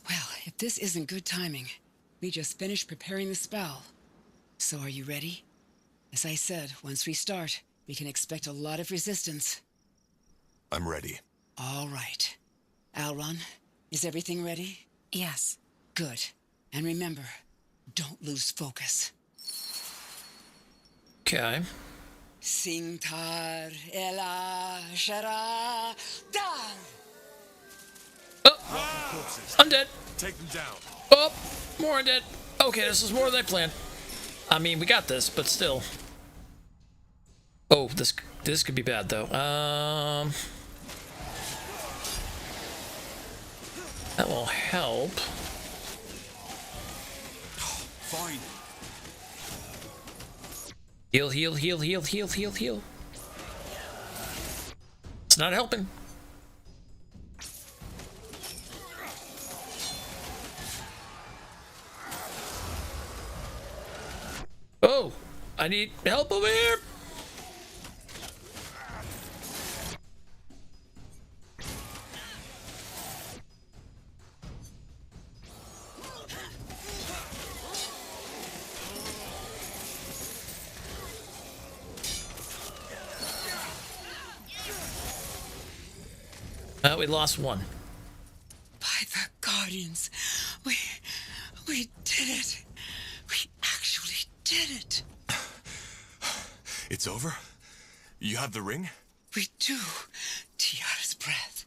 Well, if this isn't good timing, we just finished preparing the spell. So are you ready? As I said, once we start, we can expect a lot of resistance. I'm ready. All right. Alron, is everything ready? Yes. Good. And remember, don't lose focus. Okay. Singtar Ela Shara Dan! Oh! Undead! Take them down. Oh! More undead! Okay, this is more than I planned. I mean, we got this, but still. Oh, this could be bad, though. That will help. Fine. Heal, heal, heal, heal, heal, heal, heal. It's not helping. Oh, I need help over here. We lost one. By the Guardians, we did it. We actually did it. It's over? You have the ring? We do. Tiara's breath.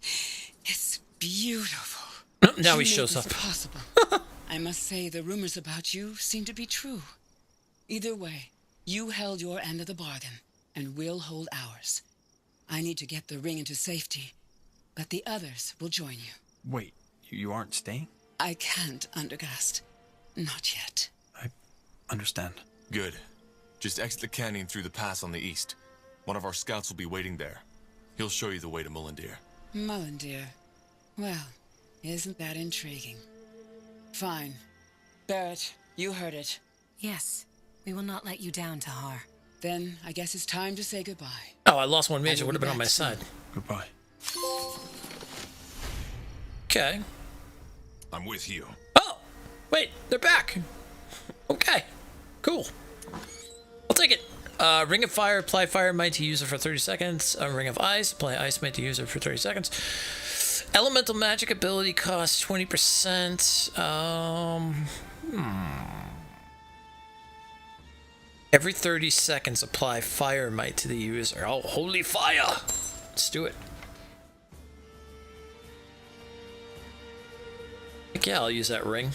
It's beautiful. Now You he made shows this up. Possible. I must say the rumors about you seem to be true. Either way, you held your end of the bargain, and we'll hold ours. I need to get the ring into safety, but the others will join you. Wait, you aren't staying? I can't, Undergast. Not yet. I understand. Good. Just exit the canyon through the pass on the east. One of our scouts will be waiting there. He'll show you the way to Mullendeer. Mullendeer. Well, isn't that intriguing? Fine. Barrett, you heard it. Yes. We will not let you down, Tahar. Then I guess it's time to say goodbye. Oh, I lost one mage. It would have been on my side. Goodbye. Okay. I'm with you. Oh, wait, they're back. Okay, cool. I'll take it. Ring of Fire, apply Fire Might to user for 30 seconds. Ring of Ice, apply Ice Might to user for 30 seconds. Elemental Magic ability costs 20%. Every 30 seconds, apply Fire Might to the user. Oh, holy fire! Let's do it. Heck yeah, I'll use that ring.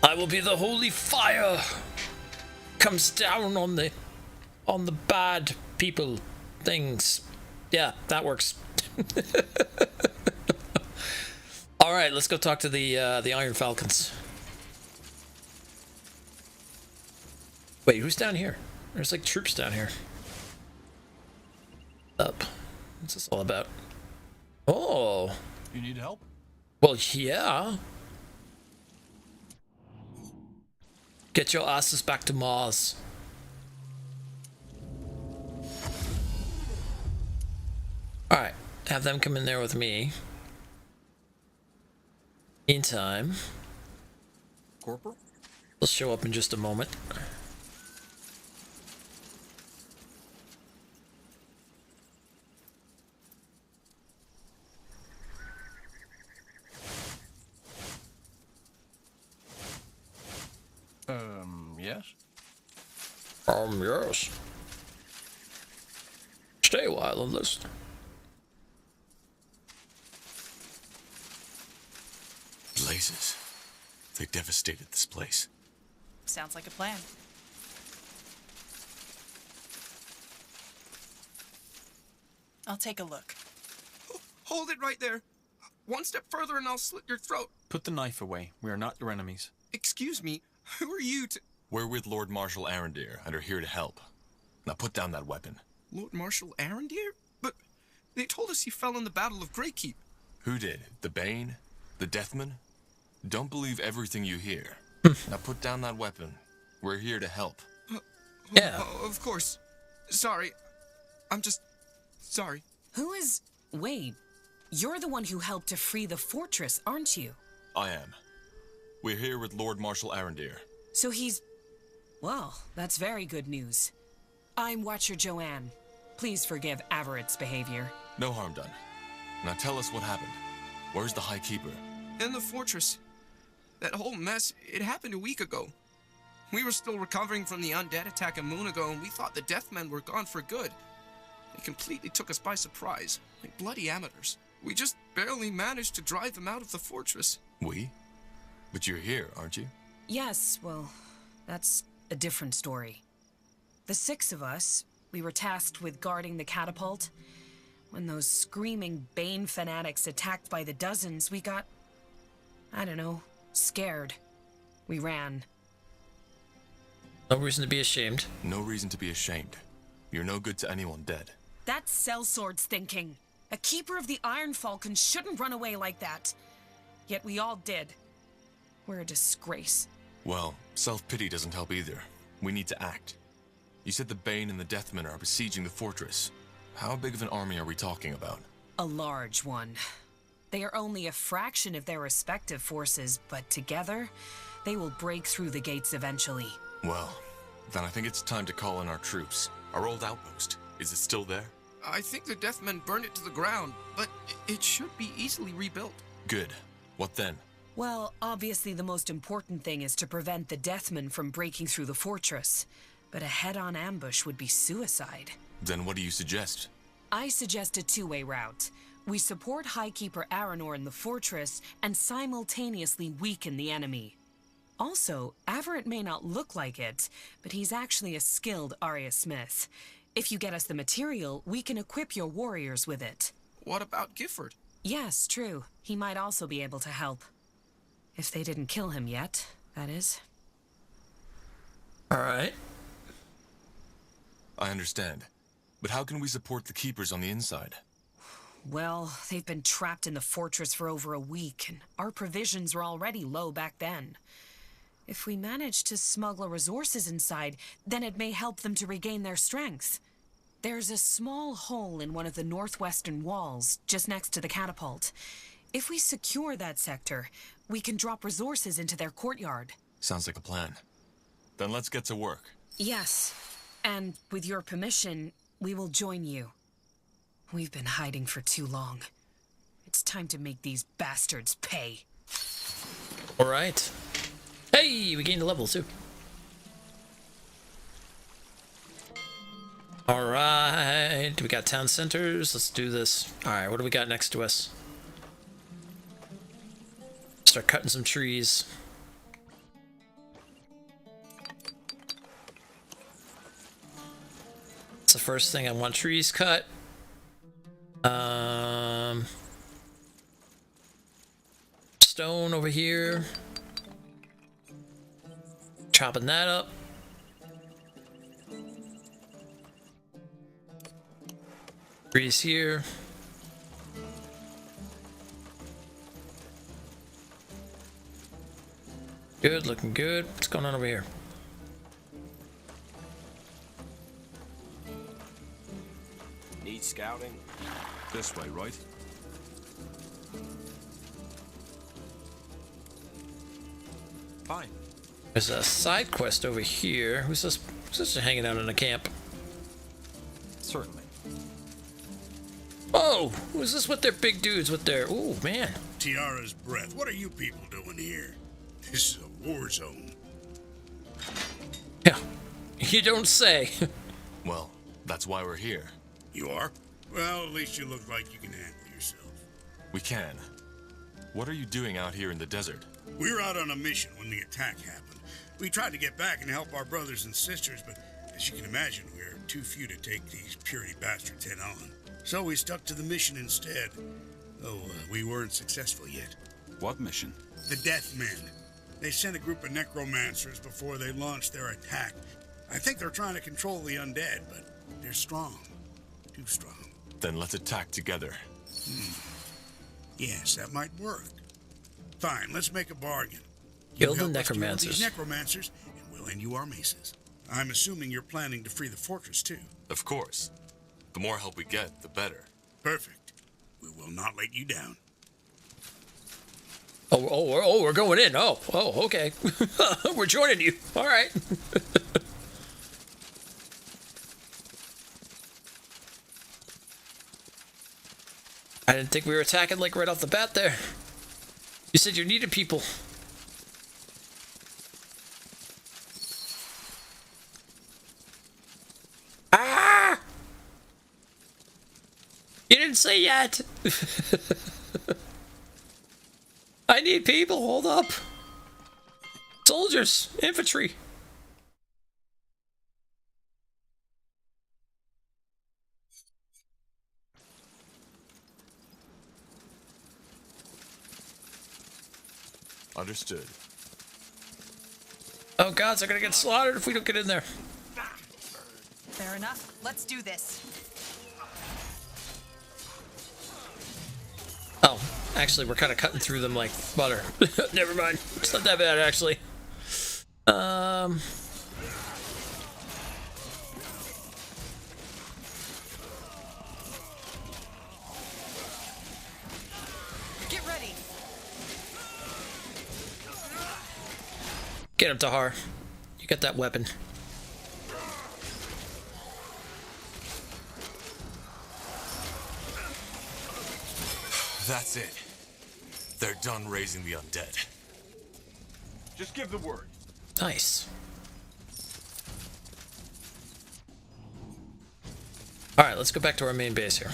I will be the holy fire. Comes down on the bad people things. Yeah, that works. All right, let's go talk to the Iron Falcons. Wait, who's down here? There's like troops down here. Up. What's this all about? Oh. You need help? Well, yeah. Get your asses back to Mars. Alright, have them come in there with me. Meantime, Corporal? they'll show up in just a moment. Yes? Yes. Stay a while and listen. Blazes. They devastated this place. Sounds like a plan. I'll take a look. Hold it right there. One step further and I'll slit your throat. Put the knife away. We are not your enemies. Excuse me. Who are you to... We're with Lord Marshal Arendir and are here to help. Now put down that weapon. Lord Marshal Arendir? But they told us he fell in the Battle of Greykeep. Who did? The Bane? The Deathman? Don't believe everything you hear. Now put down that weapon. We're here to help. Yeah. Of course. Sorry. I'm just... sorry. Who is... Wait. You're the one who helped to free the fortress, aren't you? I am. We're here with Lord Marshal Arendir. So he's... Well, that's very good news. I'm Watcher Joanne. Please forgive Averett's behavior. No harm done. Now tell us what happened. Where's the High Keeper? In the fortress. That whole mess, it happened a week ago. We were still recovering from the undead attack a moon ago, and we thought the Deathmen were gone for good. They completely took us by surprise, like bloody amateurs. We just barely managed to drive them out of the fortress. We? But you're here, aren't you? Yes, well, that's a different story. The 6 of us, we were tasked with guarding the catapult. When those screaming Bane fanatics attacked by the dozens, we got... I don't know, scared. We ran. No reason to be ashamed. No reason to be ashamed. You're no good to anyone dead. That's Sellsword's thinking. A keeper of the Iron Falcon shouldn't run away like that. Yet we all did. We're a disgrace. Well, self-pity doesn't help either. We need to act. You said the Bane and the Deathmen are besieging the fortress. How big of an army are we talking about? A large one. They are only a fraction of their respective forces, but together, they will break through the gates eventually. Well, then I think it's time to call in our troops. Our old outpost. Is it still there? I think the Deathmen burned it to the ground, but it should be easily rebuilt. Good. What then? Well, obviously the most important thing is to prevent the Deathmen from breaking through the fortress. But a head-on ambush would be suicide. Then what do you suggest? I suggest a two-way route. We support Highkeeper Aranor in the fortress and simultaneously weaken the enemy. Also, Averett may not look like it, but he's actually a skilled Arya Smith. If you get us the material, we can equip your warriors with it. What about Gifford? Yes, true. He might also be able to help. If they didn't kill him yet, that is. All right. I understand. But how can we support the keepers on the inside? Well, they've been trapped in the fortress for over a week, and our provisions were already low back then. If we manage to smuggle resources inside, then it may help them to regain their strength. There's a small hole in one of the northwestern walls, just next to the catapult. If we secure that sector, we can drop resources into their courtyard. Sounds like a plan. Then let's get to work. Yes, and with your permission, we will join you. We've been hiding for too long. It's time to make these bastards pay. Alright. Hey, we gained a level too. Alright, we got town centers. Let's do this. Alright, what do we got next to us? Start cutting some trees. That's the first thing I want trees cut. Stone over here. Chopping that up. Trees here. Good, looking good. What's going on over here? Need scouting? This way, right? Fine. There's a side quest over here. Who's this? Who's this hanging out in a camp? Certainly. Oh, who's this with their big dudes with their... Ooh, man. Tiara's breath. What are you people doing here? This is a war zone. Yeah, you don't say. Well, that's why we're here. You are? Well, at least you look like you can handle yourself. We can. What are you doing out here in the desert? We were out on a mission when the attack happened. We tried to get back and help our brothers and sisters, but as you can imagine, we're too few to take these purity bastards head on. So we stuck to the mission instead. Though we weren't successful yet. What mission? The Death Men. They sent a group of necromancers before they launched their attack. I think they're trying to control the undead, but they're strong. Too strong. Then let's attack together. Yes, that might work. Fine, let's make a bargain. Kill the help us necromancers. kill these necromancers, and we'll lend you our maces. I'm assuming you're planning to free the fortress, too. Of course. The more help we get, the better. Perfect. We will not let you down. Oh, we're going in. Oh, okay. We're joining you. All right. I didn't think we were attacking like right off the bat there. You said you needed people. Ah! You didn't say yet. I need people. Hold up. Soldiers, infantry. Understood. Oh gods, they're gonna get slaughtered if we don't get in there. Fair enough. Let's do this. Oh, actually, we're kind of cutting through them like butter. Never mind. It's not that bad, actually. Get ready. Get him, Tahar. You got that weapon. That's it. They're done raising the undead. Just give the word. Nice. Alright, let's go back to our main base here.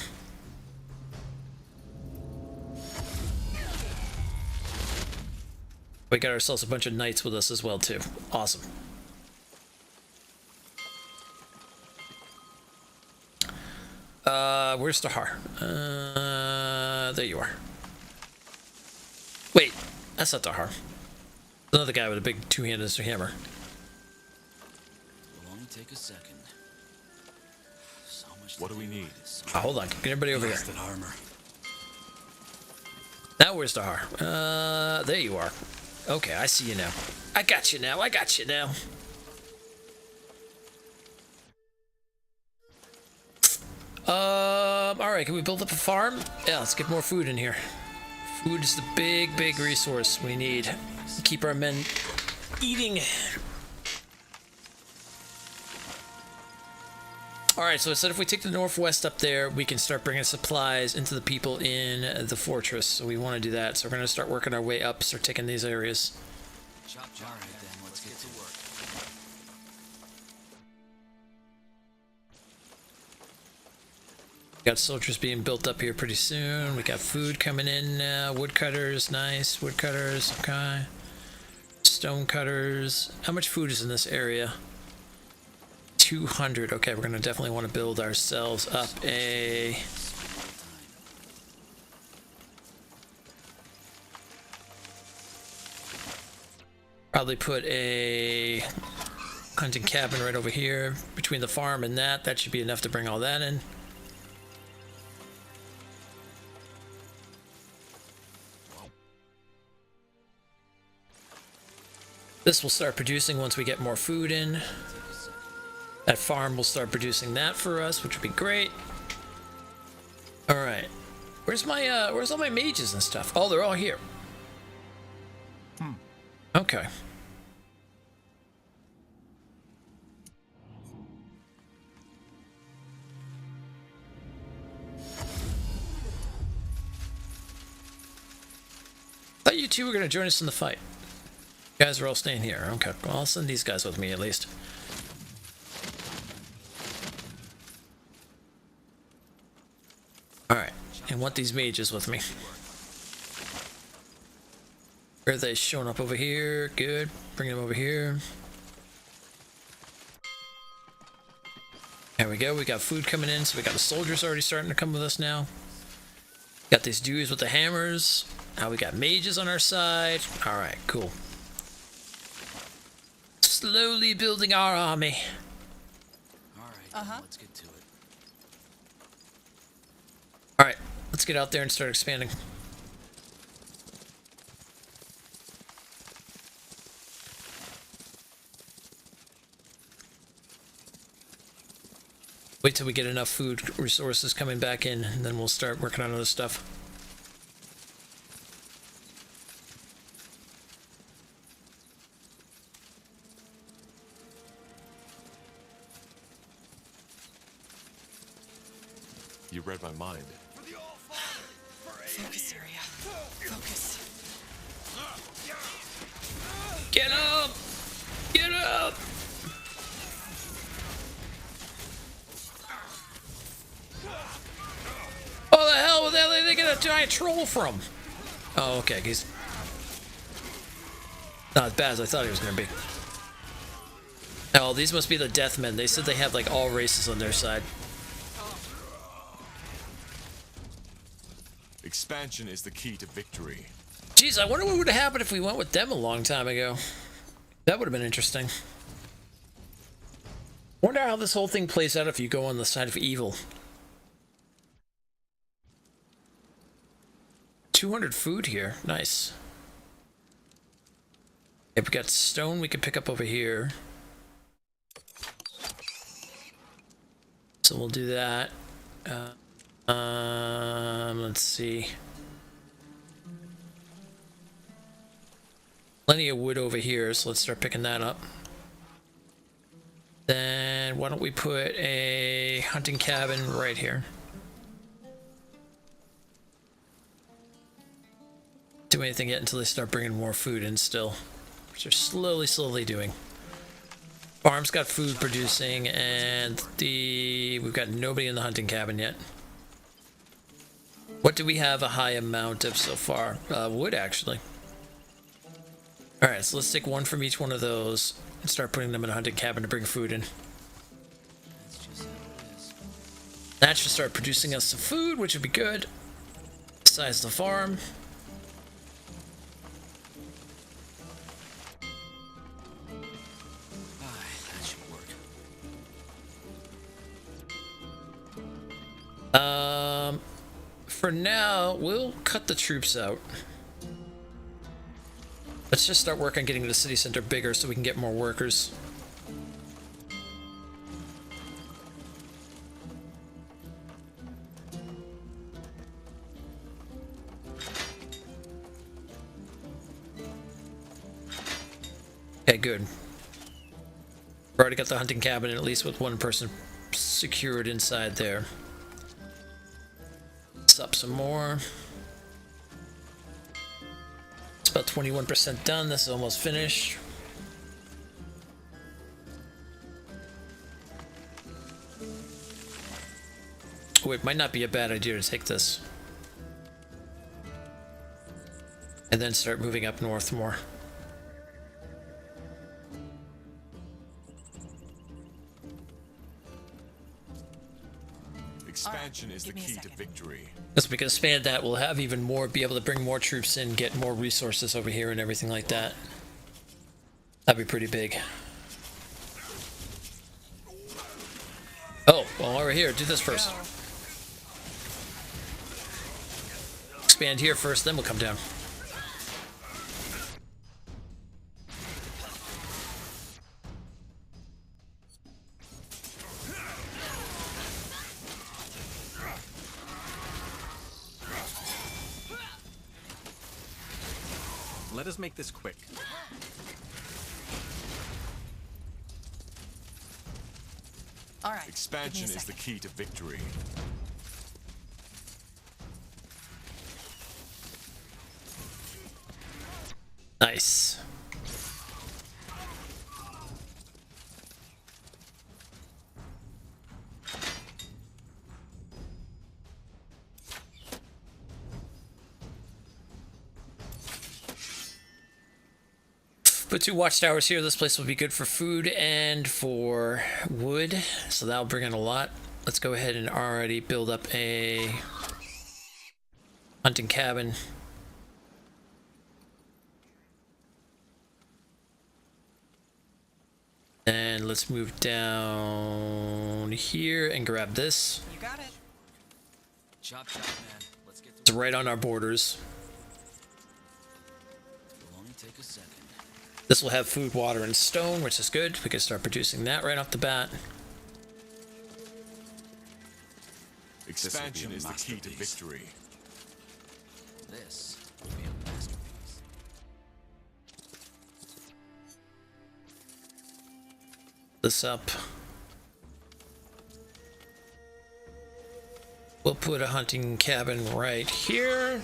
We got ourselves a bunch of knights with us as well, too. Awesome. Where's Tahar? There you are. Wait, that's not Tahar. Another guy with a big two-handed hammer. It'll only take a second. So much. What do we need? Hold on, get everybody over here. Blasted armor. Now where's Tahar? There you are. Okay, I see you now. I got you now. I got you now. All right, can we build up a farm? Yeah, let's get more food in here. Food is the big resource we need to keep our men eating. All right, so I said if we take the northwest up there, we can start bringing supplies into the people in the fortress. So we want to do that. So we're going to start working our way up, start taking these areas. Chop, all right, then let's get to work. Got soldiers being built up here pretty soon. We got food coming in now. Woodcutters, nice. Woodcutters, okay. Stone cutters. How much food is in this area? 200. Okay, we're going to definitely want to build ourselves up a... Probably put a hunting cabin right over here between the farm and that. That should be enough to bring all that in. This will start producing once we get more food in. That farm will start producing that for us, which would be great. All right. Where's all my mages and stuff? Oh, they're all here. Okay. Thought you two were going to join us in the fight. You guys are all staying here. Okay, well, I'll send these guys with me at least. Alright, and want these mages with me. Where are they showing up over here? Good. Bring them over here. There we go. We got food coming in, so we got the soldiers already starting to come with us now. Got these dudes with the hammers. Now we got mages on our side. Alright, cool. Slowly building our army. Alright, let's get to it. Alright, let's get out there and start expanding. Wait till we get enough food resources coming back in, and then we'll start working on other stuff. You read my mind. Focus area. Focus. Get up! Get up! Oh, the hell! Where the hell did they get a giant troll from? Oh, okay. He's not as bad as I thought he was going to be. Oh, these must be the Deathmen. They said they have like all races on their side. Expansion is the key to victory. Jeez, I wonder what would have happened if we went with them a long time ago. That would have been interesting. Wonder how this whole thing plays out if you go on the side of evil. 200 food here. Nice. If we got stone we can pick up over here. So we'll do that. Let's see. Plenty of wood over here, so let's start picking that up. Then why don't we put a hunting cabin right here? Do anything yet until they start bringing more food in still, which they're slowly doing. Farm's got food producing, and we've got nobody in the hunting cabin yet. What do we have a high amount of so far? Wood, actually. Alright, so let's take one from each one of those and start putting them in a hunting cabin to bring food in. That should start producing us some food, which would be good. Size of the farm. That should work. For now, we'll cut the troops out. Let's just start working on getting the city center bigger so we can get more workers. Okay, good. We've already got the hunting cabin, at least with one person secured inside there. Let's up some more. It's about 21% done. This is almost finished. Oh, it might not be a bad idea to take this. And then start moving up north more. Expansion is the key to victory. As we can expand that, we'll have even more, be able to bring more troops in, get more resources over here and everything like that. That'd be pretty big. Oh, well, while we're here, do this first. Expand here first, then we'll come down. Let us make this quick. All right. Expansion is the key to victory. Nice. Put 2 watchtowers here. This place will be good for food and for wood, so that'll bring in a lot. Let's go ahead and already build up a hunting cabin. And let's move down here and grab this. You got it. Chop, chop, man. Let's get It's right on our borders. It'll only take a second. This will have food, water, and stone, which is good. We can start producing that right off the bat. Expansion is the key to victory. This will be a masterpiece. This up. We'll put a hunting cabin right here.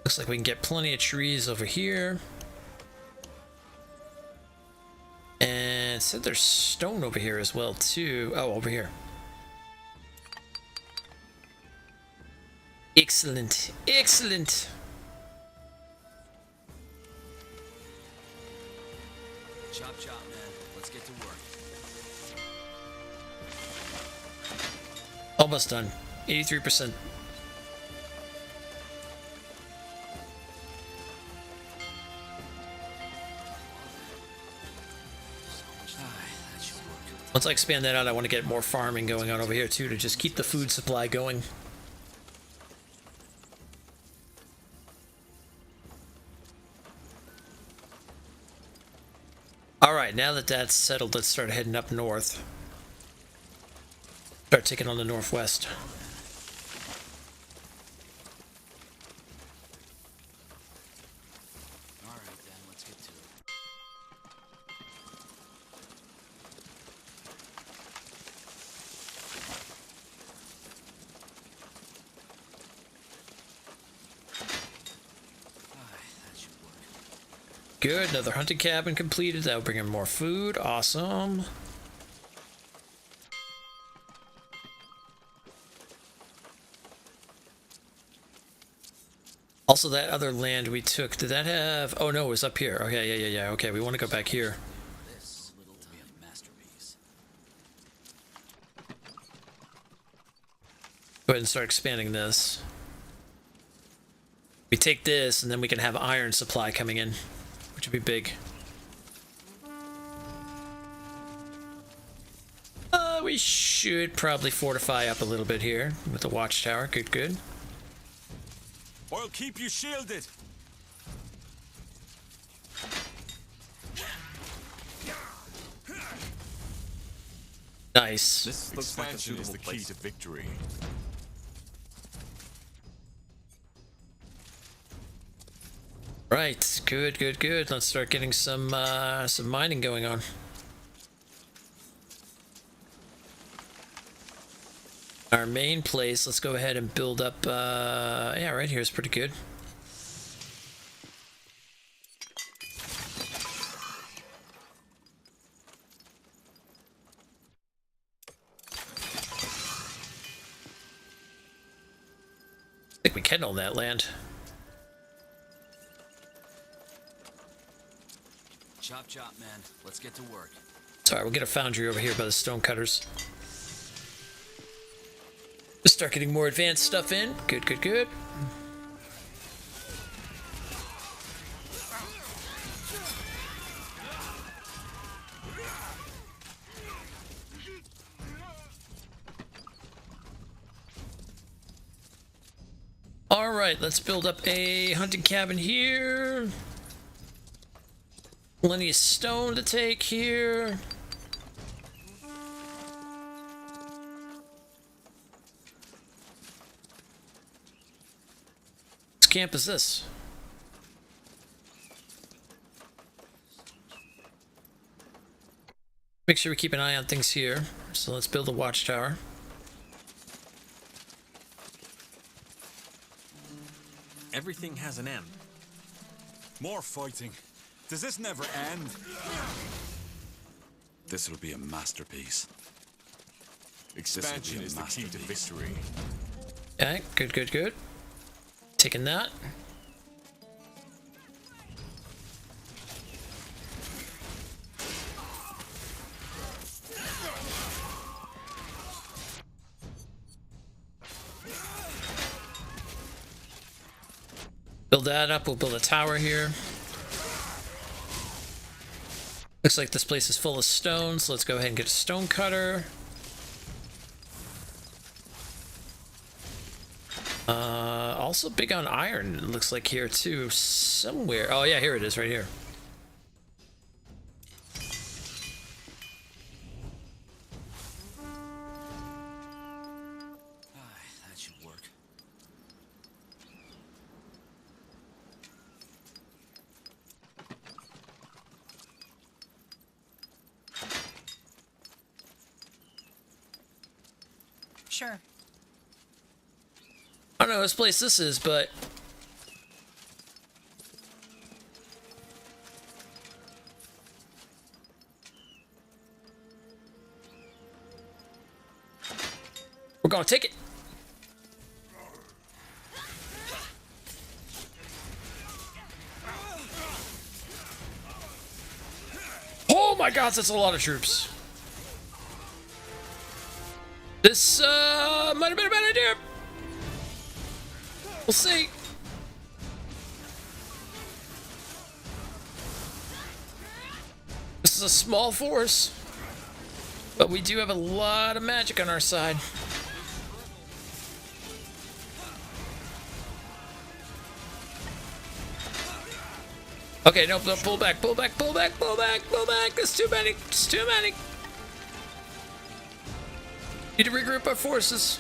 Looks like we can get plenty of trees over here. And it said there's stone over here as well too. Oh, over here. Excellent. Excellent. Chop, chop, man. Let's get to work. Almost done. 83%. Once I expand that out, I want to get more farming going on over here too, to just keep the food supply going. Alright, now that that's settled, let's start heading up north. Start taking on the northwest. Alright then, let's get to it. Good, another hunting cabin completed. That'll bring in more food. Awesome. Also, that other land we took, did that have... Oh, no, it was up here. Okay, yeah. Okay, we want to go back here. This will be a masterpiece. Go ahead and start expanding this. We take this, and then we can have iron supply coming in, which would be big. We should probably fortify up a little bit here with the watchtower. Good, good. I'll keep you shielded. Nice. This looks like a Expansion is suitable the key place. to victory. Right, good, good, good. Let's start getting some mining going on. Our main place, let's go ahead and build up, yeah, right here is pretty good. I think we can own that land. Chop chop, man. Let's get to work. Sorry, we'll get a foundry over here by the stone cutters. Just start getting more advanced stuff in. Good, good, good. All right, let's build up a hunting cabin here. Plenty of stone to take here. What camp is this? Make sure we keep an eye on things here. So let's build a watchtower. Everything has an end. More fighting. Does this never end? This will be a masterpiece. Expansion is the key to victory. Okay, good, good, good. Taking that. Build that up, we'll build a tower here. Looks like this place is full of stone, so let's go ahead and get a stone cutter. Also big on iron, it looks like here too, somewhere. Oh yeah, here it is, right here. That should work. Sure. I don't know whose place this is, but we're gonna take it. Oh my god, that's a lot of troops. This might have been a bad idea. We'll see. This is a small force, but we do have a lot of magic on our side. Okay, no, pull back, pull back, pull back, pull back, pull back. There's too many, it's too many. Need to regroup our forces.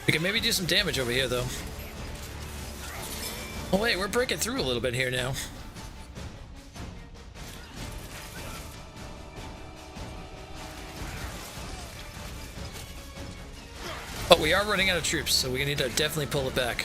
We can maybe do some damage over here, though. Oh wait, we're breaking through a little bit here now. But we are running out of troops, so we need to definitely pull it back.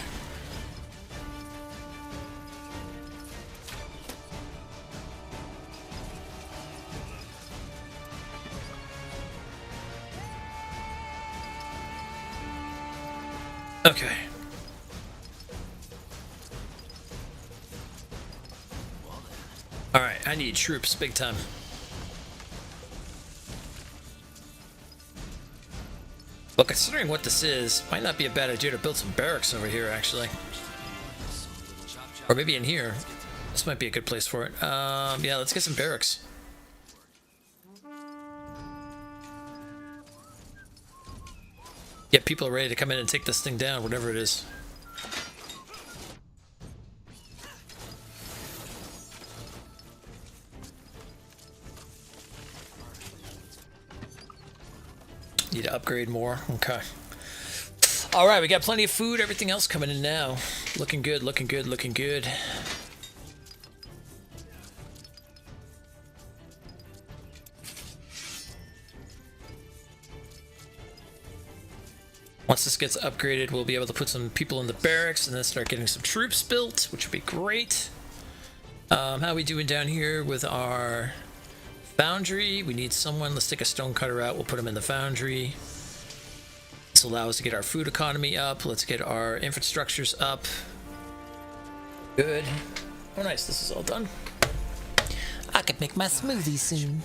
Okay. Alright, I need troops big time. Well, considering what this is, might not be a bad idea to build some barracks over here, actually. Or maybe in here. This might be a good place for it. Yeah, let's get some barracks. Yeah, people are ready to come in and take this thing down, whatever it is. Need to upgrade more. Okay. All right, we got plenty of food. Everything else coming in now. Looking good, looking good, looking good. Once this gets upgraded, we'll be able to put some people in the barracks and then start getting some troops built, which would be great. How are we doing down here with our foundry? We need someone. Let's take a stonecutter out. We'll put him in the foundry. This will allow us to get our food economy up. Let's get our infrastructures up. Good. Oh, nice. This is all done. I could make my smoothie soon.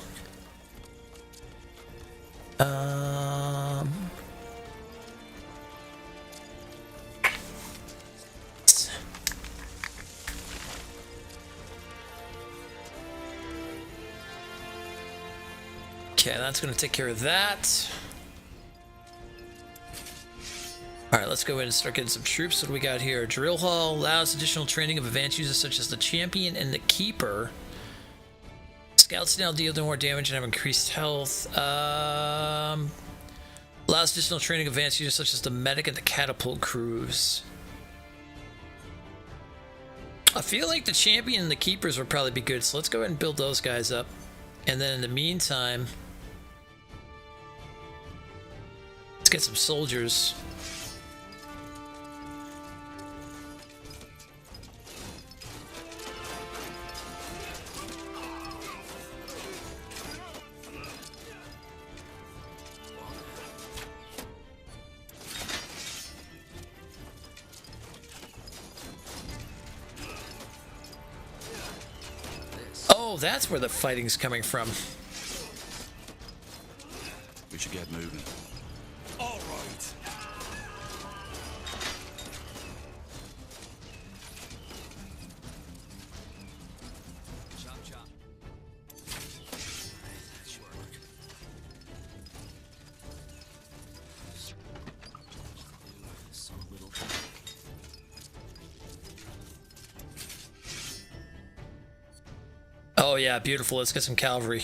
Okay, that's going to take care of that. Alright, let's go ahead and start getting some troops. What do we got here? Drill Hall allows additional training of advanced users such as the Champion and the Keeper. Scouts now deal more damage and have increased health. Allows additional training of advanced users such as the Medic and the Catapult crews. I feel like the Champion and the Keepers would probably be good, so let's go ahead and build those guys up. And then in the meantime, let's get some soldiers. Oh, that's where the fighting's coming from. We should get moving. All right. Chop, chop. That should work. So little. Oh yeah, beautiful. Let's get some cavalry.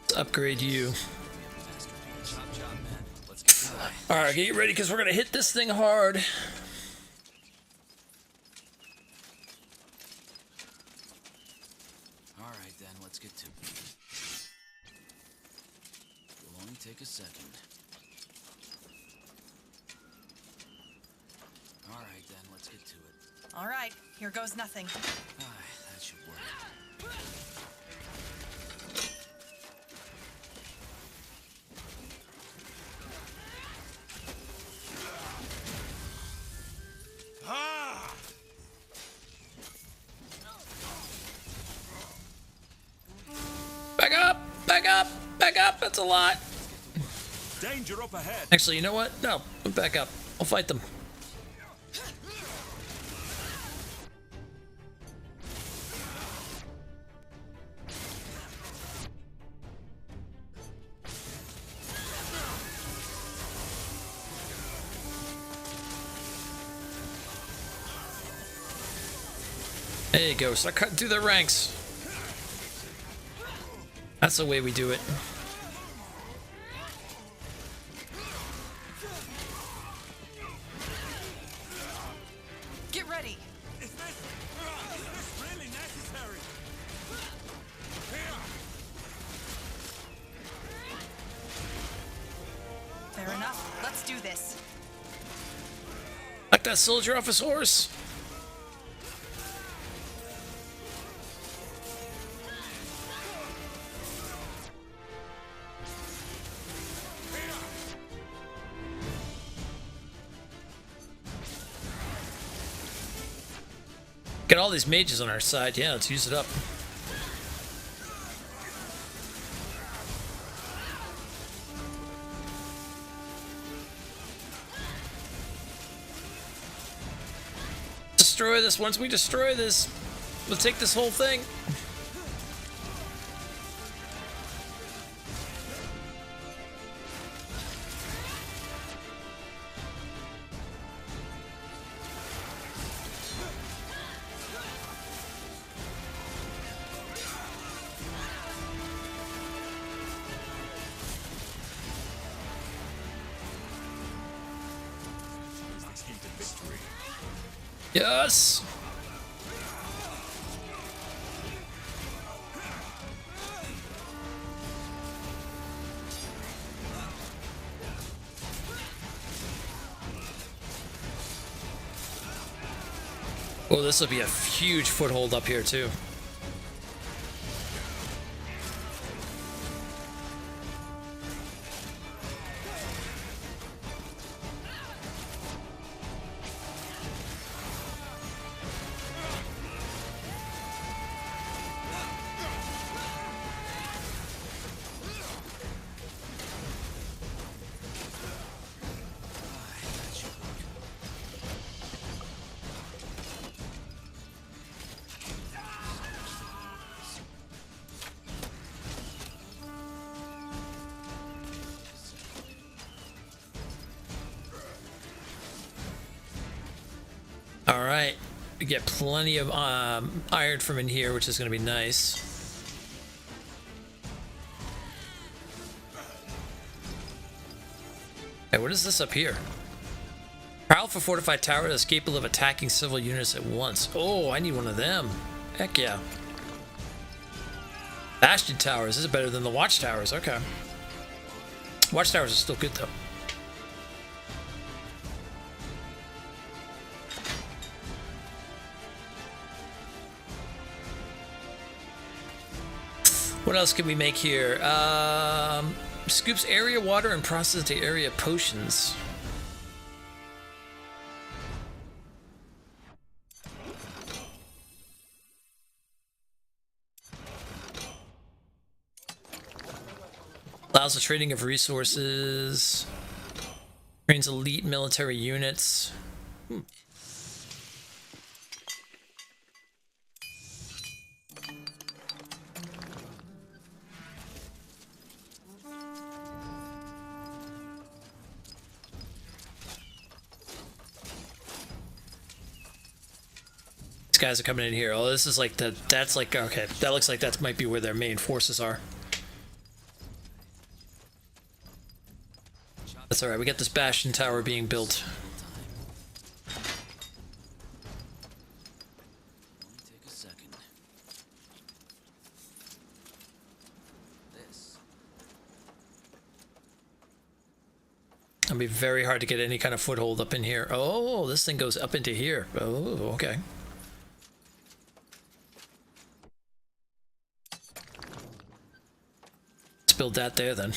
Let's upgrade you. Alright, get ready because we're going to hit this thing hard. Alright then, let's get to it. It'll only take a second. Alright then, let's get to it. All right, here goes nothing. That should work. Back up! Back up! Back up! That's a lot. Danger up ahead. Actually, you know what? No, back up. I'll fight them. There you go. Start cutting through their ranks. That's the way we do it. Get ready. Is this really necessary? Fair enough. Let's do this. Knock that soldier off his horse. Got all these mages on our side. Yeah, let's use it up. destroy this. Once we destroy this, we'll take this whole thing. Yes! Oh, this will be a huge foothold up here, too. All right, we get plenty of iron from in here, which is going to be nice. Hey, what is this up here? Powerful fortified tower that's capable of attacking civil units at once. Oh, I need one of them. Heck yeah. Bastion towers. This is better than the watchtowers. Okay. Watchtowers are still good though. What else can we make here? Scoops area water and processes the area potions. Allows the trading of resources. Trains elite military units. Guys are coming in here. Oh, this is like that's like, okay, that looks like that might be where their main forces are. That's all right. We got this bastion tower being built. Take a second. It'll be very hard to get any kind of foothold up in here. Oh, this thing goes up into here. Oh, okay. Build that there then.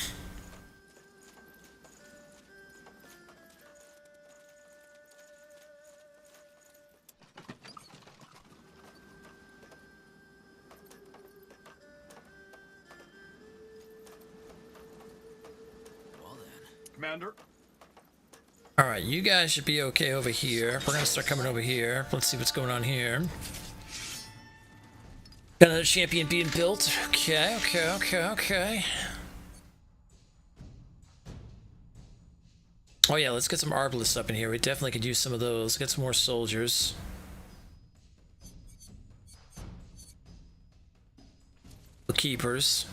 Well then. Commander. All right, you guys should be okay over here. We're gonna start coming over here. Let's see what's going on here. Got another champion being built. Okay. Oh yeah, let's get some arbalists up in here. We definitely could use some of those. Get some more soldiers. The keepers.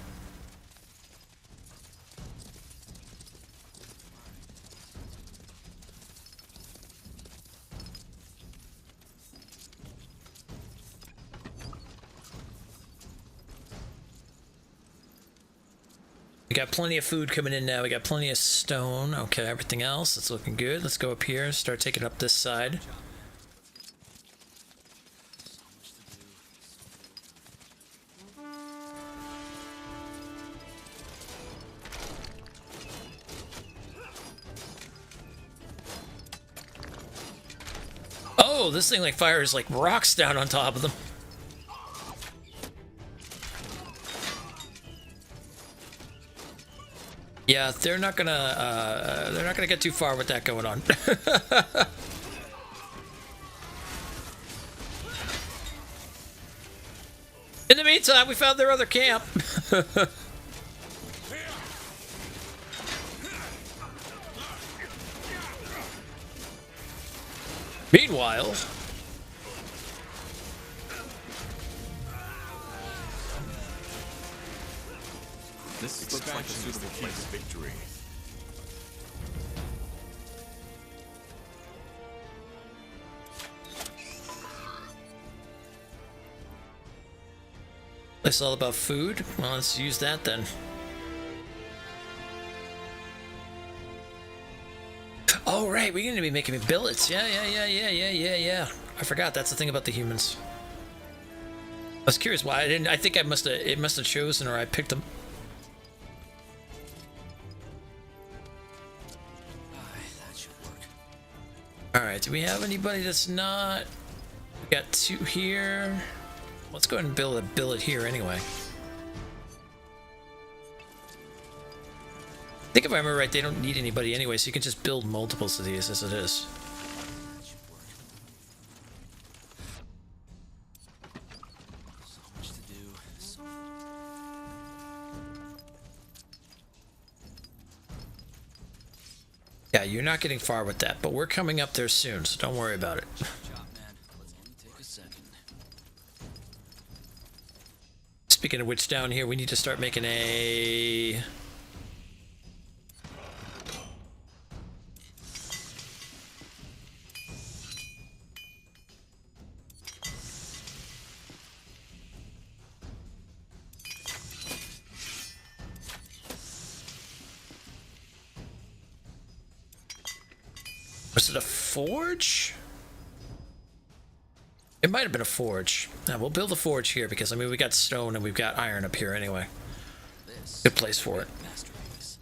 We got plenty of food coming in now. We got plenty of stone. Okay, everything else, it's looking good. Let's go up here and start taking up this side. Oh, this thing like fires like rocks down on top of them. Yeah, they're not gonna get too far with that going on. In the meantime, we found their other camp. Meanwhile, this looks like a suitable place of victory. it's all about food. Well, let's use that then. Oh, right, we're going to be making billets. Yeah. I forgot that's the thing about the humans. I was curious why I didn't. I think it must have chosen, or I picked them. That should work. All right, do we have anybody that's not? We got 2 here. Let's go ahead and build a billet here anyway. I think if I remember right, they don't need anybody anyway, so you can just build multiples of these as it is. That should work. So much to do. Yeah, you're not getting far with that, but we're coming up there soon, so don't worry about it. Job, man. Let's only take a second. Speaking of which, down here we need to start making a... Was it a forge? It might have been a forge. Now we'll build a forge here because I mean we got stone and we've got iron up here anyway. Good place for it. Masterpiece.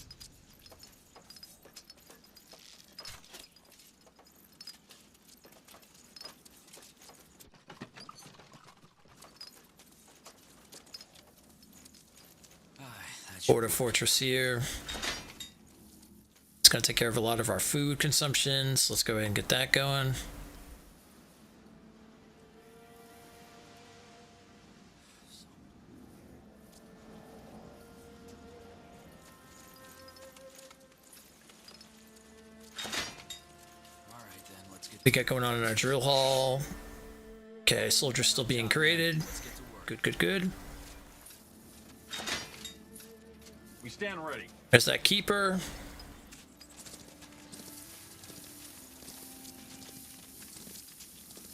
Border fortress here. It's going to take care of a lot of our food consumptions. Let's go ahead and get that going. We got going on in our drill hall. Okay, soldiers still being created. Good. We stand ready. There's that keeper.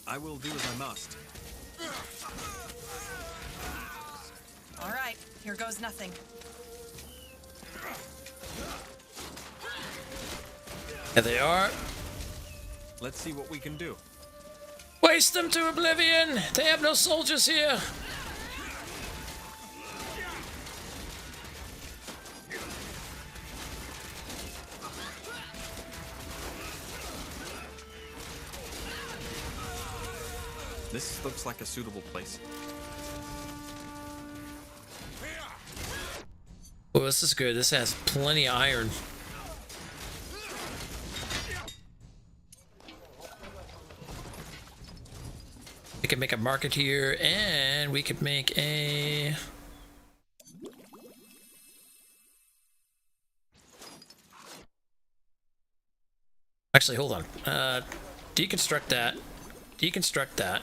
I will do as I must. All right, here goes nothing. There they are. Let's see what we can do. Waste them to oblivion! They have no soldiers here! This looks like a suitable place. Well, this is good. This has plenty of iron. We can make a market here, and we could make a... Actually, hold on. Deconstruct that. Deconstruct that.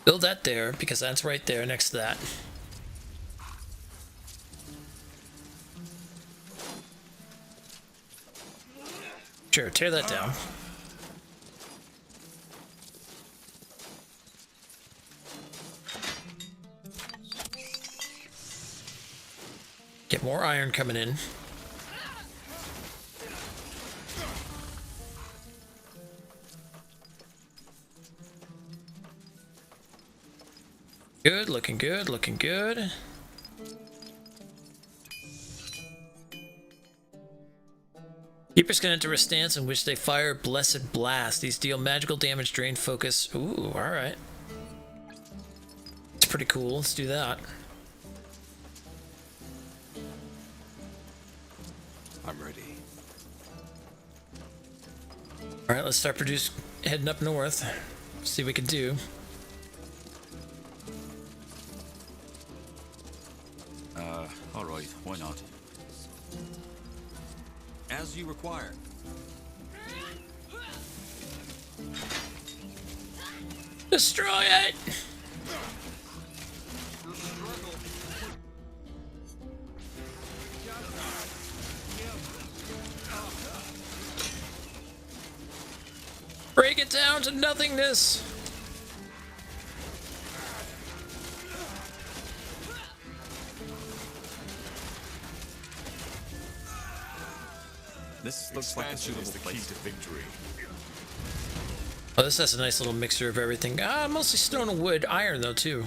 Build that there, because that's right there next to that. Sure, tear that down. Get more iron coming in. Good, looking good, looking good. Keepers can enter a stance in which they fire Blessed Blast. These deal magical damage, drain focus. Ooh, alright. It's pretty cool. Let's do that. I'm ready. Alright, let's start heading up north. See what we can do. Alright, why not? As you require. Destroy it! Break it down to nothingness! This looks like a Expansion is suitable the key place. to victory. Oh, this has a nice little mixture of everything. Mostly stone and wood. Iron, though, too.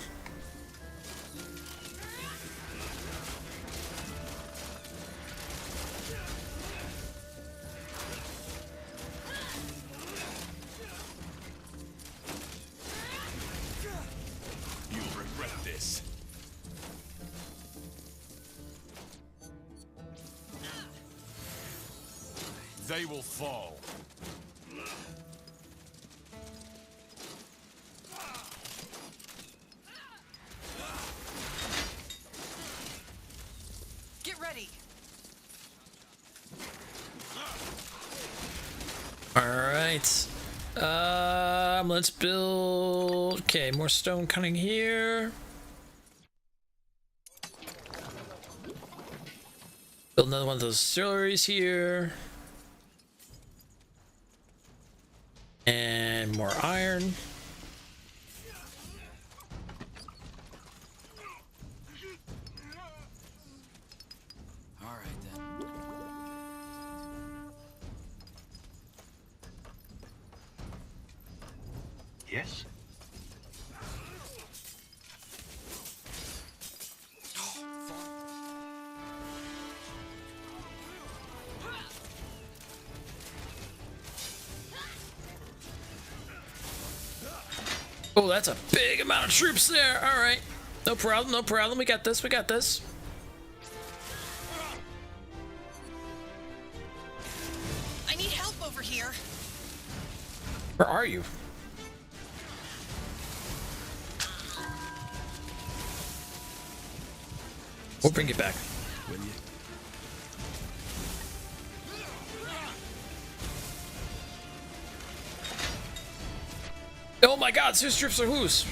You'll regret this. They will fall. Get ready. Alright. Let's build... Okay, more stone cutting here. Build another one of those distilleries here. And more iron. Alright then. Yes? Oh, that's a big amount of troops there. All right. No problem, no problem. We got this, we got this. I need help over here. Where are you? We'll bring it back. Will you? Oh my god, whose troops are whose?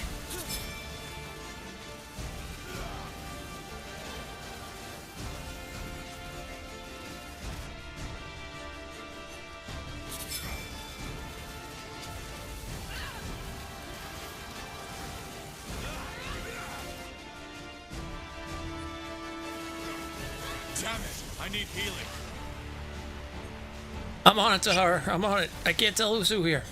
Damn it! I need healing. I'm on it, Tahar. I'm on it. I can't tell who's who here.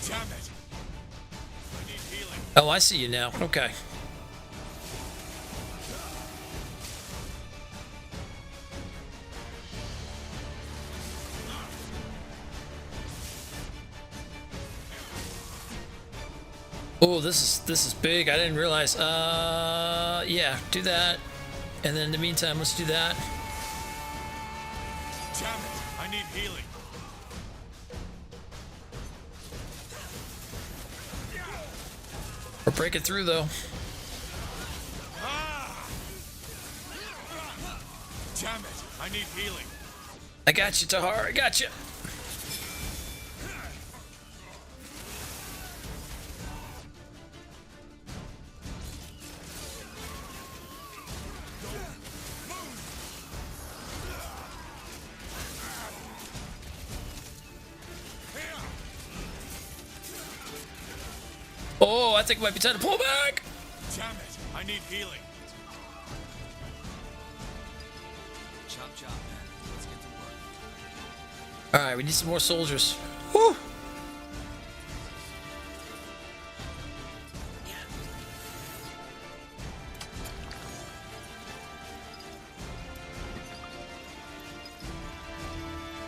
Damn it! I need healing. Oh, I see you now. Okay. Oh, this is big. I didn't realize. Yeah, do that. And then in the meantime, let's do that. Damn it! I need healing. We're breaking through though. Damn it! I need healing. I got you, Tahar. I got you. Oh, I think it might be time to pull back. Damn it! I need healing. Chop chop, man. Let's get to work. All right, we need some more soldiers. Whew.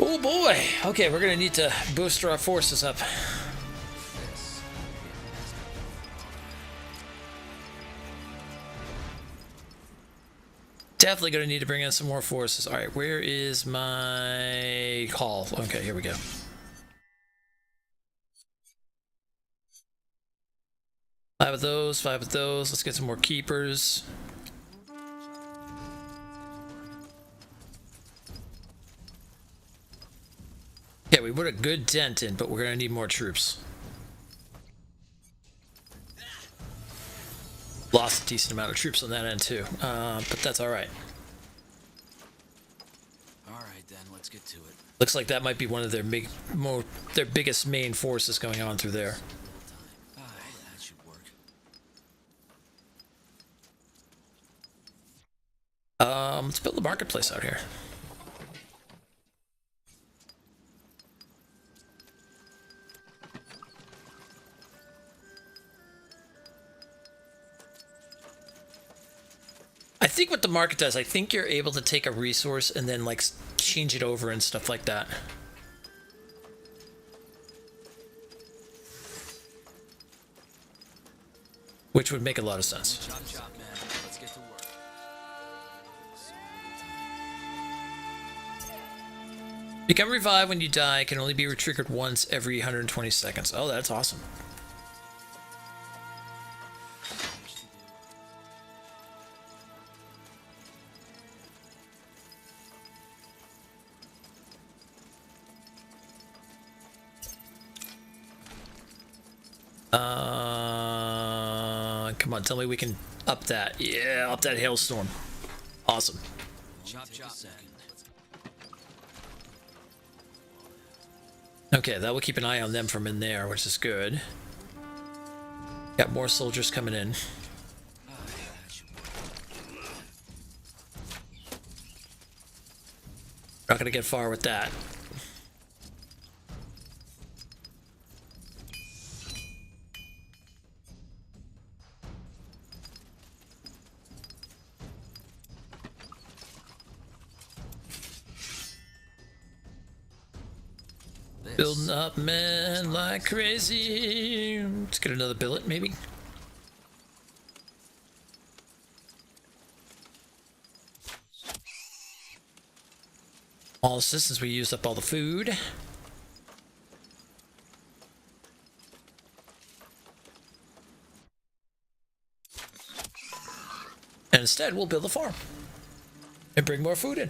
Oh boy. Okay, we're gonna need to boost our forces up. Definitely going to need to bring in some more forces. All right, where is my hall? Okay, here we go. Five of those, 5 of those. Let's get some more keepers. Yeah, we put a good dent in, but we're going to need more troops. Lost a decent amount of troops on that end too, but that's all right. All right, then let's get to it. Looks like that might be one of their biggest main forces going on through there. That should work. Let's build the marketplace out here. I think what the market does, I think you're able to take a resource and then like change it over and stuff like that. Which would make a lot of sense. Chop chop, man. Let's get to work. Become revived when you die. Can only be triggered once every 120 seconds. Oh, that's awesome. Come on, tell me we can up that. Yeah, up that hailstorm. Awesome. Chop chop, man. Okay, that will keep an eye on them from in there, which is good. Got more soldiers coming in. Not gonna get far with that. Building up, man, like crazy. Let's get another billet, maybe. All this since we used up all the food. And instead, we'll build a farm and bring more food in.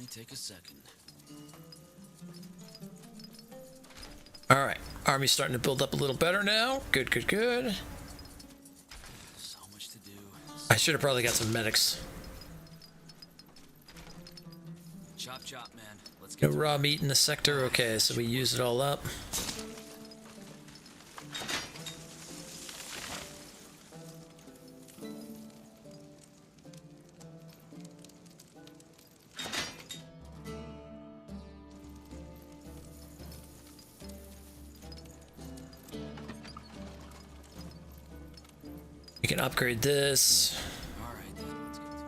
Take a second. All right, army's starting to build up a little better now. Good, good, good. So much to do. I should have probably got some medics. Chop chop, man. Let's No get raw meat in the sector. Okay, so we use it all up. We can upgrade this. All right, then let's get to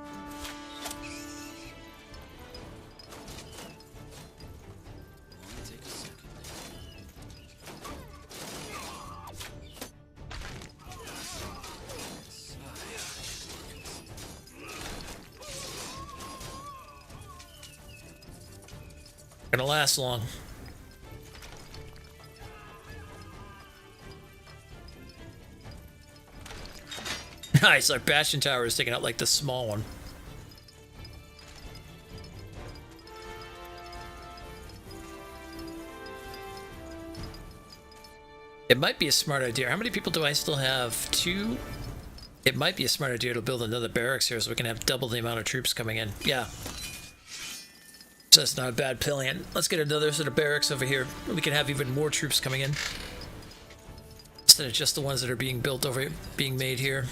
it. Take a second. Gonna last long. Nice, our Bastion Tower is taking out like the small one. It might be a smart idea. How many people do I still have? 2? It might be a smart idea to build another barracks here so we can have double the amount of troops coming in. Yeah. So that's not a bad plan. Let's get another sort of barracks over here. We can have even more troops coming in. Instead of just the ones that are being built over, being made here.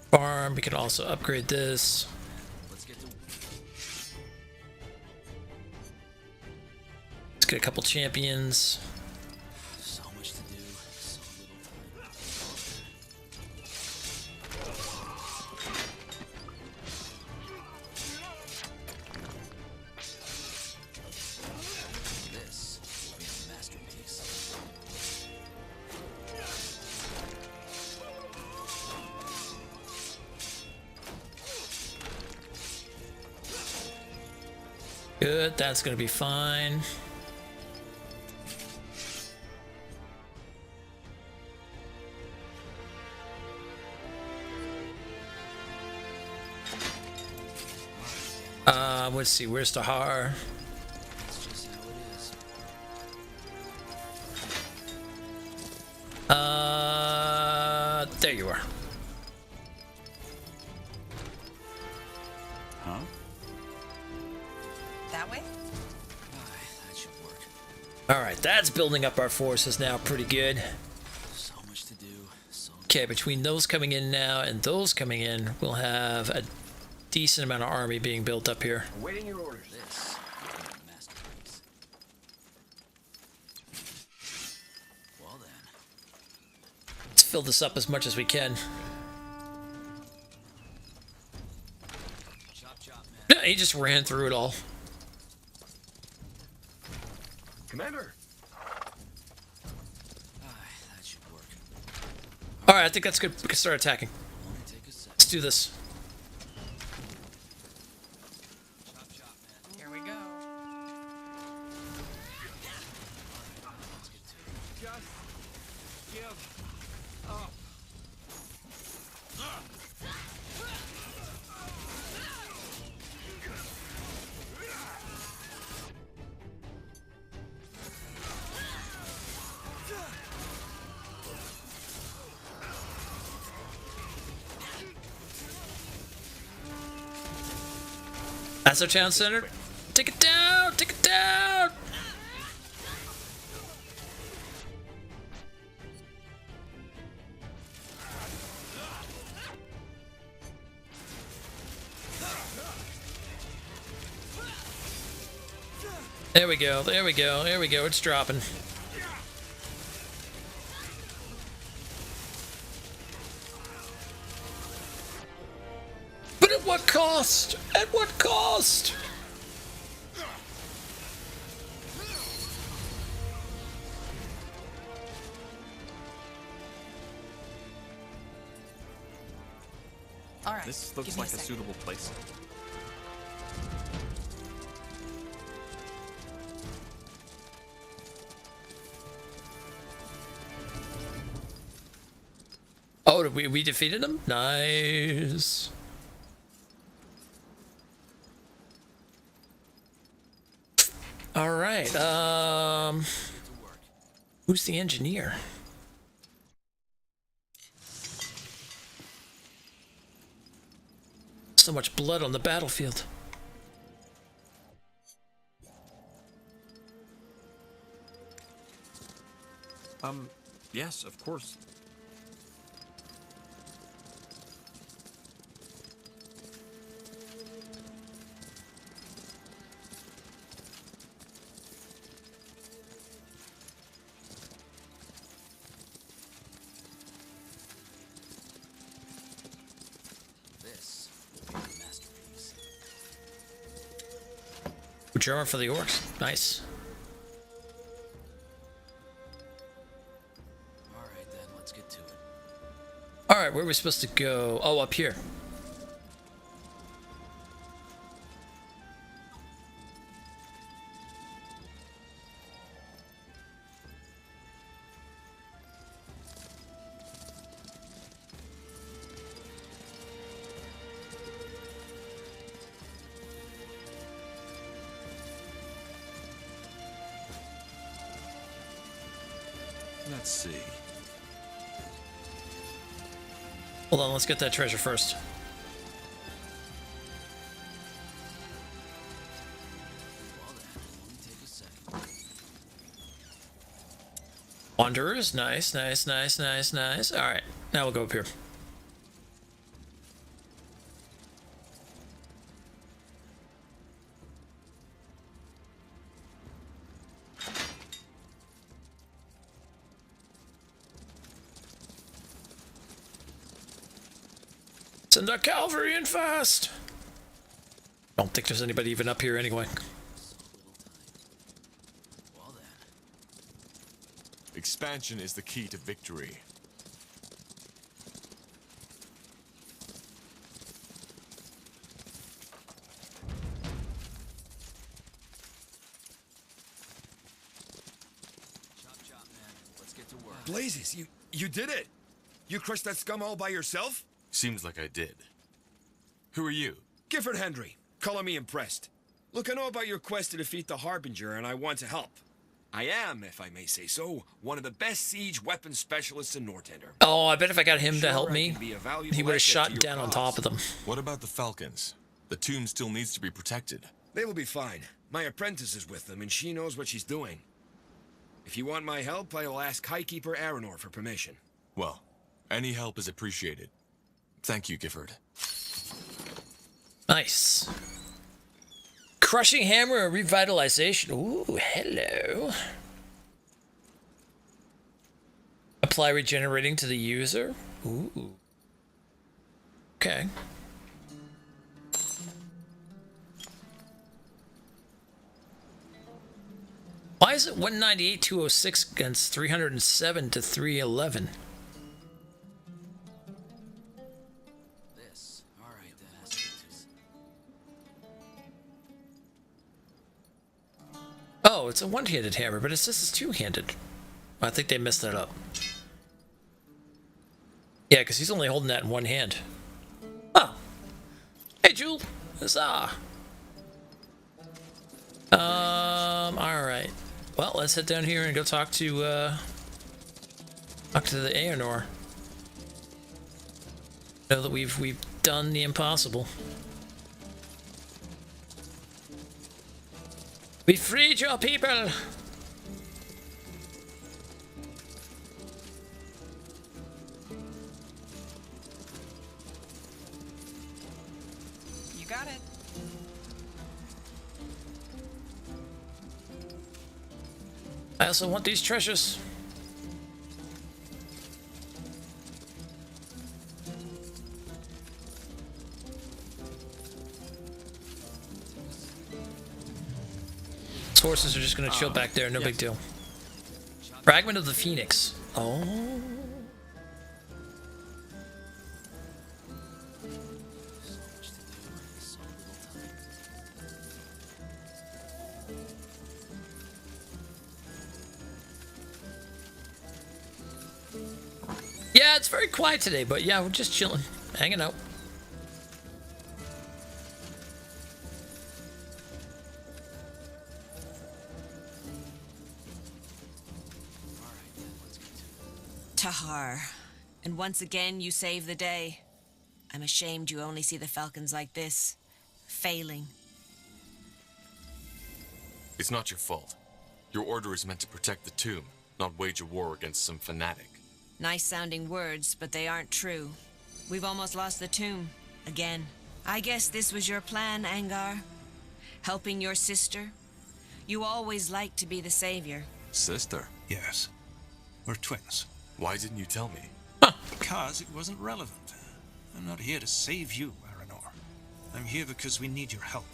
Farm, we can also upgrade this. Let's get a couple champions. So much to do, so little time. Good, that's gonna be fine. Let's see, where's Tahar? That's just how it is. There you are. Huh? That way? That should work. Alright, that's building up our forces now pretty good. So much to do. Okay, between those coming in now and those coming in, we'll have a decent amount of army being built up here. Awaiting your orders. This masterpiece. Well then. Let's fill this up as much as we can. Chop chop, man. Yeah, he just ran through it all. Commander. That should work. Alright, I think that's good. We can start attacking. Let's do this. Here we go. Just give up. That's our town center. Take it down! Take it down! There we go, there we go, there we go, it's dropping. But at what cost? At what cost? All right. This looks give me like a second. suitable place. Oh, we defeated him? Nice. All right. Who's the engineer? So much blood on the battlefield. Yes, of course. This masterpiece. German for the orcs. Nice. All right then, let's get to it. All right, where are we supposed to go? Oh, up here. Let's see. Hold on, let's get that treasure first. Well then, let me take a second. Wanderers, nice, nice, nice, nice, nice. All right, now we'll go up here. Send our cavalry in fast. Don't think there's anybody even up here anyway. Well then. Expansion is the key to victory. blazes, you did it! You crushed that scum all by yourself? Seems like I did. Who are you? Gifford Hendry. Color me impressed. Look, I know about your quest to defeat the Harbinger, and I want to help. I am, if I may say so, one of the best siege weapons specialists in Northander. Oh, I bet if I got him to help me, he would have shot down on top of them. What about the Falcons? The tomb still needs to be protected. They will be fine. My apprentice is with them, and she knows what she's doing. If you want my help, I will ask Highkeeper Aranor for permission. Well, any help is appreciated. Thank you, Gifford. Nice. Crushing Hammer Revitalization. Ooh, hello. Apply regenerating to the user. Ooh. Okay. Why is it 198 206 against 307 to 311? This. All right, that has to be Oh, it's a one-handed hammer, but it says it's two-handed. I think they messed that up. Yeah, because he's only holding that in one hand. Oh. Hey, Jewel. Huzzah. Alright. Well, let's head down here and go talk to the Aranor. Know that we've done the impossible. We freed your people! You got it. I also want these treasures. These horses are just gonna chill back there, no big deal. Fragment of the Phoenix. Oh. Yeah, it's very quiet today, but yeah, we're just chilling, hanging out. Tahar, and once again you save the day. I'm ashamed you only see the Falcons like this, failing. It's not your fault. Your order is meant to protect the tomb, not wage a war against some fanatic. Nice sounding words, but they aren't true. We've almost lost the tomb, again. I guess this was your plan, Angar? Helping your sister? You always liked to be the savior. Sister? Yes. We're twins. Why didn't you tell me? Because it wasn't relevant. I'm not here to save you, Aranor. I'm here because we need your help.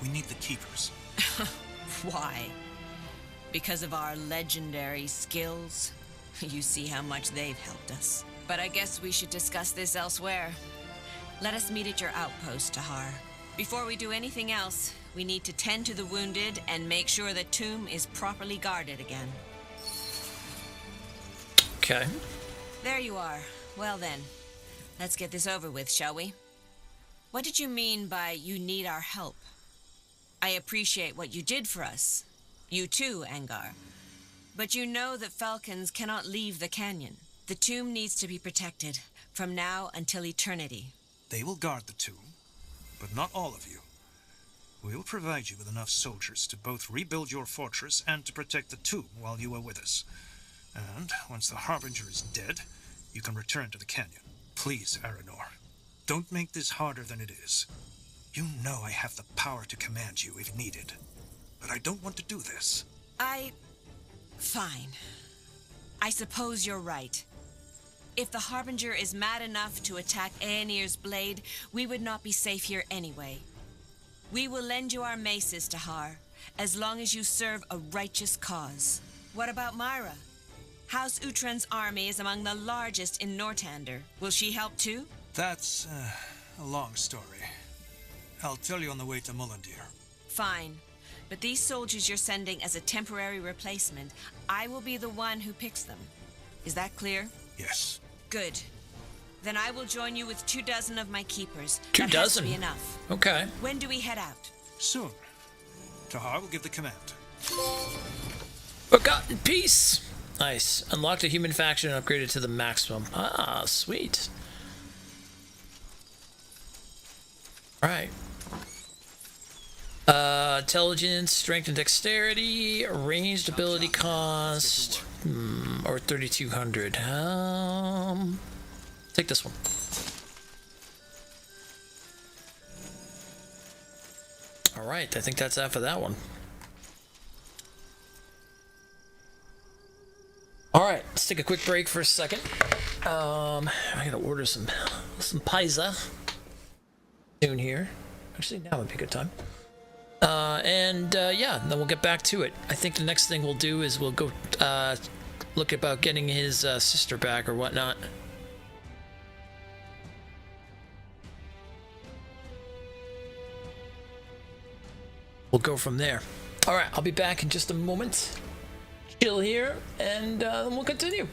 We need the Keepers. Why? Because of our legendary skills? You see how much they've helped us. But I guess we should discuss this elsewhere. Let us meet at your outpost, Tahar. Before we do anything else, we need to tend to the wounded and make sure the tomb is properly guarded again. Okay. There you are. Well then, let's get this over with, shall we? What did you mean by you need our help? I appreciate what you did for us. You too, Angar. But you know that Falcons cannot leave the canyon. The tomb needs to be protected, from now until eternity. They will guard the tomb, but not all of you. We will provide you with enough soldiers to both rebuild your fortress and to protect the tomb while you are with us. And once the Harbinger is dead, you can return to the canyon. Please, Aranor, don't make this harder than it is. You know I have the power to command you if needed, but I don't want to do this. Fine. I suppose you're right. If the Harbinger is mad enough to attack Aenir's blade, we would not be safe here anyway. We will lend you our maces, Tahar, as long as you serve a righteous cause. What about Myra? House Uhtren's army is among the largest in Northander. Will she help too? That's a long story. I'll tell you on the way to Mullendeer. Fine. But these soldiers you're sending as a temporary replacement, I will be the one who picks them. Is that clear? Yes. Good. Then I will join you with 24 of my keepers. 24? That has to be enough. Okay. When do we head out? Soon. Tahar will give the command. Forgotten Peace. Nice. Unlocked a human faction and upgraded to the maximum. Ah, sweet. Alright. Intelligence, strength, and dexterity, ranged ability cost, or 3,200. Take this one. Alright, I think that's that for that one. Alright, let's take a quick break for a second. I gotta order some pizza soon here. Actually, now would be a good time. Yeah, then we'll get back to it. I think the next thing we'll do is we'll go look about getting his sister back or whatnot. We'll go from there. Alright, I'll be back in just a moment. Chill here, and then we'll continue.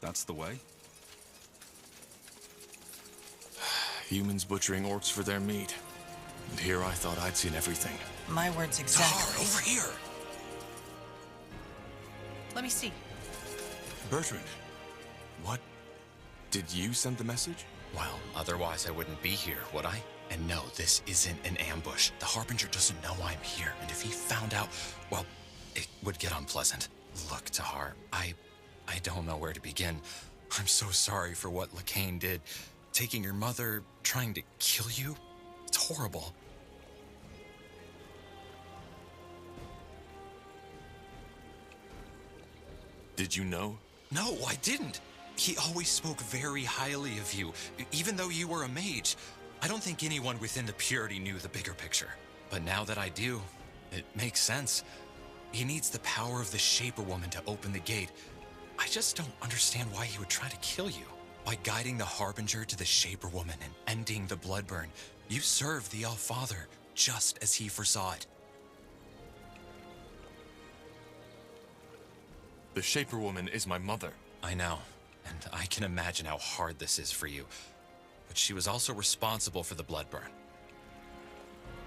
That's the way? Humans butchering orcs for their meat. And here I thought I'd seen everything. My words exactly. Over here! Let me see. Bertrand, what? Did you send the message? Well, otherwise I wouldn't be here, would I? And no, this isn't an ambush. The Harbinger doesn't know I'm here, and if he found out, well, it would get unpleasant. Look, Tahar, I don't know where to begin. I'm so sorry for what Lacane did. Taking your mother, trying to kill you? It's horrible. Did you know? No, I didn't. He always spoke very highly of you, even though you were a mage. I don't think anyone within the Purity knew the bigger picture. But now that I do, it makes sense. He needs the power of the Shaper Woman to open the gate. I just don't understand why he would try to kill you. By guiding the Harbinger to the Shaper Woman and ending the Bloodburn, you serve the All-Father just as he foresaw it. The Shaper Woman is my mother. I know, and I can imagine how hard this is for you. But she was also responsible for the Bloodburn.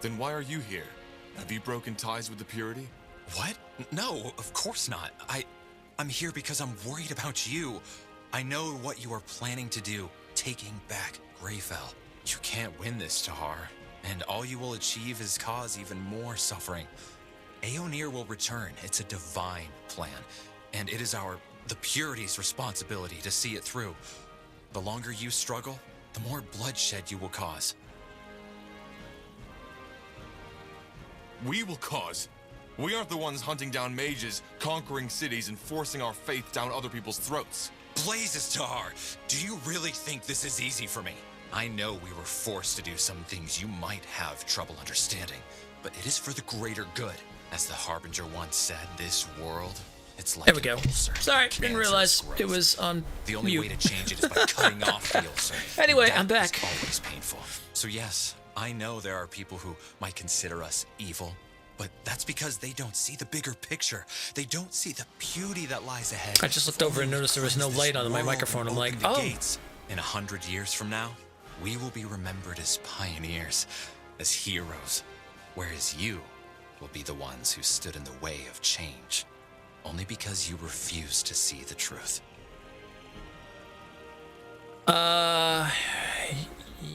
Then why are you here? Have you broken ties with the Purity? What? No, of course not. I'm here because I'm worried about you. I know what you are planning to do, taking back Greyfell. You can't win this, Tahar, and all you will achieve is cause even more suffering. Aeonir will return. It's a divine plan, and it is the Purity's responsibility to see it through. The longer you struggle, the more bloodshed you will cause. We will cause? We aren't the ones hunting down mages, conquering cities, and forcing our faith down other people's throats. Blazes, Tahar! Do you really think this is easy for me? I know we were forced to do some things you might have trouble understanding, but it is for the greater good. As the Harbinger once said, this world, it's like there we go. Ulcer. Sorry, didn't realize it was on The only mute. way to change it is by cutting off the ulcer. Anyway, That I'm back. is always painful. So yes, I know there are people who might consider us evil, but that's because they don't see the bigger picture. They don't see the beauty that lies ahead. I just looked over and noticed there was no light on my microphone. I'm like, oh. Gates. In 100 years from now, we will be remembered as pioneers, as heroes, whereas you will be the ones who stood in the way of change, only because you refused to see the truth.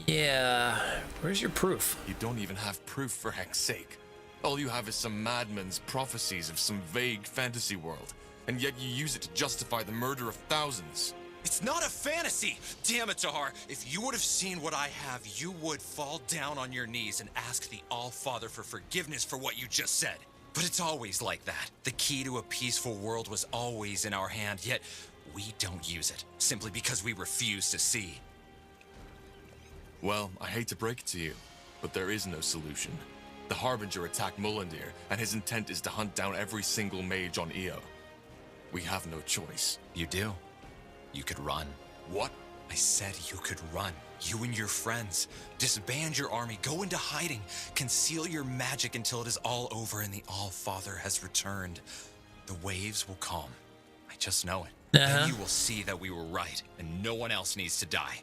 Yeah. Where's your proof? You don't even have proof, for heck's sake. All you have is some madman's prophecies of some vague fantasy world, and yet you use it to justify the murder of thousands. It's not a fantasy! Damn it, Tahar! If you would have seen what I have, you would fall down on your knees and ask the All-Father for forgiveness for what you just said. But it's always like that. The key to a peaceful world was always in our hand, yet we don't use it, simply because we refuse to see. Well, I hate to break it to you, but there is no solution. The Harbinger attacked Mullendir, and his intent is to hunt down every single mage on Io. We have no choice. You do. You could run. What? I said you could run. You and your friends. Disband your army, go into hiding, conceal your magic until it is all over and the All-Father has returned. The waves will calm. I just know it. Then you will see that we were right, and no one else needs to die.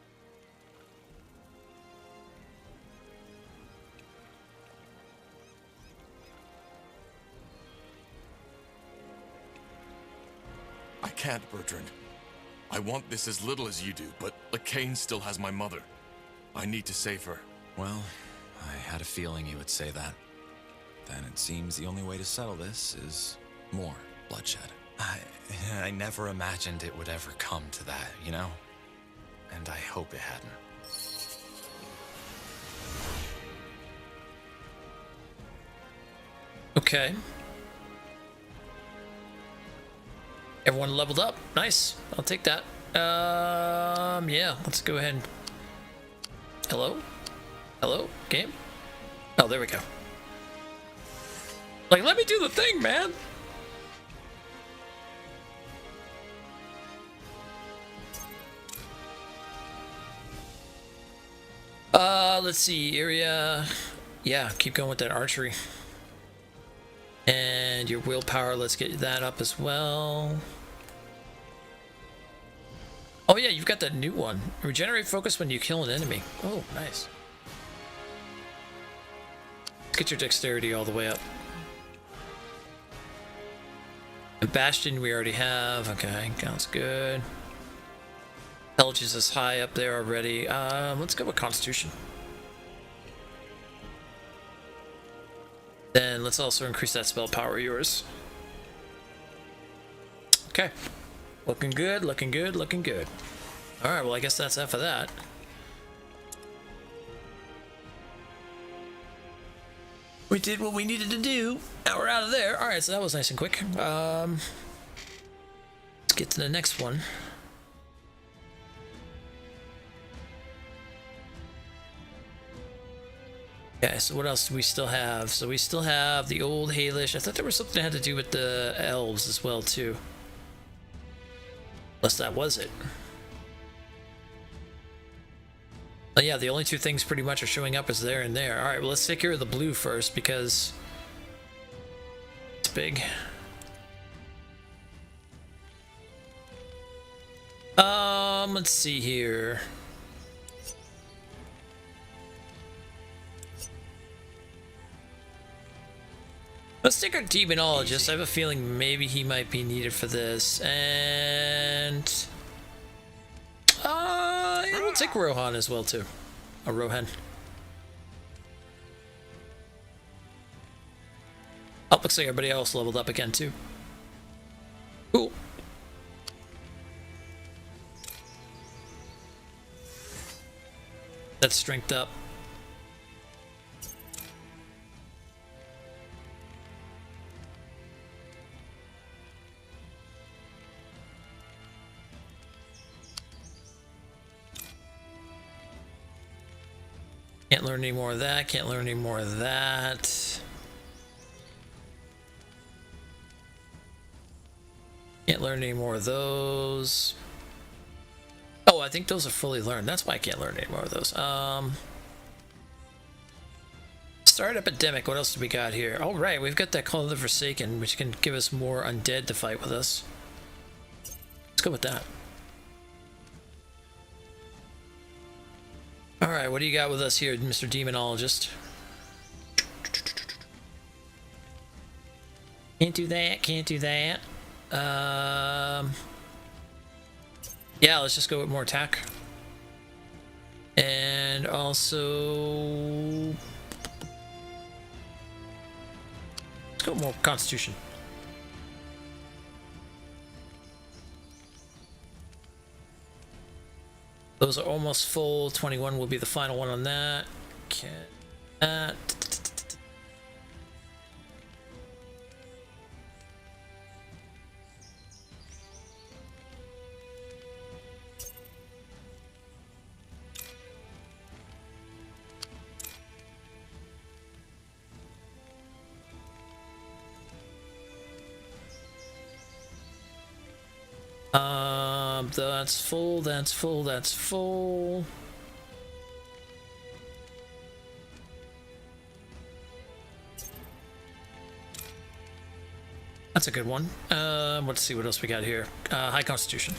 I can't, Bertrand. I want this as little as you do, but Lacane still has my mother. I need to save her. Well, I had a feeling you would say that. Then it seems the only way to settle this is more bloodshed. I never imagined it would ever come to that, you know? And I hope it hadn't. Okay. Everyone leveled up. Nice. I'll take that. Yeah, let's go ahead. Hello? Hello? Game? Oh, there we go. Like, let me do the thing, man. Let's see. Area. Yeah, keep going with that archery. And your willpower, let's get that up as well. Oh yeah, you've got that new one. Regenerate focus when you kill an enemy. Oh, nice. Get your dexterity all the way up. And Bastion we already have. Okay, sounds good. Intelligence is high up there already. Let's go with Constitution. Then let's also increase that spell power of yours. Okay. Looking good, looking good, looking good. Alright, well I guess that's that for that. We did what we needed to do. Now we're out of there. Alright, so that was nice and quick. Let's get to the next one. Okay, so what else do we still have? So we still have the old Haelish. I thought there was something that had to do with the elves as well, too. Unless that was it. But yeah, the only two things pretty much are showing up is there and there. Alright, well let's take care of the blue first because it's big. Let's see here. Let's take our Demonologist. I have a feeling maybe he might be needed for this. And we'll take Rohan as well too. A Rohan. Oh, looks like everybody else leveled up again too. Cool. That's strength up. Can't learn any more of that. Can't learn any more of that. Can't learn any more of those. Oh, I think those are fully learned. That's why I can't learn any more of those. Start Epidemic. What else do we got here? All right, we've got that Call of the Forsaken, which can give us more undead to fight with us. Let's go with that. All right, what do you got with us here, Mr. Demonologist? Can't do that. Can't do that. Yeah, let's just go with more attack. And also... let's go with more Constitution. Those are almost full. 21 will be the final one on that. Okay. That's full, that's full, that's full. That's a good one. Let's see what else we got here. High Constitution.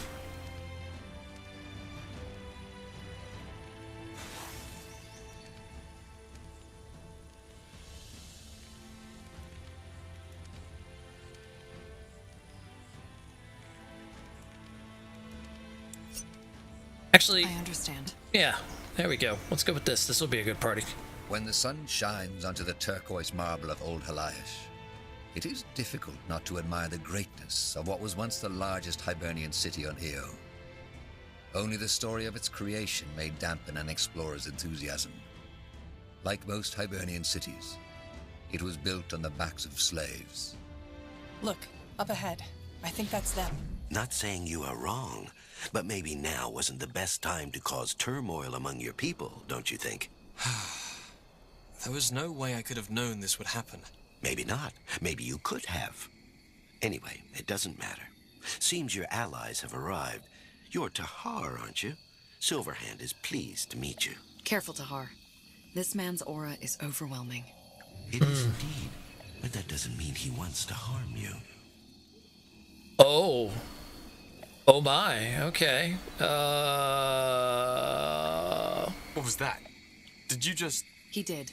Actually, I understand. Yeah, there we go. Let's go with this. This will be a good party. When the sun shines onto the turquoise marble of Old Haliash, it is difficult not to admire the greatness of what was once the largest Hibernian city on Io. Only the story of its creation may dampen an explorer's enthusiasm. Like most Hibernian cities, it was built on the backs of slaves. Look, up ahead. I think that's them. Not saying you are wrong, but maybe now wasn't the best time to cause turmoil among your people, don't you think? There was no way I could have known this would happen. Maybe not. Maybe you could have. Anyway, it doesn't matter. Seems your allies have arrived. You're Tahar, aren't you? Silverhand is pleased to meet you. Careful, Tahar. This man's aura is overwhelming. It is indeed, but that doesn't mean he wants to harm you. Oh. Oh my, okay. What was that? Did you just... He did.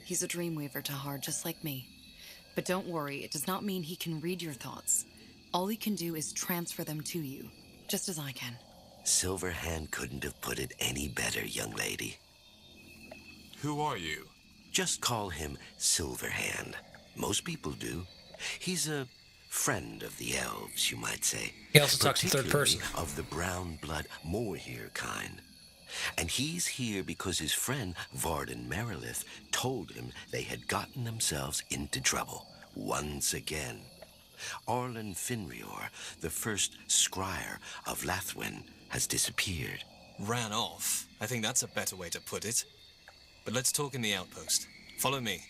He's a Dreamweaver, Tahar, just like me. But don't worry, it does not mean he can read your thoughts. All he can do is transfer them to you, just as I can. Silverhand couldn't have put it any better, young lady. Who are you? Just call him Silverhand. Most people do. He's a friend of the elves, you might say. He also talks in third person. Of the brown blood Moorhere kind. And he's here because his friend Varden Merilith told him they had gotten themselves into trouble once again. Arlen Finrior, the first scryer of Lathwin, has disappeared. Ran off? I think that's a better way to put it. But let's talk in the outpost. Follow me.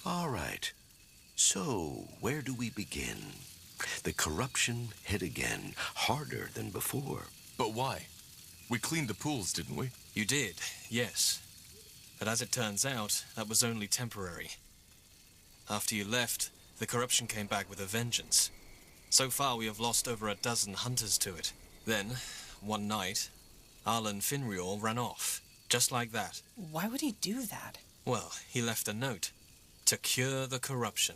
All right. So, where do we begin? The corruption hit again, harder than before. But why? We cleaned the pools, didn't we? You did, yes. But as it turns out, that was only temporary. After you left, the corruption came back with a vengeance. So far, we have lost over a dozen hunters to it. Then, one night, Arlen Finrior ran off, just like that. Why would he do that? Well, he left a note. To cure the corruption.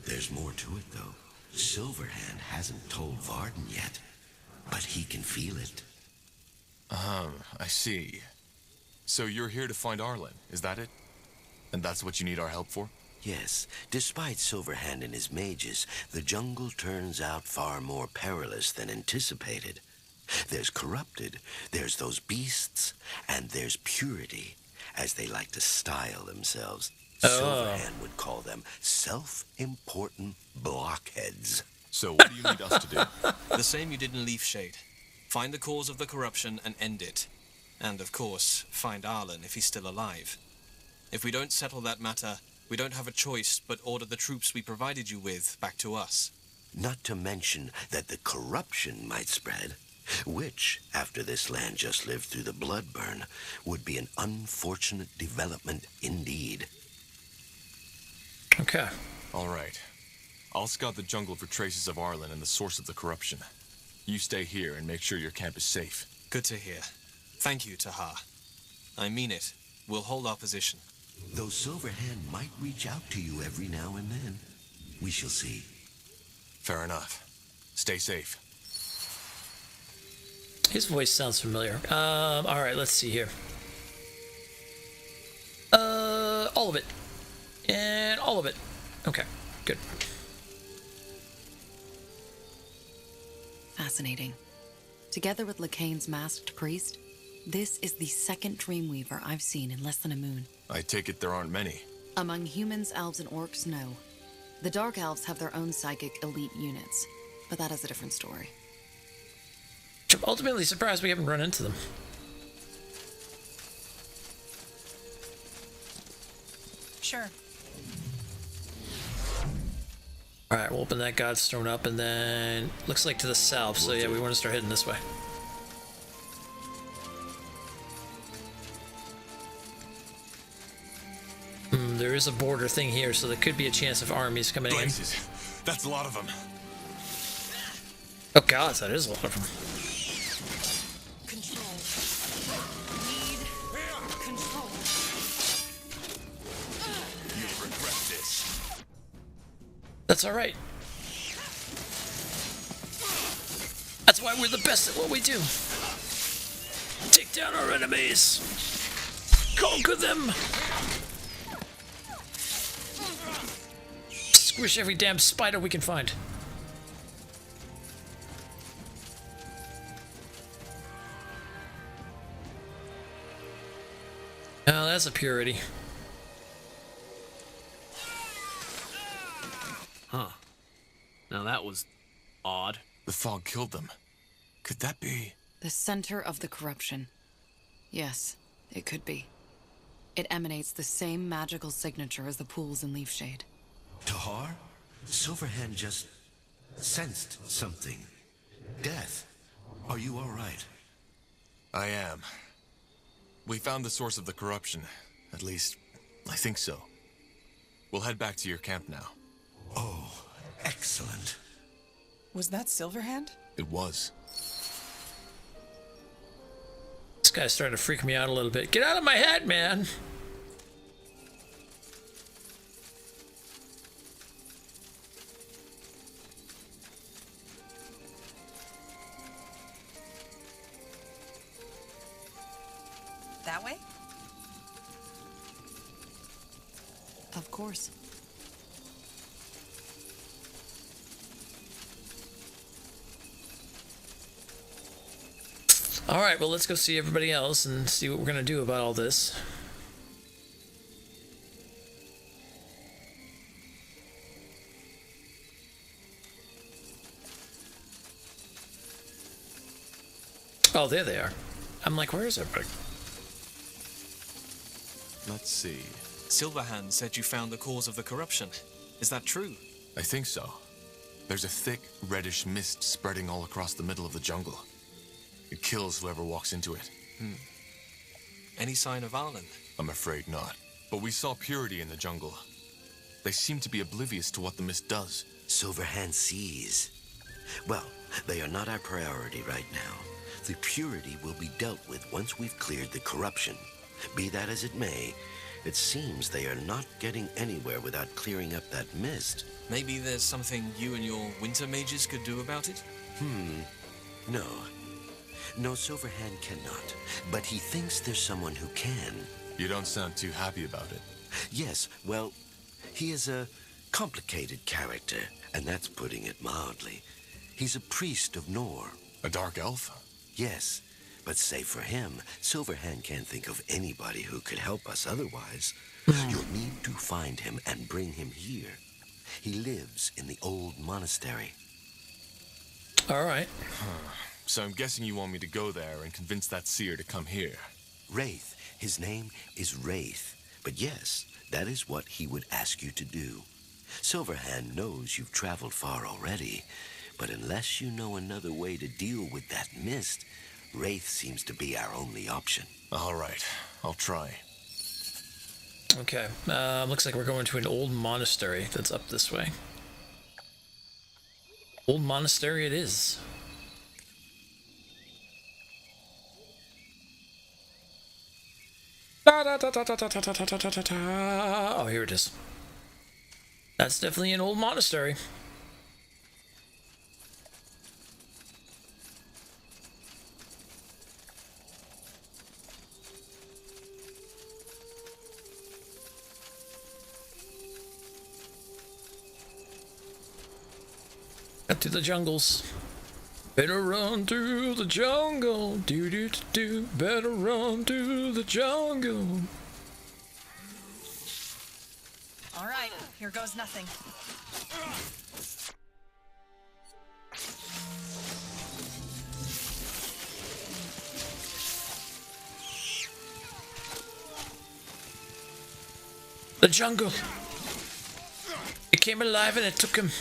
There's more to it, though. Silverhand hasn't told Varden yet, but he can feel it. I see. So you're here to find Arlen, is that it? And that's what you need our help for? Yes. Despite Silverhand and his mages, the jungle turns out far more perilous than anticipated. There's corrupted, there's those beasts, and there's purity, as they like to style themselves. Silverhand would call them self-important blockheads. So what do you need us to do? The same you did in Leafshade. Find the cause of the corruption and end it. And, of course, find Arlen if he's still alive. If we don't settle that matter, we don't have a choice but order the troops we provided you with back to us. Not to mention that the corruption might spread, which, after this land just lived through the Bloodburn, would be an unfortunate development indeed. Okay. All right. I'll scout the jungle for traces of Arlen and the source of the corruption. You stay here and make sure your camp is safe. Good to hear. Thank you, Tahar. I mean it. We'll hold our position. Though Silverhand might reach out to you every now and then. We shall see. Fair enough. Stay safe. His voice sounds familiar. Alright, let's see here. All of it. And all of it. Okay, good. Fascinating. Together with Lakane's masked priest, this is the second Dreamweaver I've seen in less than a moon. I take it there aren't many. Among humans, elves, and orcs, no. The Dark Elves have their own psychic elite units, but that is a different story. I'm ultimately surprised we haven't run into them. Sure. Alright, we'll open that Godstone up, and then looks like to the south, so yeah, we want to start heading this way. There is a border thing here, so there could be a chance of armies coming in. That's a lot of them. Oh god, that is a lot of them. Control. Need control. You'll regret this. That's alright. That's why we're the best at what we do. Take down our enemies. Conquer them. Squish every damn spider we can find. Oh, that's a purity. Huh. Now that was odd. The fog killed them. Could that be? The center of the corruption. Yes, it could be. It emanates the same magical signature as the pools in Leafshade. Tahar? Silverhand just sensed something. Death. Are you all right? I am. We found the source of the corruption. At least, I think so. We'll head back to your camp now. Oh, Excellent. Was that Silverhand? It was. This guy's starting to freak me out a little bit. Get out of my head, man! That way? Of course. Alright, well, let's go see everybody else and see what we're gonna do about all this. Oh, there they are. I'm like, where is everybody? Let's see. Silverhand said you found the cause of the corruption. Is that true? I think so. There's a thick, reddish mist spreading all across the middle of the jungle. It kills whoever walks into it. Any sign of Arlen? I'm afraid not. But we saw purity in the jungle. They seem to be oblivious to what the mist does. Silverhand sees. Well, they are not our priority right now. The purity will be dealt with once we've cleared the corruption. Be that as it may, it seems they are not getting anywhere without clearing up that mist. Maybe there's something you and your winter mages could do about it? No. No, Silverhand cannot. But he thinks there's someone who can. You don't sound too happy about it. Yes, well, he is a complicated character, and that's putting it mildly. He's a priest of Nor. A dark elf? Yes, but save for him, Silverhand can't think of anybody who could help us otherwise. You'll need to find him and bring him here. He lives in the old monastery. All right. So I'm guessing you want me to go there and convince that seer to come here. Wraith. His name is Wraith. But yes, that is what he would ask you to do. Silverhand knows you've traveled far already, but unless you know another way to deal with that mist, Wraith seems to be our only option. All right, I'll try. Okay, looks like we're going to an old monastery that's up this way. Old monastery it is. Oh, here it is. That's definitely an old monastery. Got to the jungles. Better run through the jungle. Do do do do. Better run through the jungle. All right, here goes nothing. The jungle. It came alive and it took him.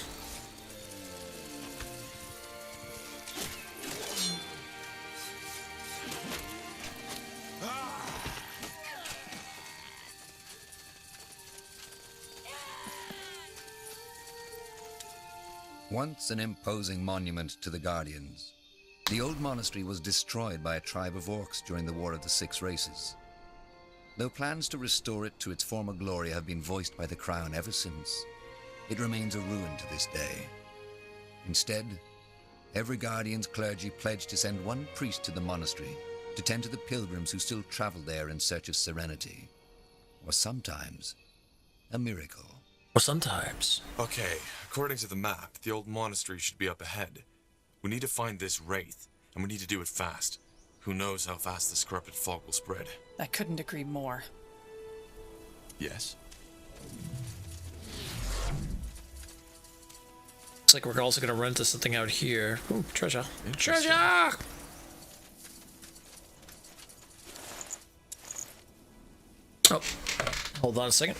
Once an imposing monument to the Guardians, the old monastery was destroyed by a tribe of orcs during the War of the Six Races. Though plans to restore it to its former glory have been voiced by the Crown ever since, it remains a ruin to this day. Instead, every Guardian's clergy pledged to send one priest to the monastery to tend to the pilgrims who still travel there in search of serenity, or sometimes a miracle. Or sometimes. Okay, according to the map, the old monastery should be up ahead. We need to find this Wraith, and we need to do it fast. Who knows how fast this corrupted fog will spread. I couldn't agree more. Yes? Looks like we're also going to run into something out here. Ooh, treasure. Treasure! Oh, hold on a second.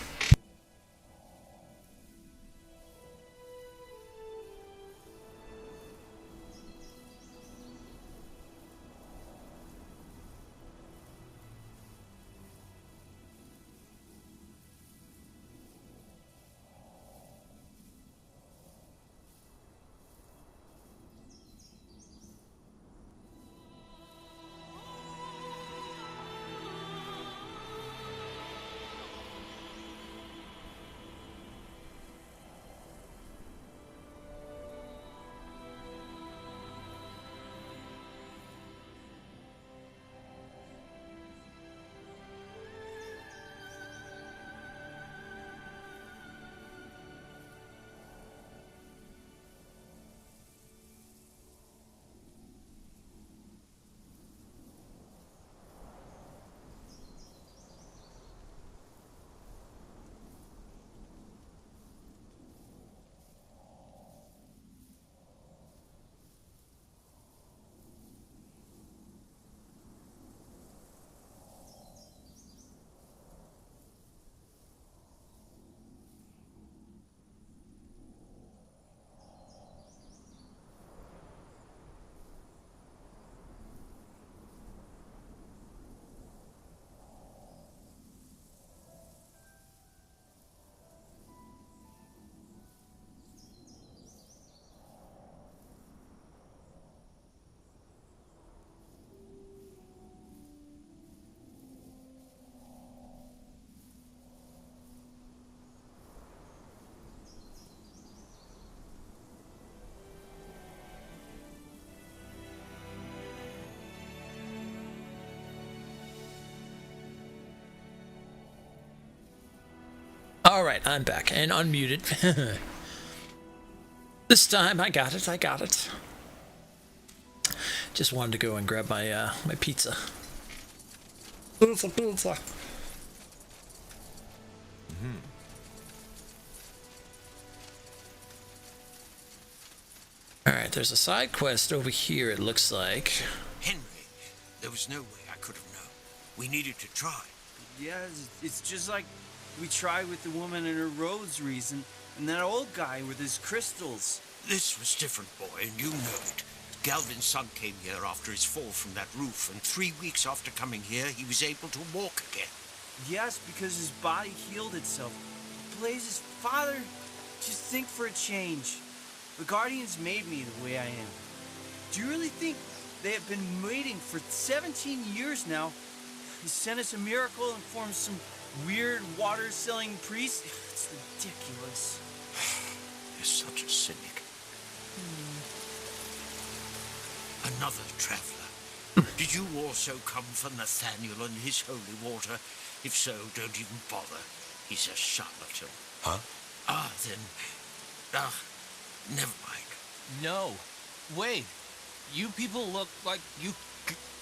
Alright, I'm back and unmuted. This time I got it. Just wanted to go and grab my my pizza. Pizza. Alright, there's a side quest over here, it looks like. Henry, there was no way I could have known. We needed to try. Yeah, it's just like we tried with the woman and her rosaries and that old guy with his crystals. This was different, boy, and you know it. Galvin's son came here after his fall from that roof, and 3 weeks after coming here, he was able to walk again. Yes, because his body healed itself. Blaze's father, just think for a change. The Guardians made me the way I am. Do you really think they have been waiting for 17 years now? He sent us a miracle and formed some weird water-selling priest? It's ridiculous. You're such a cynic. Another traveler. Did you also come for Nathaniel and his holy water? If so, don't even bother. He's a charlatan. Huh? Never mind. No. Wait. You people look like you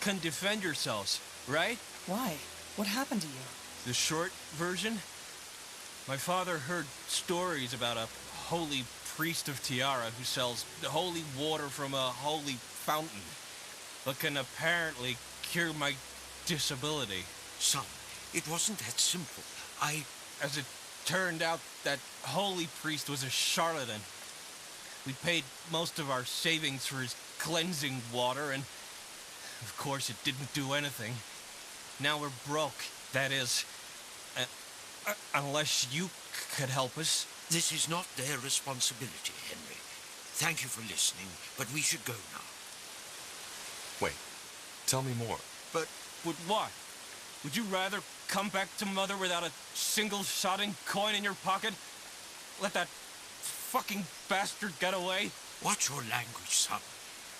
can defend yourselves, right? Why? What happened to you? The short version? My father heard stories about a holy priest of Tiara who sells holy water from a holy fountain, but can apparently cure my disability. Son, it wasn't that simple. As it turned out, that holy priest was a charlatan. We paid most of our savings for his cleansing water, and of course it didn't do anything. Now we're broke, that is. Unless you could help us. This is not their responsibility, Henry. Thank you for listening, but we should go now. Wait, tell me more. But what? Would you rather come back to Mother without a single sodding coin in your pocket? Let that fucking bastard get away? Watch your language, son.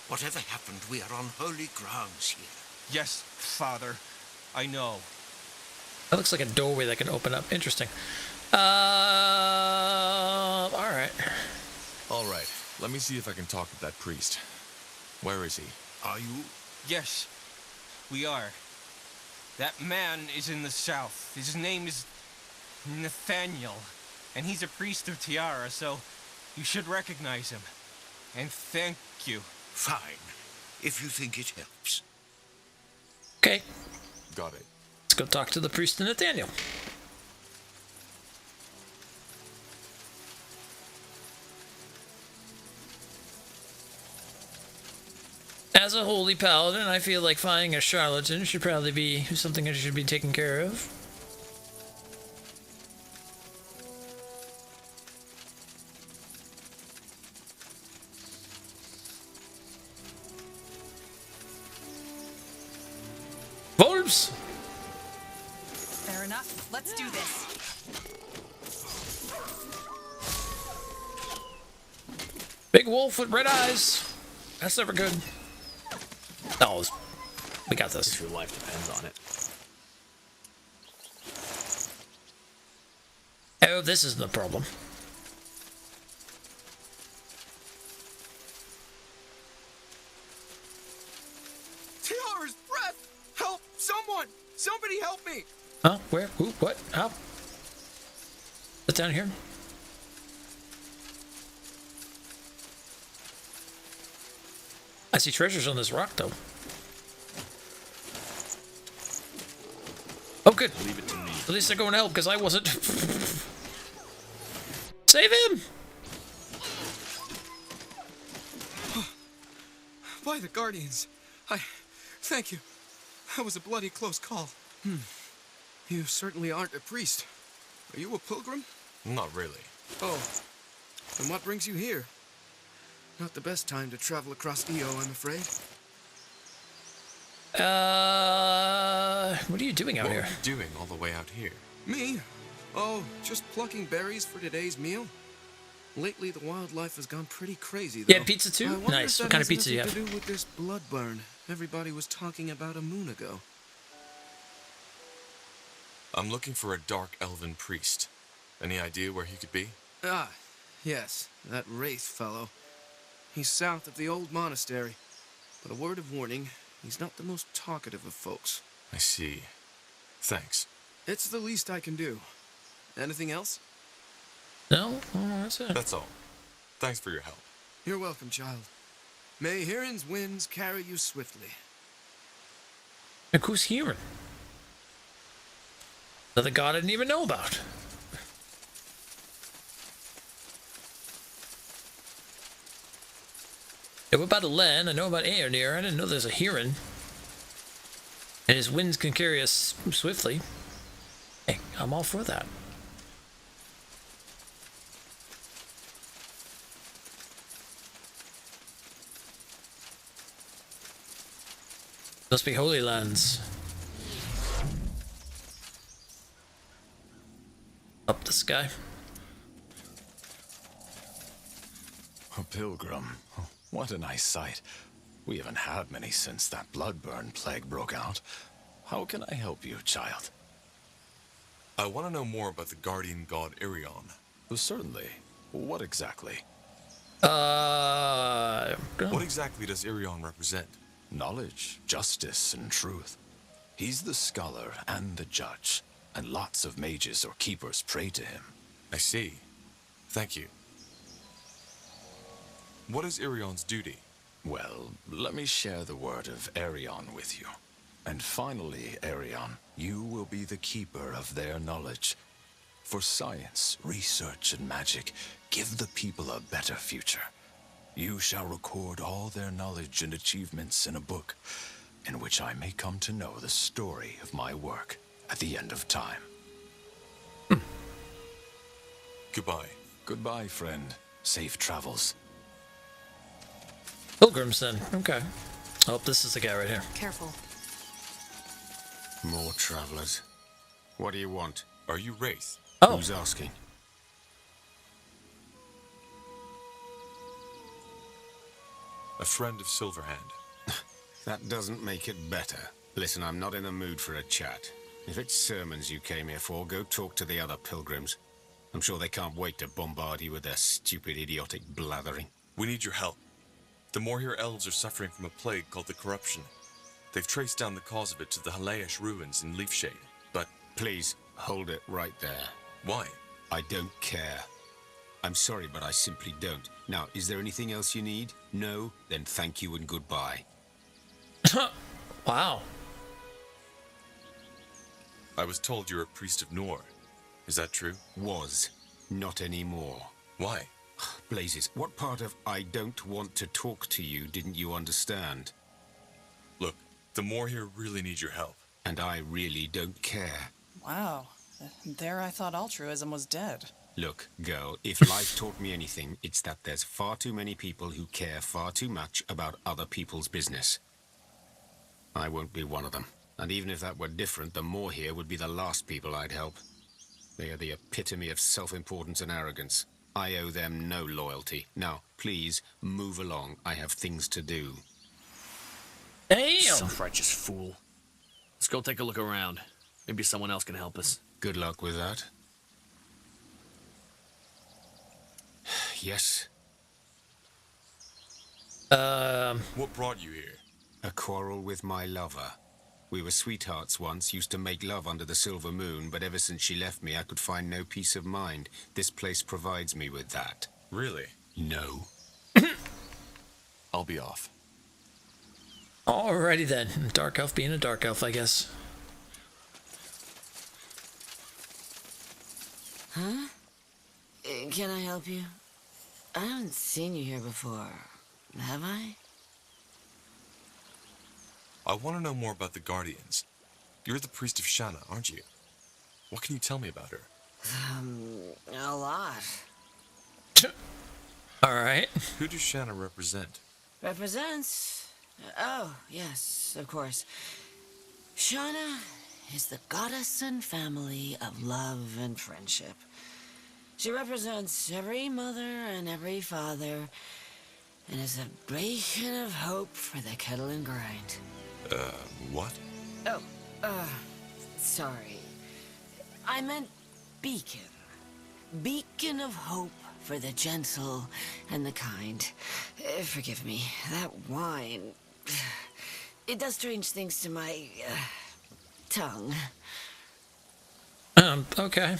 Whatever happened, we are on holy grounds here. Yes, Father. I know. That looks like a doorway that can open up. Interesting. Alright. Alright, let me see if I can talk with that priest. Where is he? Are you? Yes, we are. That man is in the south. His name is Nathaniel, and he's a priest of Tiara, so you should recognize him. And thank you. Fine, if you think it helps. Okay. Got it. Let's go talk to the priest and Nathaniel. As a holy paladin, I feel like finding a charlatan should probably be something that should be taken care of. Wolves! Fair enough. Let's do this. Big wolf with red eyes. That's never good. Oh, we got this. If your life depends on it. Oh, this isn't a problem. Tiara's breath! Help! Someone! Somebody help me! Huh? Where? Who? What? How? What's down here? I see treasures on this rock, though. Oh, good. Leave it to me. At least they're going to help, because I wasn't. Save him! By the Guardians. Thank you. That was a bloody close call. You certainly aren't a priest. Are you a pilgrim? Not really. Oh. And what brings you here? Not the best time to travel across EO, I'm afraid. What are you doing out here? What are you doing all the way out here? Me? Oh, just plucking berries for today's meal. Lately, the wildlife has gone pretty crazy, though. Yeah, pizza too? I wonder Nice. if What that kind of has pizza do you anything have? to do with this blood burn everybody was talking about a moon ago. I'm looking for a dark elven priest. Any idea where he could be? Ah, yes, that Wraith fellow. He's south of the old monastery. But a word of warning, he's not the most talkative of folks. I see. Thanks. It's the least I can do. Anything else? No, that's it. That's all. Thanks for your help. You're welcome, child. May Hiran's winds carry you swiftly. Like, who's Hiran? Another god I didn't even know about. Yeah, we're about to land. I know about Aeonir. I didn't know there's a Hiran. And his winds can carry us swiftly. Hey, I'm all for that. Must be Holy Lands. Up the sky. A pilgrim. What a nice sight. We haven't had many since that bloodburn plague broke out. How can I help you, child? I want to know more about the guardian god Irion. Certainly. What exactly? What exactly does Irion represent? Knowledge, justice, and truth. He's the scholar and the judge, and lots of mages or keepers pray to him. I see. Thank you. What is Irion's duty? Well, let me share the word of Arion with you. And finally, Arion, you will be the keeper of their knowledge. For science, research, and magic, give the people a better future. You shall record all their knowledge and achievements in a book, in which I may come to know the story of my work at the end of time. Goodbye. Goodbye, friend. Safe travels. Pilgrims then. Okay. Oh, this is the guy right here. Careful. More travelers. What do you want? Are you Wraith? Oh. Who's asking? A friend of Silverhand. That doesn't make it better. Listen, I'm not in the mood for a chat. If it's sermons you came here for, go talk to the other pilgrims. I'm sure they can't wait to bombard you with their stupid, idiotic blathering. We need your help. The Morhir elves are suffering from a plague called the Corruption. They've traced down the cause of it to the Halayish ruins in Leafshade, but... Please, hold it right there. Why? I don't care. I'm sorry, but I simply don't. Now, is there anything else you need? No? Then thank you and goodbye. Wow. I was told you're a priest of Nor. Is that true? Was. Not anymore. Why? Blazes, what part of I don't want to talk to you didn't you understand? Look, the Morhir really need your help. And I really don't care. Wow. There I thought altruism was dead. Look, girl, if life taught me anything, it's that there's far too many people who care far too much about other people's business. I won't be one of them. And even if that were different, the Morhir would be the last people I'd help. They are the epitome of self-importance and arrogance. I owe them no loyalty. Now, please, move along. I have things to do. Damn! Self-righteous fool. Let's go take a look around. Maybe someone else can help us. Good luck with that. Yes? What brought you here? A quarrel with my lover. We were sweethearts once, used to make love under the silver moon, but ever since she left me, I could find no peace of mind. This place provides me with that. Really? No. I'll be off. Alrighty then. Dark elf being a dark elf, I guess. Huh? Can I help you? I haven't seen you here before. Have I? I want to know more about the Guardians. You're the priest of Shanna, aren't you? What can you tell me about her? A lot. Alright. Who does Shanna represent? Represents? Oh, yes, of course. Shanna is the goddess and family of love and friendship. She represents every mother and every father, and is a beacon of hope for the kettle and grind. What? Oh, sorry. I meant beacon. beacon of hope for the gentle and the kind. Forgive me, that wine... It does strange things to my... tongue. Okay.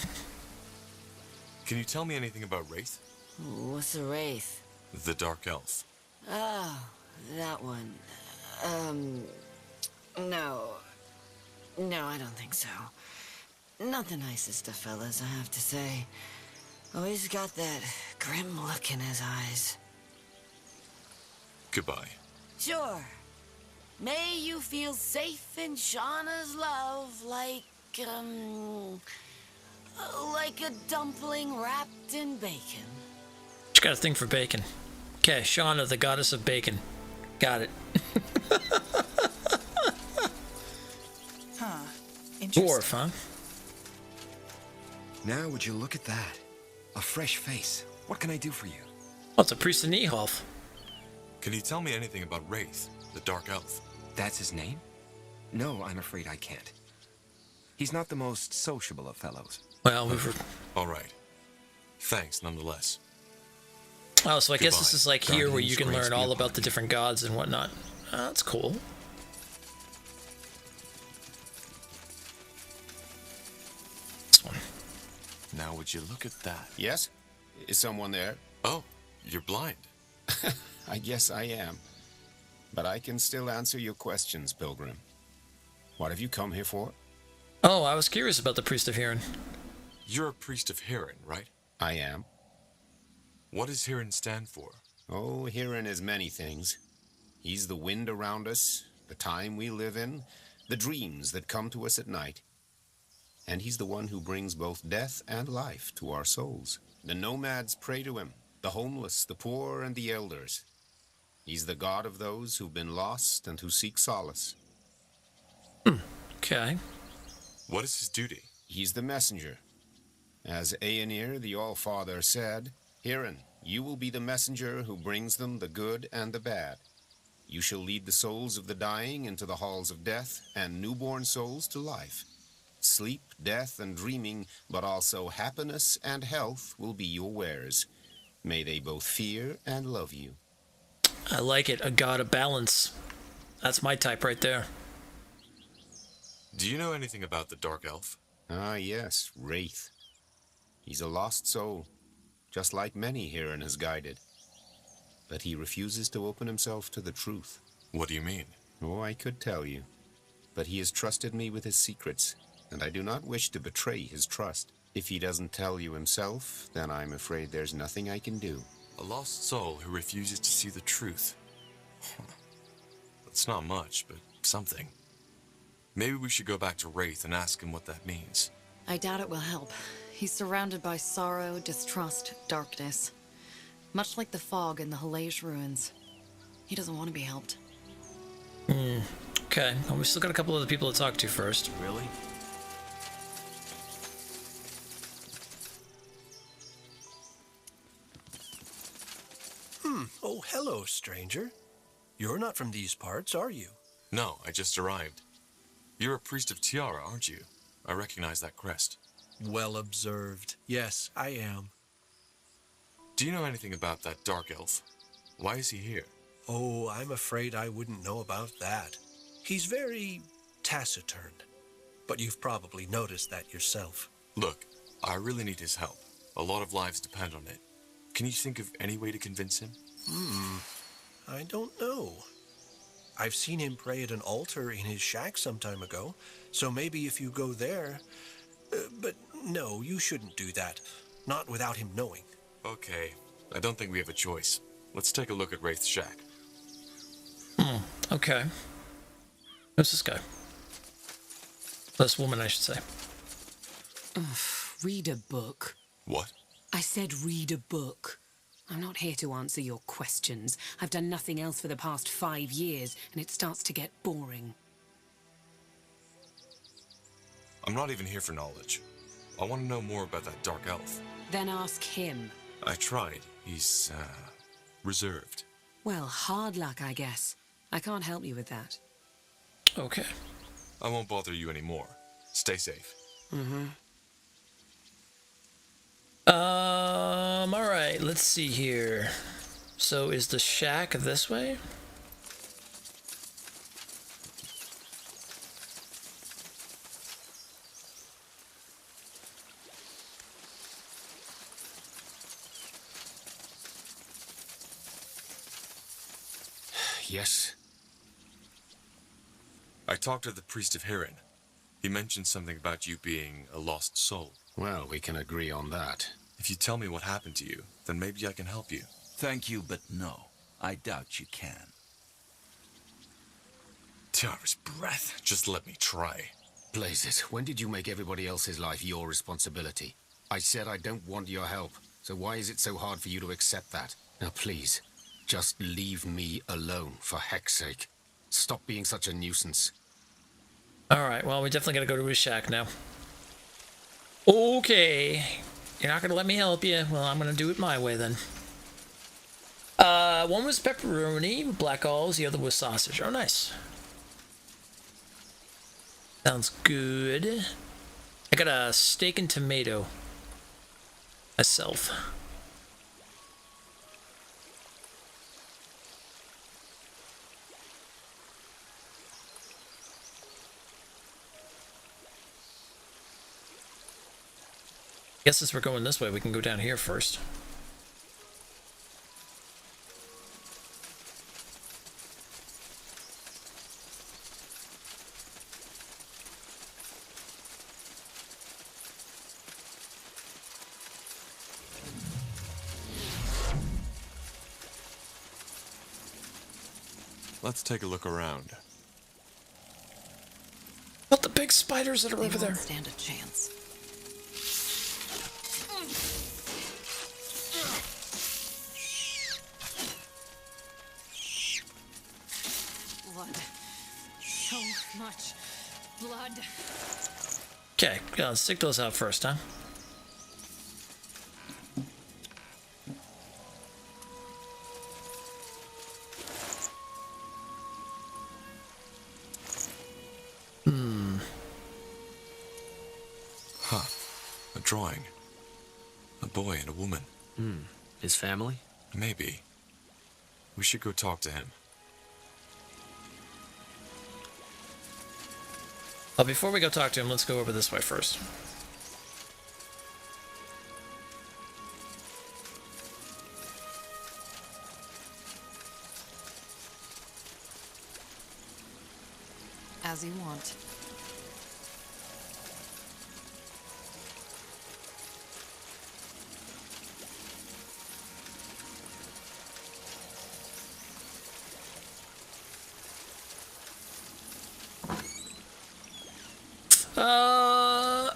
Can you tell me anything about Wraith? What's a wraith? The Dark Elf. Oh, that one. No. No, I don't think so. Not the nicest of fellas, I have to say. Always got that grim look in his eyes. Goodbye. Sure. May you feel safe in Shauna's love like a dumpling wrapped in bacon. She got a thing for bacon. Okay, Shauna, the goddess of bacon. Got it. Huh. Interesting. Dwarf, huh? Now would you look at that? A fresh face. What can I do for you? Oh, it's a priest of Niehoff. Can you tell me anything about Wraith, the Dark Elf? That's his name? No, I'm afraid I can't. He's not the most sociable of fellows. Well, we were... All right. Thanks, nonetheless. Oh, so I guess this is like here where you can Guardians, learn all about the different gods and whatnot. That's cool. This one. Now would you look at that? Yes? Is someone there? Oh, you're blind. I guess I am. But I can still answer your questions, Pilgrim. What have you come here for? Oh, I was curious about the Priest of Hirin. You're a priest of Hirin, right? I am. What does Hirin stand for? Oh, Hirin is many things. He's the wind around us, the time we live in, the dreams that come to us at night. And he's the one who brings both death and life to our souls. The nomads pray to him, the homeless, the poor, and the elders. He's the god of those who've been lost and who seek solace. Okay. What is his duty? He's the messenger. As Aenir, the All-Father, said, Hirin, you will be the messenger who brings them the good and the bad. You shall lead the souls of the dying into the halls of death, and newborn souls to life. Sleep, death, and dreaming, but also happiness and health will be your wares. May they both fear and love you. I like it. A god of balance. That's my type right there. Do you know anything about the Dark Elf? Ah, yes, Wraith. He's a lost soul, just like many Hirin has guided. But he refuses to open himself to the truth. What do you mean? Oh, I could tell you. But he has trusted me with his secrets, and I do not wish to betray his trust. If he doesn't tell you himself, then I'm afraid there's nothing I can do. A lost soul who refuses to see the truth. That's not much, but something. Maybe we should go back to Wraith and ask him what that means. I doubt it will help. He's surrounded by sorrow, distrust, darkness. Much like the fog in the Halage ruins. He doesn't want to be helped. Okay. Well, we still got a couple other people to talk to first. Really? Oh, hello, stranger. You're not from these parts, are you? No, I just arrived. You're a priest of Tiara, aren't you? I recognize that crest. Well observed. Yes, I am. Do you know anything about that Dark Elf? Why is he here? Oh, I'm afraid I wouldn't know about that. He's very taciturn. But you've probably noticed that yourself. Look, I really need his help. A lot of lives depend on it. Can you think of any way to convince him? I don't know. I've seen him pray at an altar in his shack some time ago, so maybe if you go there... but no, you shouldn't do that. Not without him knowing. Okay, I don't think we have a choice. Let's take a look at Wraith's shack. Okay. Who's this guy? This woman, I should say. Read a book. What? I said read a book. I'm not here to answer your questions. I've done nothing else for the past 5 years, and it starts to get boring. I'm not even here for knowledge. I want to know more about that Dark Elf. Then ask him. I tried. He's, reserved. Well, hard luck, I guess. I can't help you with that. Okay. I won't bother you anymore. Stay safe. Alright, let's see here. So is the shack this way? Yes. I talked to the priest of Heron. He mentioned something about you being a lost soul. Well, we can agree on that. If you tell me what happened to you, then maybe I can help you. Thank you, but no. I doubt you can. Tiara's breath. Just let me try. Blazes, when did you make everybody else's life your responsibility? I said I don't want your help, so why is it so hard for you to accept that? Now please, just leave me alone, for heck's sake. Stop being such a nuisance. Alright, well, we definitely gotta go to his shack now. Okay. You're not gonna let me help you? Well, I'm gonna do it my way then. One was pepperoni, black olives, the other was sausage. Oh, nice. Sounds good. I got a steak and tomato. Myself. Guess since we're going this way, we can go down here first. Let's take a look around. What the big spiders that are over there? Stand a chance. Blood. So much blood. Okay, let's stick those out first, huh? Huh. A drawing. A boy and a woman. His family? Maybe. We should go talk to him. Well, before we go talk to him, let's go over this way first. As you want.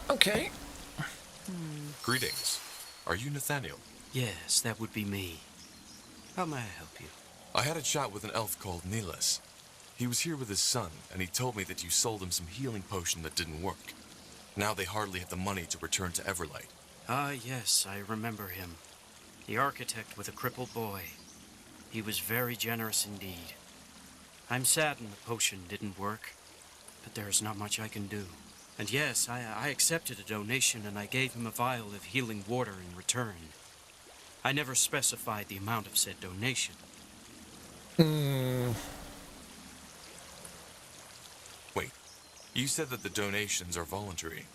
Okay. Greetings. Are you Nathaniel? Yes, that would be me. How may I help you? I had a chat with an elf called Nilas. He was here with his son, and he told me that you sold him some healing potion that didn't work. Now they hardly have the money to return to Everlight. Ah, yes, I remember him. The architect with a crippled boy. He was very generous indeed. I'm saddened the potion didn't work, but there is not much I can do. And yes, I accepted a donation and I gave him a vial of healing water in return. I never specified the amount of said donation. Wait, you said that the donations are voluntary.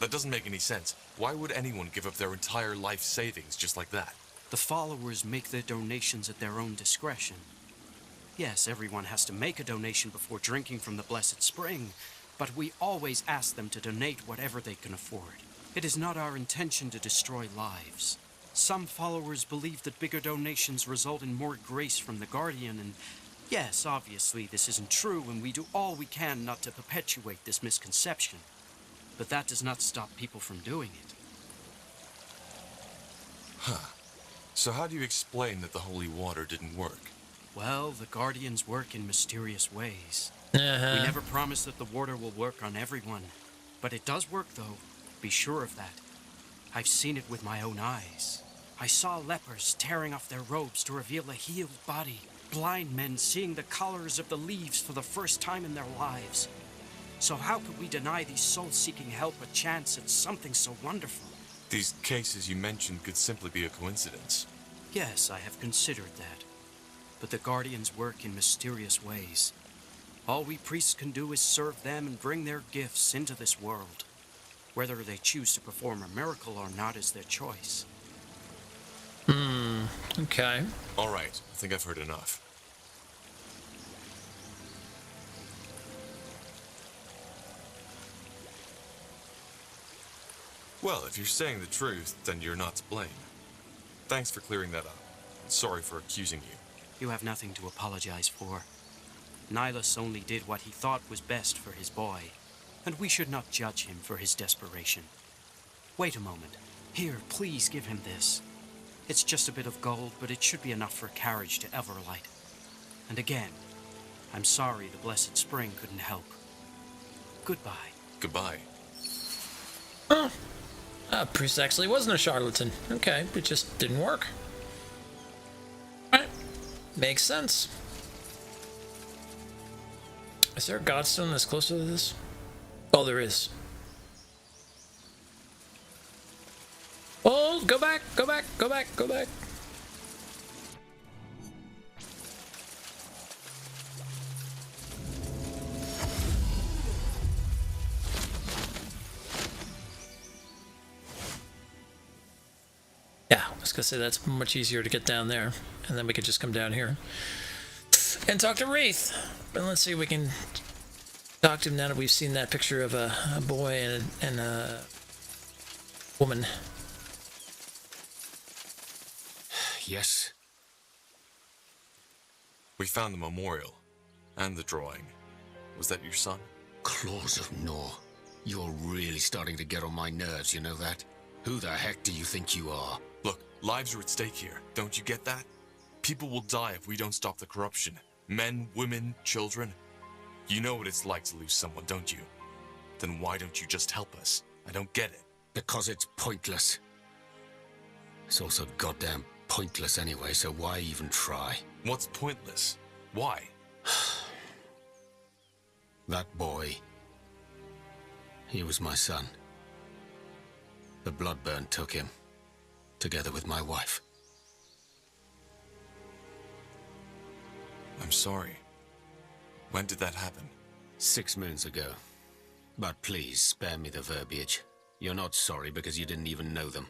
That doesn't make any sense. Why would anyone give up their entire life savings just like that? The followers make their donations at their own discretion. Yes, everyone has to make a donation before drinking from the Blessed Spring, but we always ask them to donate whatever they can afford. It is not our intention to destroy lives. Some followers believe that bigger donations result in more grace from the Guardian, and yes, obviously this isn't true, and we do all we can not to perpetuate this misconception. But that does not stop people from doing it. Huh. So how do you explain that the holy water didn't work? Well, the Guardians work in mysterious ways. Uh-huh. We never promise that the water will work on everyone. But it does work, though. Be sure of that. I've seen it with my own eyes. I saw lepers tearing off their robes to reveal a healed body. Blind men seeing the colors of the leaves for the first time in their lives. So how could we deny these souls seeking help a chance at something so wonderful? These cases you mentioned could simply be a coincidence. Yes, I have considered that. But the Guardians work in mysterious ways. All we priests can do is serve them and bring their gifts into this world. Whether they choose to perform a miracle or not is their choice. Okay. All right, I think I've heard enough. Well, if you're saying the truth, then you're not to blame. Thanks for clearing that up. Sorry for accusing you. You have nothing to apologize for. Nihilus only did what he thought was best for his boy, and we should not judge him for his desperation. Wait a moment. Here, please give him this. It's just a bit of gold, but it should be enough for a carriage to Everlight. And again, I'm sorry the Blessed Spring couldn't help. Goodbye. Goodbye. Oh. Priest actually wasn't a charlatan. Okay, it just didn't work. Alright. Makes sense. Is there a godstone that's closer to this? Oh, there is. Oh, go back, go back, go back, go back. Yeah, I was gonna say that's much easier to get down there, and then we could just come down here and talk to Wraith. But let's see if we can talk to him now that we've seen that picture of a boy and a woman. Yes? We found the memorial and the drawing. Was that your son? Claws of Nor. You're really starting to get on my nerves, you know that? Who the heck do you think you are? Look, lives are at stake here. Don't you get that? People will die if we don't stop the corruption. Men, women, children. You know what it's like to lose someone, don't you? Then why don't you just help us? I don't get it. Because it's pointless. It's also goddamn pointless anyway, so why even try? What's pointless? Why? That boy. He was my son. The Bloodburn took him, together with my wife. I'm sorry. When did that happen? 6 moons ago. But please, spare me the verbiage. You're not sorry because you didn't even know them.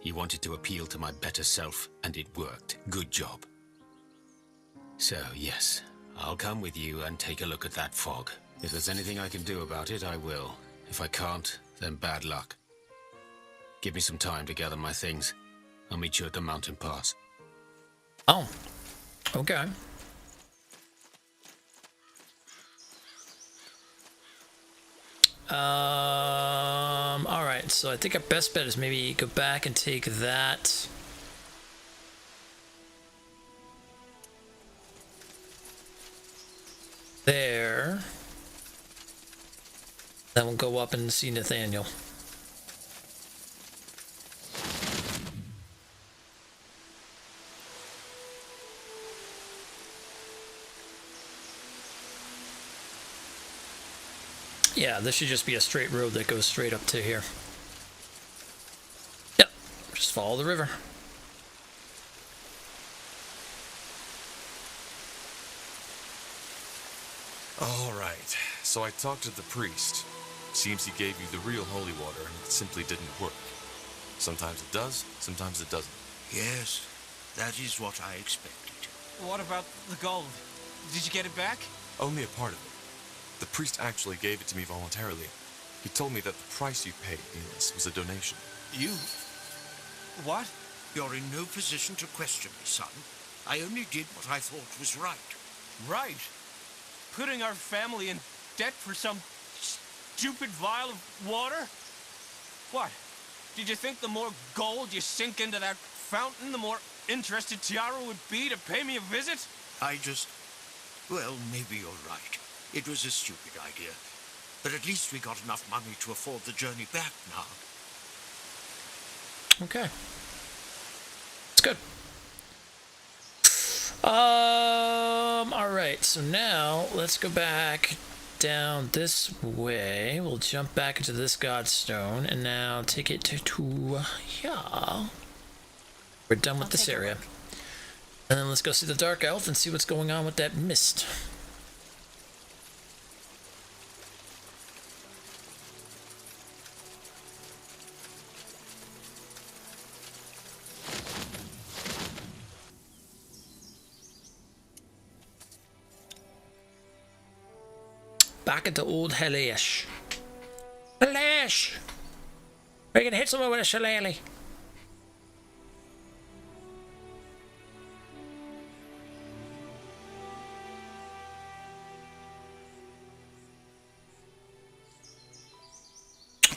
You wanted to appeal to my better self, and it worked. Good job. So, yes, I'll come with you and take a look at that fog. If there's anything I can do about it, I will. If I can't, then bad luck. Give me some time to gather my things. I'll meet you at the mountain pass. Oh, okay. All right, so I think our best bet is maybe go back and take that. There. Then we'll go up and see Nathaniel. Yeah, this should just be a straight road that goes straight up to here. Yep, just follow the river. All right, so I talked to the priest. Seems he gave you the real holy water and it simply didn't work. Sometimes it does, sometimes it doesn't. Yes, that is what I expected. What about the gold? Did you get it back? Only a part of it. The priest actually gave it to me voluntarily. He told me that the price you paid, Niels, was a donation. You? What? You're in no position to question me, son. I only did what I thought was right. Right. Putting our family in debt for some stupid vial of water? What? Did you think the more gold you sink into that fountain, the more interested Tiara would be to pay me a visit? Well, maybe you're right. It was a stupid idea. But at least we got enough money to afford the journey back now. Okay. It's good. All right, so now let's go back down this way. We'll jump back into this godstone and now take it to yeah. We're done with this area. And then let's go see the Dark Elf and see what's going on with that mist. Back into old Hellish. Hellish! We're gonna hit someone with a shillelagh.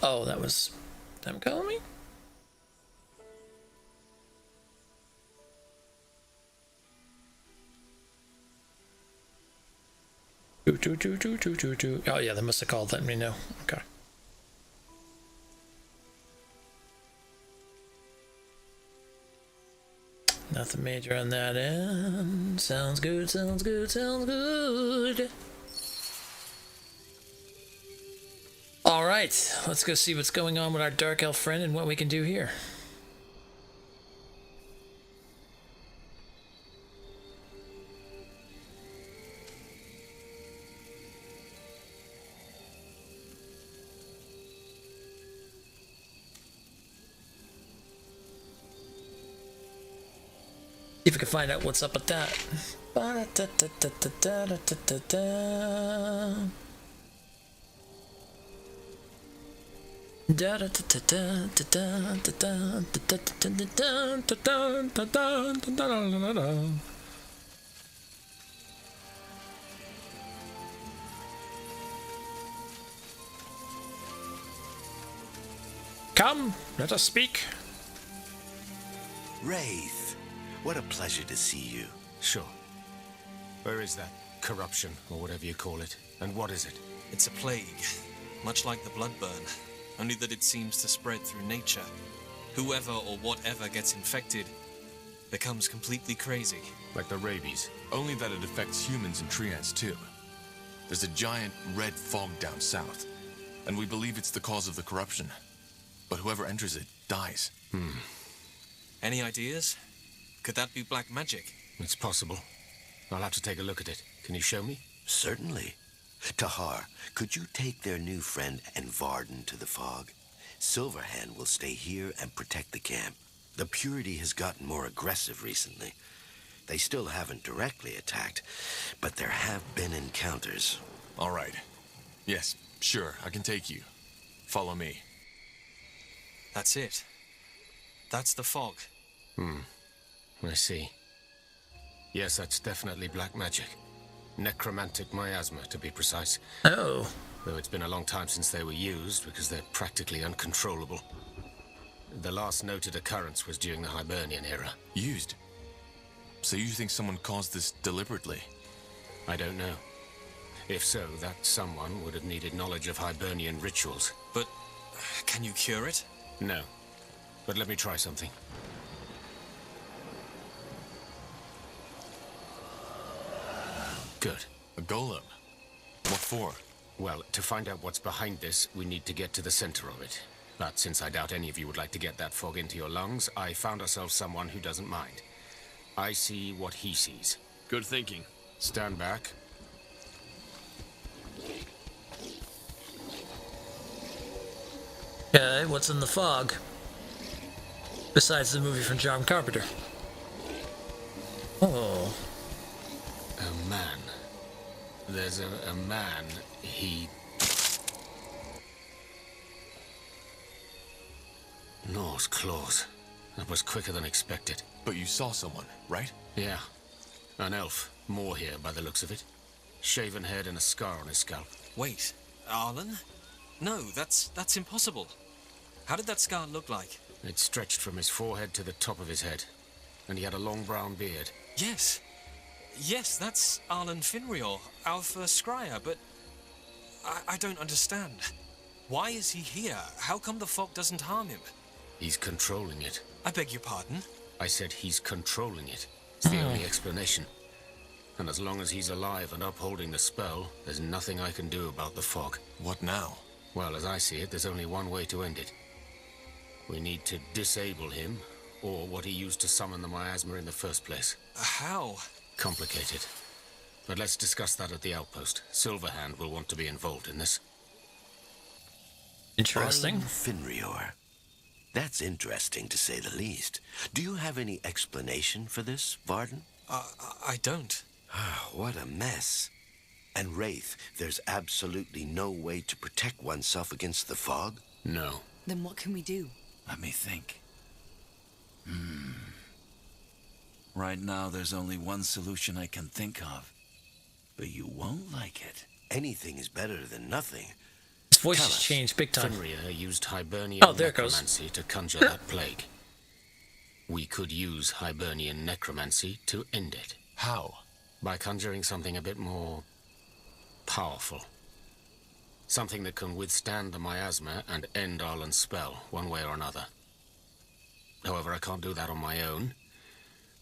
Oh, that was them calling me? Oh yeah, they must have called, letting me know. Okay. Nothing major on that end. Sounds good, sounds good, sounds good. Alright, let's go see what's going on with our Dark Elf friend and what we can do here. See if we can find out what's up with that. Come, let us speak. Wraith, what a pleasure to see you. Sure. Where is that corruption, or whatever you call it? And what is it? It's a plague, much like the bloodburn, only that it seems to spread through nature. Whoever or whatever gets infected becomes completely crazy. Like the rabies? Only that it affects humans and tree ants too. There's a giant red fog down south, and we believe it's the cause of the corruption. But whoever enters it dies. Any ideas? Could that be black magic? It's possible. I'll have to take a look at it. Can you show me? Certainly. Tahar, could you take their new friend and Varden to the fog? Silverhand will stay here and protect the camp. The Purity has gotten more aggressive recently. They still haven't directly attacked, but there have been encounters. All right. Yes, sure, I can take you. Follow me. That's it. That's the fog. I see. Yes, that's definitely black magic. Necromantic miasma, to be precise. Oh. Though it's been a long time since they were used, because they're practically uncontrollable. The last noted occurrence was during the Hibernian era. Used? So you think someone caused this deliberately? I don't know. If so, that someone would have needed knowledge of Hibernian rituals. But can you cure it? No. But let me try something. Good. A golem? What for? Well, to find out what's behind this, we need to get to the center of it. But since I doubt any of you would like to get that fog into your lungs, I found ourselves someone who doesn't mind. I see what he sees. Good thinking. Stand back. Okay, what's in the fog? Besides the movie from John Carpenter. Oh. A man. There's a man. He... Gnaw's claws. That was quicker than expected. But you saw someone, right? Yeah. An elf. More here, by the looks of it. Shaven head and a scar on his scalp. Wait, Arlen? No, that's impossible. How did that scar look like? It stretched from his forehead to the top of his head. And he had a long brown beard. Yes. Yes, that's Arlen Finrior, our first scryer, but... I don't understand. Why is he here? How come the fog doesn't harm him? He's controlling it. I beg your pardon? I said he's controlling it. It's the only explanation. And as long as he's alive and upholding the spell, there's nothing I can do about the fog. What now? Well, as I see it, there's only one way to end it. We need to disable him, or what he used to summon the miasma in the first place. How? Complicated. But let's discuss that at the outpost. Silverhand will want to be involved in this. Interesting. Finrior. That's interesting, to say the least. Do you have any explanation for this, Varden? I don't. What a mess. And Wraith, there's absolutely no way to protect oneself against the fog? No. Then what can we do? Let me think. Right now, there's only one solution I can think of. But you won't like it. Anything is better than nothing. His voice has changed big time. Fenrir used Hibernian there it goes. necromancy to conjure that plague. We could use Hibernian necromancy to end it. How? By conjuring something a bit more powerful. Something that can withstand the miasma and end Arlen's spell, one way or another. However, I can't do that on my own.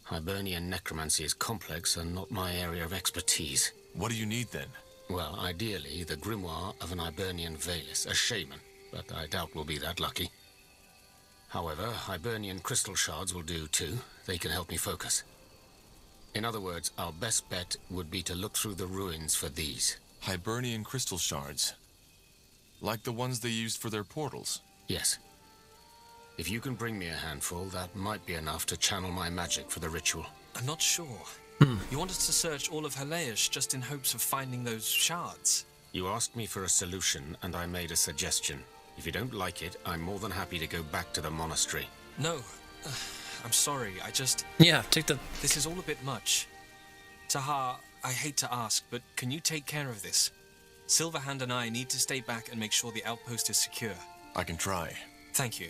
Hibernian necromancy is complex and not my area of expertise. What do you need then? Well, ideally, the grimoire of an Hibernian Valis, a shaman, but I doubt we'll be that lucky. However, Hibernian crystal shards will do too. They can help me focus. In other words, our best bet would be to look through the ruins for these. Hibernian crystal shards? Like the ones they used for their portals? Yes. If you can bring me a handful, that might be enough to channel my magic for the ritual. I'm not sure. You want us to search all of Helaish just in hopes of finding those shards? You asked me for a solution, and I made a suggestion. If you don't like it, I'm more than happy to go back to the monastery. No. I'm sorry, I just... Yeah, take the... This is all a bit much. Tahar, I hate to ask, but can you take care of this? Silverhand and I need to stay back and make sure the outpost is secure. I can try. Thank you.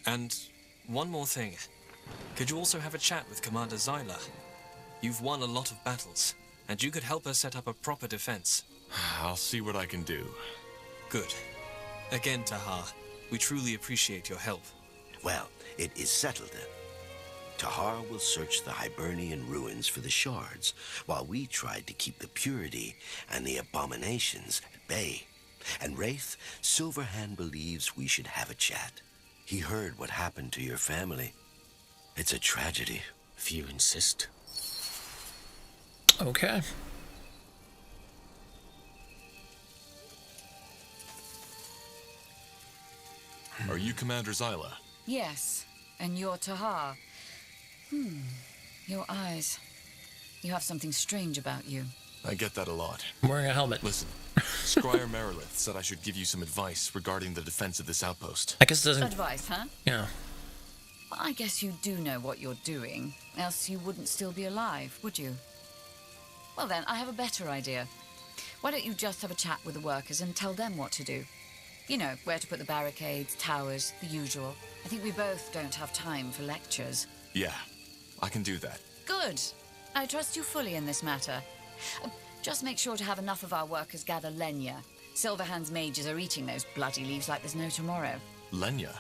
And one more thing. Could you also have a chat with Commander Zyla? You've won a lot of battles, and you could help us set up a proper defense. I'll see what I can do. Good. Again, Tahar, we truly appreciate your help. Well, it is settled then. Tahar will search the Hibernian ruins for the shards, while we tried to keep the purity and the abominations at bay. And Wraith, Silverhand believes we should have a chat. He heard what happened to your family. It's a tragedy. If you insist. Okay. Are you Commander Zyla? Yes, and you're Tahar. Your eyes. You have something strange about you. I get that a lot. I'm wearing a helmet. Listen, Scryer Merilith said I should give you some advice regarding the defense of this outpost. I guess it doesn't... Advice, huh? Yeah. Well, I guess you do know what you're doing, else you wouldn't still be alive, would you? Well then, I have a better idea. Why don't you just have a chat with the workers and tell them what to do? You know, where to put the barricades, towers, the usual. I think we both don't have time for lectures. Yeah, I can do that. Good. I trust you fully in this matter. Just make sure to have enough of our workers gather Lenya. Silverhand's mages are eating those bloody leaves like there's no tomorrow. Lenya?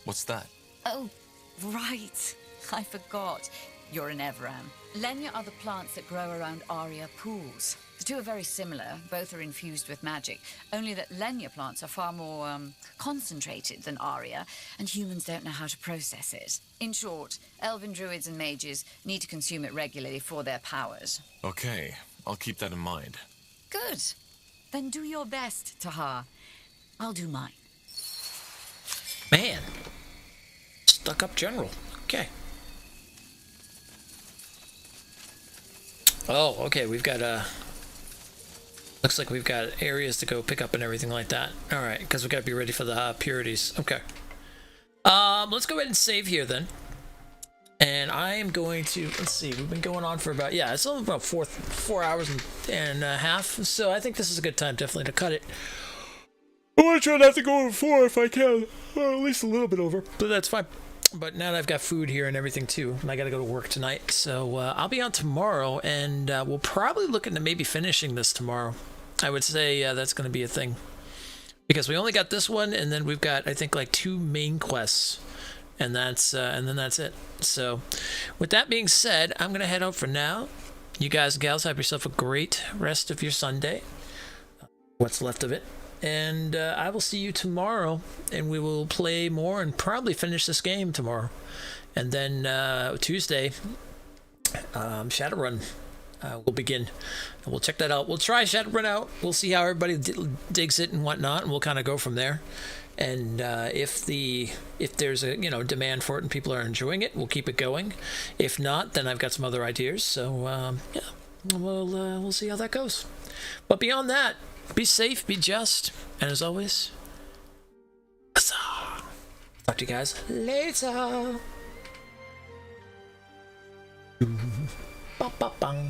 What's that? Oh, right. I forgot. You're an Evram. Lenya are the plants that grow around Aria pools. The two are very similar. Both are infused with magic. Only that Lenya plants are far more concentrated than Aria, and humans don't know how to process it. In short, elven druids and mages need to consume it regularly for their powers. Okay, I'll keep that in mind. Good. Then do your best, Tahar. I'll do mine. Man. Stuck-up general. Okay. Oh, okay, we've got, looks like we've got areas to go pick up and everything like that. Alright, because we gotta be ready for the purities. Okay. Let's go ahead and save here then. And I am going to, let's see, we've been going on for about, yeah, it's only about four hours and a half, so I think this is a good time definitely to cut it. I want to try not to go over 4 if I can, or at least a little bit over, but that's fine. But now that I've got food here and everything too, and I gotta go to work tonight, so I'll be on tomorrow, and we'll probably look into maybe finishing this tomorrow. I would say that's gonna be a thing. Because we only got this one, and then we've got, I think, like 2 main quests. And then that's it. So, with that being said, I'm gonna head out for now. you guys and gals have yourself a great rest of your Sunday. What's left of it. And I will see you tomorrow, and we will play more and probably finish this game tomorrow. And then Tuesday, Shadowrun will begin. And we'll check that out. We'll try Shadowrun out. We'll see how everybody digs it and whatnot, and we'll kind of go from there. And if there's a demand for it and people are enjoying it, we'll keep it going. If not, then I've got some other ideas. So we'll see how that goes. But beyond that, be safe, be just, and as always, talk to you guys later. Ba-ba-bang.